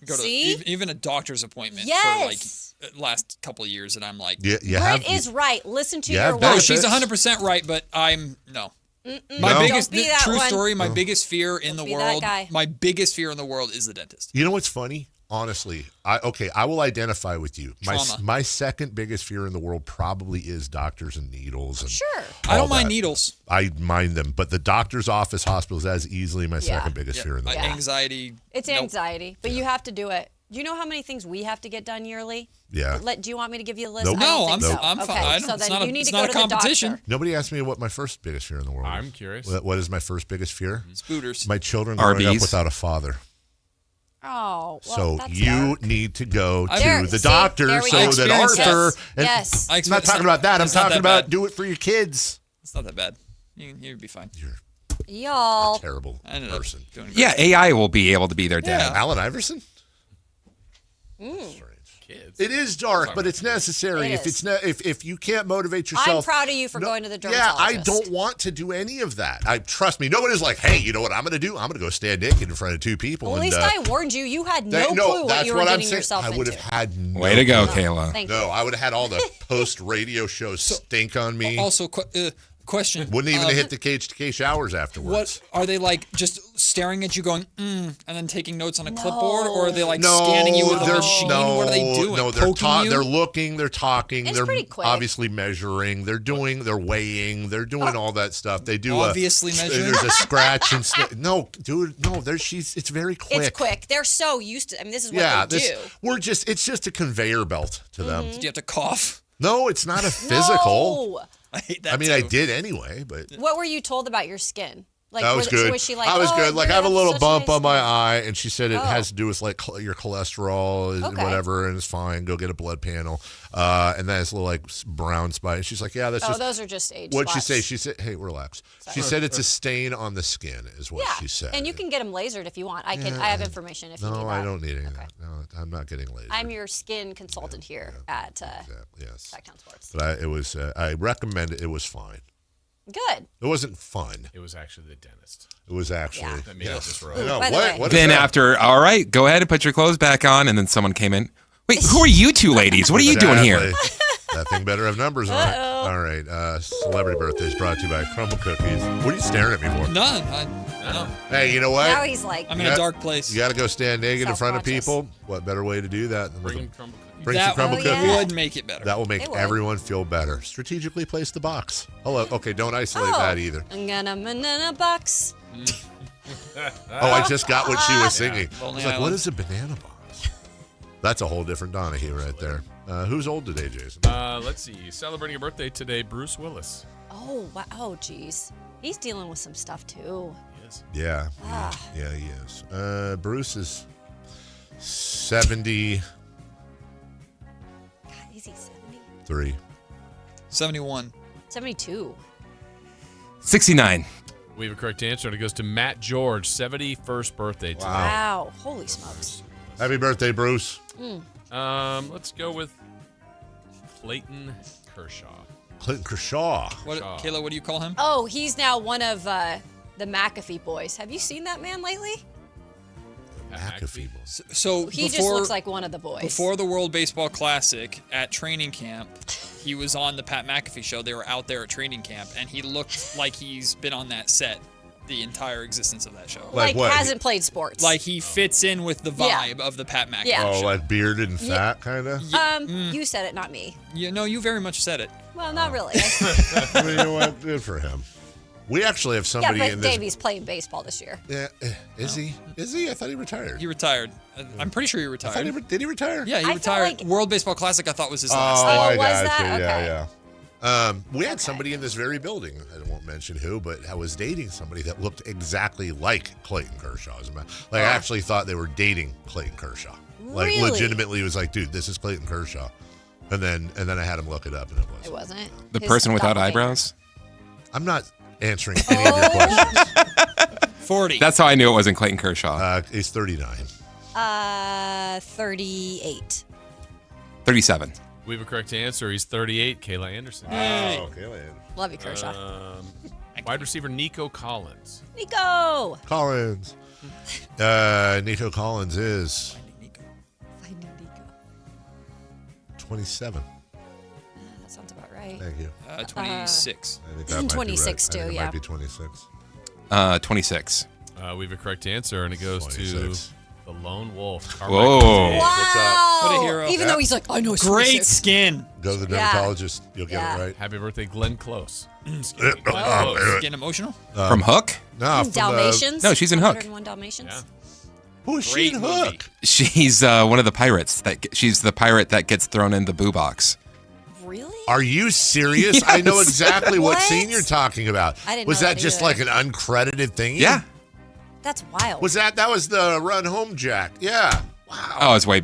go See? to even a doctor's appointment Yes. for like last couple of years, and I'm like, Brit is right. Listen to your No, wife. she's 100% right, but no. Mm-mm. My No. biggest Don't be that true one. story. My biggest fear in the be that world. guy. My biggest fear in the world is the dentist. You know what's funny? Honestly, I will identify with you. Trauma. My second biggest fear in the world probably is doctors and needles. And sure. I don't mind needles. I mind them, but the doctor's office hospital is as easily my second biggest fear in the world. Anxiety. It's anxiety, but you have to do it. Do you know how many things we have to get done yearly? Yeah. Do you want me to give you a list? Nope. I don't think so. I'm fine. Okay, I don't- so it's then not you a- need it's to not go a to the competition. doctor. Nobody asked me what my first biggest fear in the world I'm is. curious. What is my first biggest fear? Spooters. My children growing up Arby's. without a father. Oh, well, So that's you dark. need to go to There- the see, doctor there we so go. that Experience Arthur. that. Yes. I'm not talking about that. I'm it's not talking that about bad. do it for your kids. It's not that bad. You'd be fine. Y'all. Terrible I ended up person. doing great. Yeah, AI will be able to be their dad. Allen Iverson. Kids. It is dark, but it's necessary. It is. If you can't motivate yourself, I'm proud of you for going to the Yeah, dermatologist. I don't want to do any of that. Trust me. Nobody's like, hey, you know what I'm going to do? I'm going to go stand naked in front of two people. Well, at and, least I warned you. You had no clue what that's you were I'm getting saying. yourself I into. would have had no Way to go, clue. Kayla. Thank No, you. I would have had all the post radio shows stink on me. Also, question. Wouldn't even have hit the cage-to-cage showers afterwards. What are they like? Just staring at you, going, and then taking notes on a clipboard, or are they like scanning you with a machine? What are they doing? No, Poking you? they're looking, they're talking, It's they're pretty quick. obviously measuring, they're weighing, they're doing all that stuff. They do Obviously measuring? There's a scratch and no, dude, no. It's very quick. It's quick. They're so used to. I mean, this is what they do. It's just a conveyor belt to them. Did you have to cough? No, it's not a physical. No. I hate that. I mean, too. I did anyway, but What were you told about your skin? Like, that was good. Was she like, I was good. Like, I have a little bump on my eye. eye, and she said it has to do with like your cholesterol and Okay. whatever, and it's fine. Go get a blood panel. And then it's a little like brown spot. And she's like, yeah, that's Oh, just. those are just age What'd she spots. say? She said, hey, relax. She said it's a stain on the skin, is what she said. And you can get them lasered if you want. I have information if you need that. No, I don't need any of that. No, I'm not getting laser. I'm your skin consultant here at Sactown Sports. But I recommend it. It was fine. Good. It wasn't fun. It was actually the dentist. It was actually. Yeah. That made it just right. I know. By the way- What is Then that? after, all right, go ahead and put your clothes back on. And then someone came in. Wait, who are you two ladies? What are you doing here? Exactly. That thing better have numbers on it. All right. Celebrity Birthdays brought to you by Crumble Cookies. What are you staring at me for? None. I don't. Hey, you know what? Now he's like, I'm in a dark place. You got to go stand naked in front of Self-conscious. people. What better way to do that than with Bring a- crumble cookies. bring some crumble cookies? would make it better. That will make It would. everyone feel better. Strategically place the box. Hello. Okay, don't isolate that either. I'm gonna banana box. Oh, I just got what she was singing. I Lonely was like, Island. what is a banana box? That's a whole different Donahue right there. Who's old today, Jason? Let's see. Celebrating a birthday today, Bruce Willis. Oh, wow. Oh, geez. He's dealing with some stuff, too. Yes. Yeah. Yeah, he is. Bruce is 73. God, is he 70? 71. 72. 69. We have a correct answer, and it goes to Matt George, 71st birthday today. Wow. Holy smokes. Happy birthday, Bruce. Let's go with Clayton Kershaw. Clinton Kershaw. What, Kayla, what do you call him? Oh, he's now one of the McAfee boys. Have you seen that man lately? McAfee. So He just looks like one of the boys. Before the World Baseball Classic at training camp, he was on the Pat McAfee show. They were out there at training camp, and he looked like he's been on that set the entire existence of that show. Like what? Hasn't played sports. Like he fits in with the vibe of the Pat McAfee Yeah. show. like bearded and fat, kind of? You said it, not me. You very much said it. Well, not really. I mean, you know what? Good for him. We actually have somebody but in this. Davey's playing baseball this year. Yeah, is he? Is he? I thought he retired. He retired. I'm pretty sure he retired. Did he retire? Yeah, he I felt retired. like- World Baseball Classic, I thought was his last. I was got that? you. Okay. Yeah. We had somebody in this very building. I won't mention who, but I was dating somebody that looked exactly like Clayton Kershaw. I actually thought they were dating Clayton Kershaw. Like Really? legitimately, was like, dude, this is Clayton Kershaw. And then I had him look it up, and it was. It wasn't. The His person without doppelganger. eyebrows? I'm not answering any of your questions. 40. That's how I knew it wasn't Clayton Kershaw. He's 39. 38. 37. We have a correct answer. He's 38. Kayla Anderson. Oh, Kayla Anderson. Love you, Kershaw. Wide receiver Nico Collins. Nico. Collins. Nico Collins is Finding Nico. 27. That sounds about right. Thank you. 26. I think that might be 26 right. too, I think yeah. It might be 26. 26. We have a correct answer, and it goes 26. to the Lone Wolf. Whoa. Dave. Wow. What a hero. Even though he's like, I know it's Great 26. skin. Go to the Yeah. dermatologist. You'll get Yeah. it right. Happy birthday, Glenn Close. Glenn Close. Getting emotional? From Hook? No, from Dalmatians? No, she's in Hook. 101 Dalmatians? Yeah. Who is she Great in movie. Hook? She's one of the pirates. She's the pirate that gets thrown in the boo box. Really? Are you serious? I know Yes. exactly what What? scene you're talking about. I didn't Was know that that just either. like an uncredited thing? Yeah. That's wild. Was that was the Run Home Jack? Yeah. Wow. Oh, it was way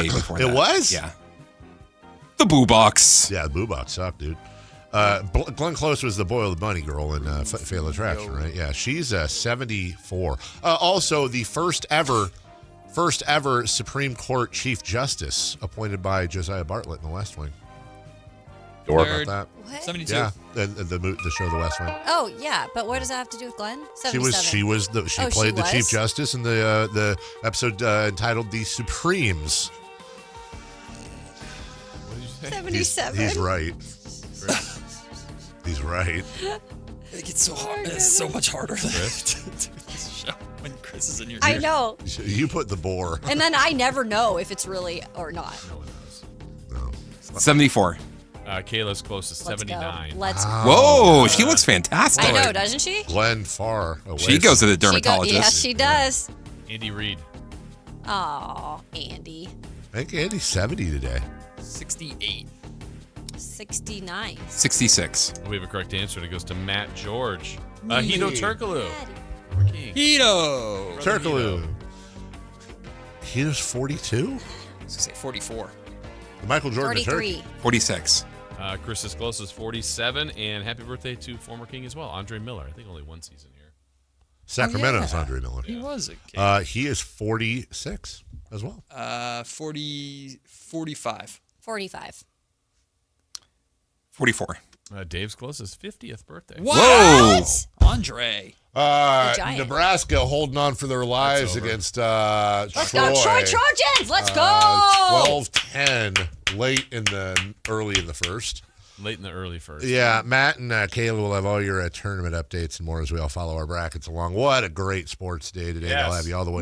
before It that. was? Yeah. The boo box. Yeah, the Boo Box sucked, dude. Glenn Close was the Boil the Bunny girl in Fatal Attraction, right? Yeah, she's 74. Also, the first ever Supreme Court Chief Justice appointed by Josiah Bartlett in The West Wing. Don't worry about that. What? 72. Yeah, the show The West Wing. Oh, yeah. But what does that have to do with Glenn? She 77. played the Chief was? Justice in the episode entitled "The Supremes." What did you say? 77. He's right. He's right. It gets so hard. It's so much harder to do this show when Chris is in your I ear. know. You put the bore. And then I never know if it's really or not. No one knows. No. 74. Kayla's close to Let's 79. go. Let's Whoa, she looks fantastic. I know, doesn't she? Glenn Farr. away She goes to from- the dermatologist. Yes, she does. Andy Reid. Oh, Andy. I think Andy's 70 today. 68. 69. 66. We have a correct answer, and it goes to Matt George. Hito Turkoglu. Hito. Turkaloo. He was 42? I was going to say 44. Michael Jordan 43. 46. Chris's close is 47, and happy birthday to former King as well, Andre Miller. I think only one season here. Sacramento's yeah. Andre Miller. He was a kid. He is 46 as well. 45. 45. 44. Dave's close is 50th birthday. What? Whoa. Andre. Giant. Nebraska holding on for their lives against Troy. Let's go, Troy Trojans. Let's go. 12-10 early in the first. Late in the early first. Yeah, Matt and Kayla will have all your tournament updates and more as we all follow our brackets along. What a great sports day today. Yes. They'll have you all the way